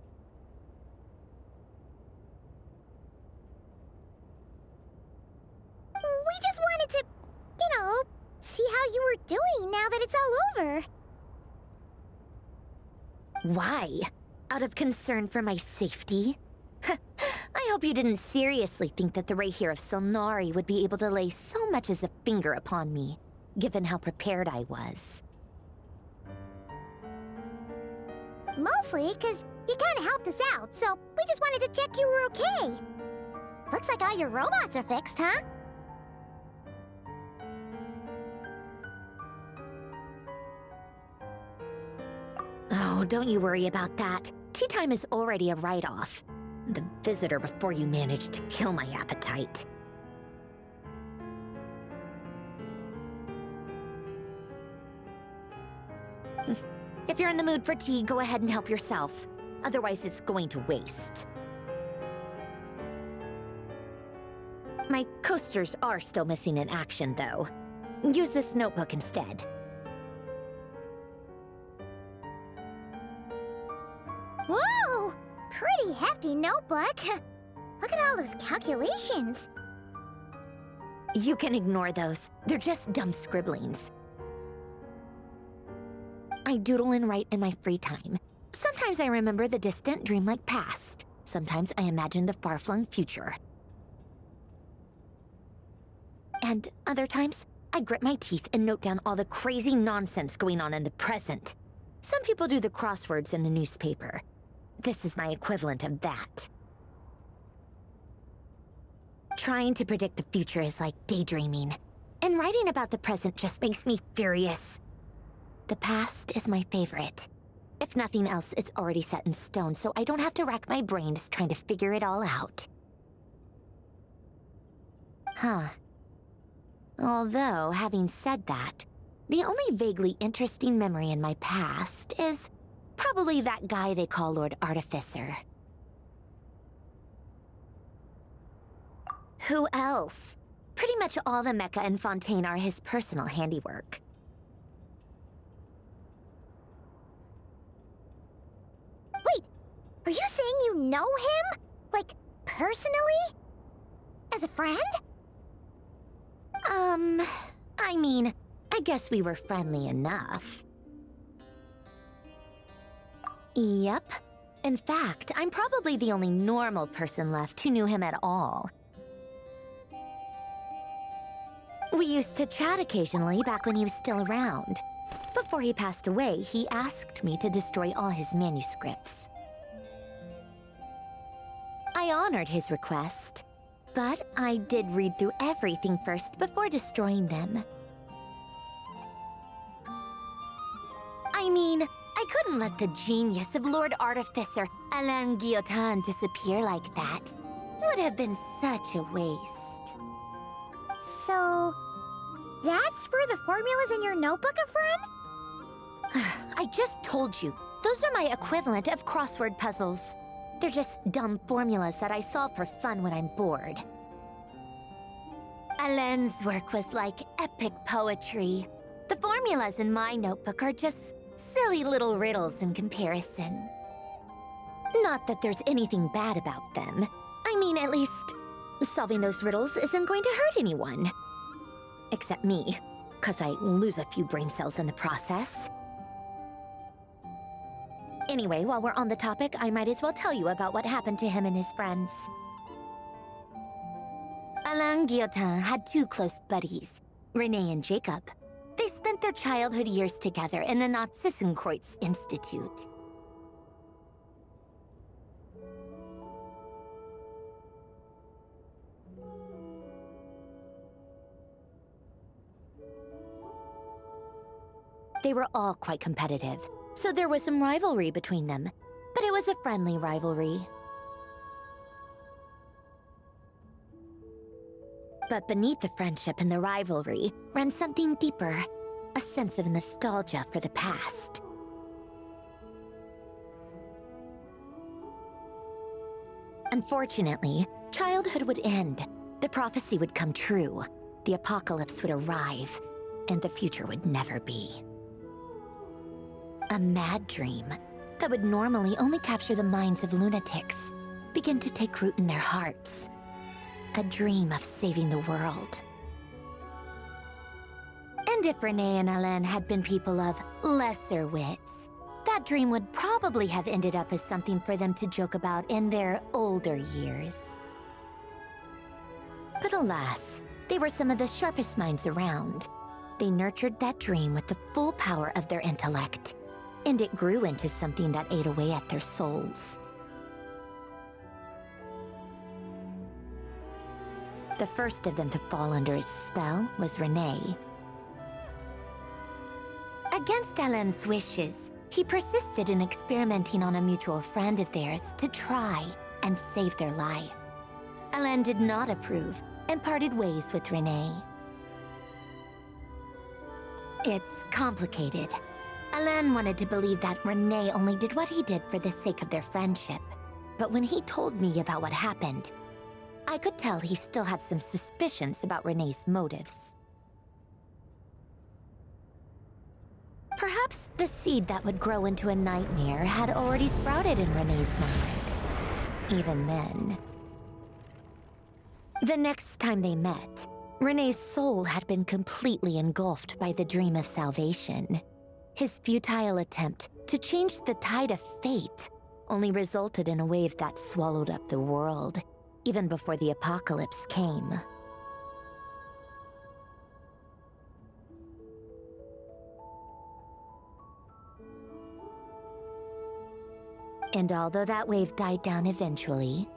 We just wanted to, see how you were doing now that it's all over. Why? Out of concern for my safety? I hope you didn't seriously think that the Rayhir of Solnari would be able to lay so much as a finger upon me, given how prepared I was. Mostly because you kind of helped us out, so we just wanted to check you were okay. Looks like all your robots are fixed, huh? Oh, don't you worry about that. Tea time is already a write-off. The visitor before you managed to kill my appetite. If you're in the mood for tea, go ahead and help yourself. Otherwise, it's going to waste. My coasters are still missing in action, though. Use this notebook instead. Whoa! Pretty hefty notebook. Look at all those calculations. You can ignore those. They're just dumb scribblings. I doodle and write in my free time. Sometimes I remember the distant, dreamlike past. Sometimes I imagine the far-flung future. And other times, I grit my teeth and note down all the crazy nonsense going on in the present. Some people do the crosswords in the newspaper. This is my equivalent of that. Trying to predict the future is like daydreaming, and writing about the present just makes me furious. The past is my favorite. If nothing else, it's already set in stone, so I don't have to rack my brains trying to figure it all out. Huh. Although, having said that, the only vaguely interesting memory in my past is probably that guy they call Lord Artificer. Who else? Pretty much all the mecha in Fontaine are his personal handiwork. Wait, are you saying you know him? Like, personally? As a friend? I mean, I guess we were friendly enough. Yep. In fact, I'm probably the only normal person left who knew him at all. We used to chat occasionally back when he was still around. Before he passed away, he asked me to destroy all his manuscripts. I honored his request, but I did read through everything first before destroying them. I mean, I couldn't let the genius of Lord Artificer Alain Guillotin disappear like that. It would have been such a waste. So, that's where the formulas in your notebook are from? I just told you. Those are my equivalent of crossword puzzles. They're just dumb formulas that I solve for fun when I'm bored. Alain's work was like epic poetry. The formulas in my notebook are just silly little riddles in comparison. Not that there's anything bad about them. I mean, at least, solving those riddles isn't going to hurt anyone. Except me, 'cause I lose a few brain cells in the process. Anyway, while we're on the topic, I might as well tell you about what happened to him and his friends. Alain Guillotin had two close buddies, Renee and Jacob. They spent their childhood years together in the Narzissenkreuz Institute. They were all quite competitive, so there was some rivalry between them, but it was a friendly rivalry. But beneath the friendship and the rivalry ran something deeper, a sense of nostalgia for the past. Unfortunately, childhood would end, the prophecy would come true, the apocalypse would arrive, and the future would never be. A mad dream that would normally only capture the minds of lunatics began to take root in their hearts. A dream of saving the world. And if Renee and Alain had been people of lesser wits, that dream would probably have ended up as something for them to joke about in their older years. But alas, they were some of the sharpest minds around. They nurtured that dream with the full power of their intellect, and it grew into something that ate away at their souls. The first of them to fall under its spell was Renee. Against Alain's wishes, he persisted in experimenting on a mutual friend of theirs to try and save their life. Alain did not approve and parted ways with Renee. It's complicated. Alain wanted to believe that Renee only did what he did for the sake of their friendship. But when he told me about what happened, I could tell he still had some suspicions about Renee's motives. Perhaps the seed that would grow into a nightmare had already sprouted in Renee's mind. Even then. The next time they met, Renee's soul had been completely engulfed by the dream of salvation. His futile attempt to change the tide of fate only resulted in a wave that swallowed up the world, even before the apocalypse came. And although that wave died down eventually,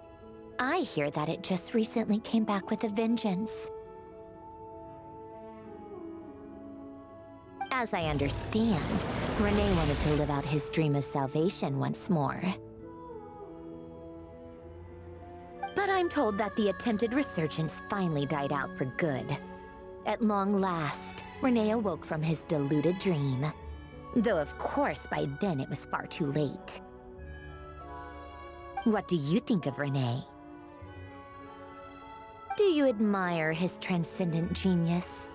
I hear that it just recently came back with a vengeance. As I understand, Renee wanted to live out his dream of salvation once more. But I'm told that the attempted resurgence finally died out for good. At long last, Renee awoke from his deluded dream. Though of course by then it was far too late. What do you think of Renee? Do you admire his transcendent genius?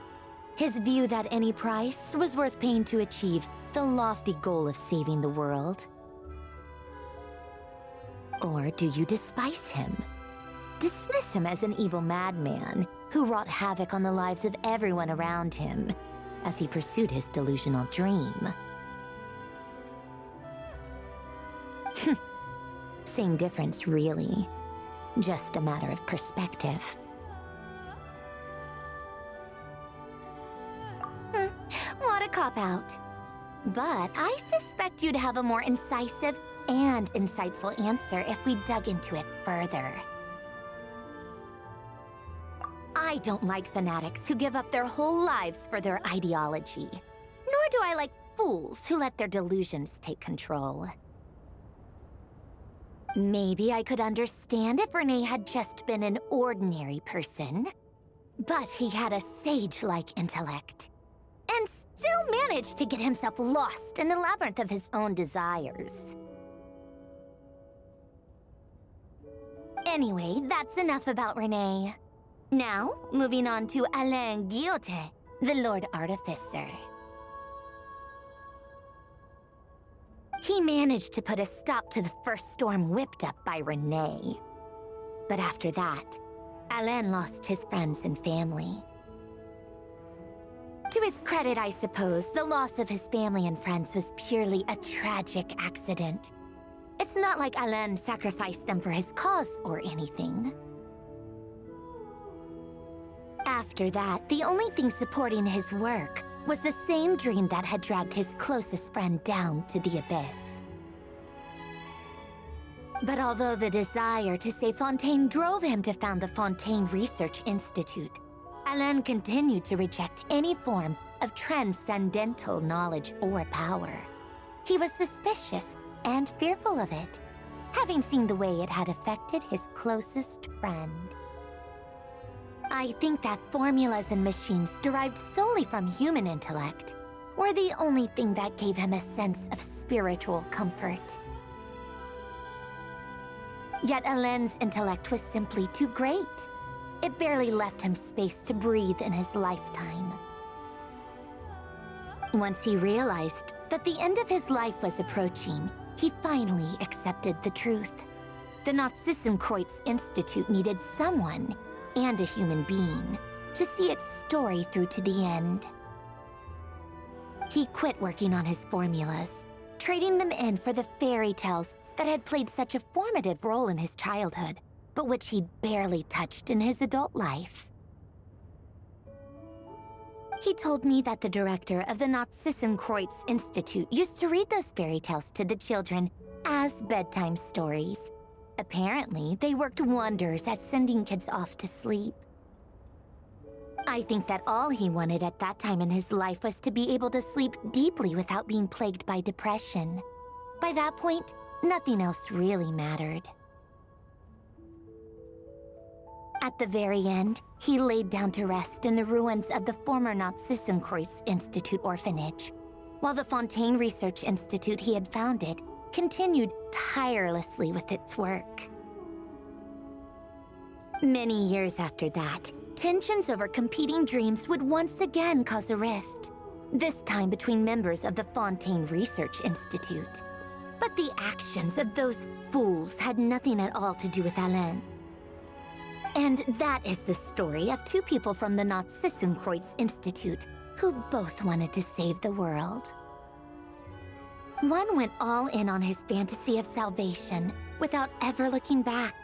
His view that any price was worth paying to achieve the lofty goal of saving the world? Or do you despise him? Dismiss him as an evil madman who wrought havoc on the lives of everyone around him as he pursued his delusional dream? Same difference, really. Just a matter of perspective. What a cop-out. But I suspect you'd have a more incisive and insightful answer if we dug into it further. I don't like fanatics who give up their whole lives for their ideology. Nor do I like fools who let their delusions take control. Maybe I could understand if Renee had just been an ordinary person. But he had a sage-like intellect. And still managed to get himself lost in the labyrinth of his own desires. Anyway, that's enough about Renee. Now, moving on to Alain Guillotin, the Lord Artificer. He managed to put a stop to the first storm whipped up by Renee. But after that, Alain lost his friends and family. To his credit, I suppose, the loss of his family and friends was purely a tragic accident. It's not like Alain sacrificed them for his cause or anything. After that, the only thing supporting his work was the same dream that had dragged his closest friend down to the abyss. But although the desire to save Fontaine drove him to found the Fontaine Research Institute, Alain continued to reject any form of transcendental knowledge or power. He was suspicious and fearful of it, having seen the way it had affected his closest friend. I think that formulas and machines derived solely from human intellect were the only thing that gave him a sense of spiritual comfort. Yet Alen's intellect was simply too great. It barely left him space to breathe in his lifetime. Once he realized that the end of his life was approaching, he finally accepted the truth. The Nazissenkreuz Institute needed someone, and a human being, to see its story through to the end. He quit working on his formulas, trading them in for the fairy tales that had played such a formative role in his childhood, but which he'd barely touched in his adult life. He told me that the director of the Nazissenkreuz Institute used to read those fairy tales to the children as bedtime stories. Apparently, they worked wonders at sending kids off to sleep. I think that all he wanted at that time in his life was to be able to sleep deeply without being plagued by depression. By that point, nothing else really mattered. At the very end, he laid down to rest in the ruins of the former Nazissenkreuz Institute orphanage, while the Fontaine Research Institute he had founded continued tirelessly with its work. Many years after that, tensions over competing dreams would once again cause a rift, this time between members of the Fontaine Research Institute. But the actions of those fools had nothing at all to do with Alen. And that is the story of two people from the Nazissenkreuz Institute who both wanted to save the world. One went all in on his fantasy of salvation without ever looking back,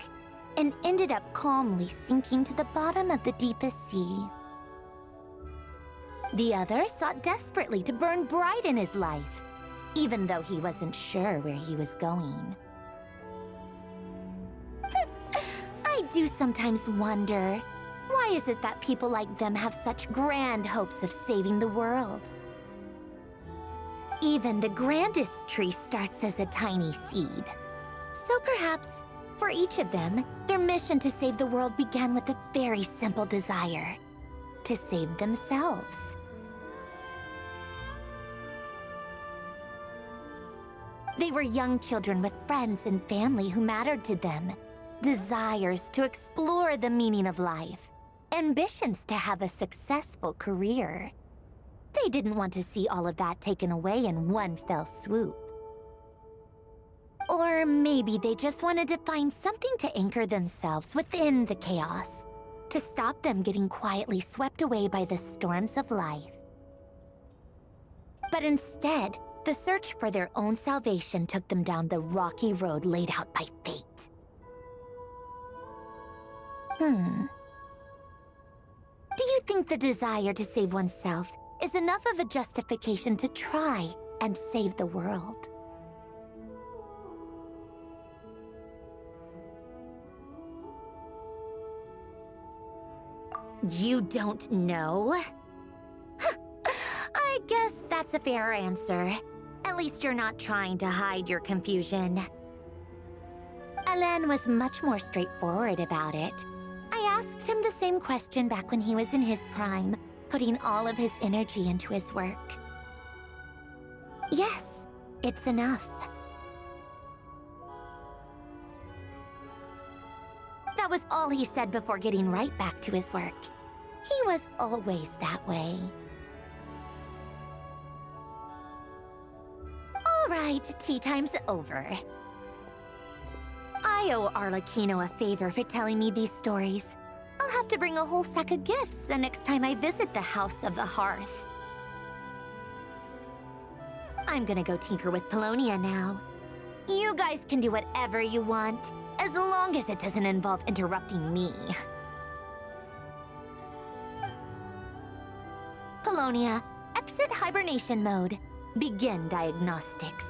and ended up calmly sinking to the bottom of the deepest sea. The other sought desperately to burn bright in his life, even though he wasn't sure where he was going. I do sometimes wonder, why is it that people like them have such grand hopes of saving the world? Even the grandest tree starts as a tiny seed. So perhaps, for each of them, their mission to save the world began with a very simple desire: to save themselves. They were young children with friends and family who mattered to them, desires to explore the meaning of life, ambitions to have a successful career. They didn't want to see all of that taken away in one fell swoop. Or maybe they just wanted to find something to anchor themselves within the chaos, to stop them getting quietly swept away by the storms of life. But instead, the search for their own salvation took them down the rocky road laid out by fate. Do you think the desire to save oneself is enough of a justification to try and save the world? You don't know? I guess that's a fair answer. At least you're not trying to hide your confusion. Alen was much more straightforward about it. I asked him the same question back when he was in his prime, putting all of his energy into his work. Yes, it's enough. That was all he said before getting right back to his work. He was always that way. All right, tea time's over. I owe Arlecchino a favor for telling me these stories. I'll have to bring a whole sack of gifts the next time I visit the House of the Hearth. I'm gonna go tinker with Polonia now. You guys can do whatever you want, as long as it doesn't involve interrupting me. Polonia, exit hibernation mode. Begin diagnostics.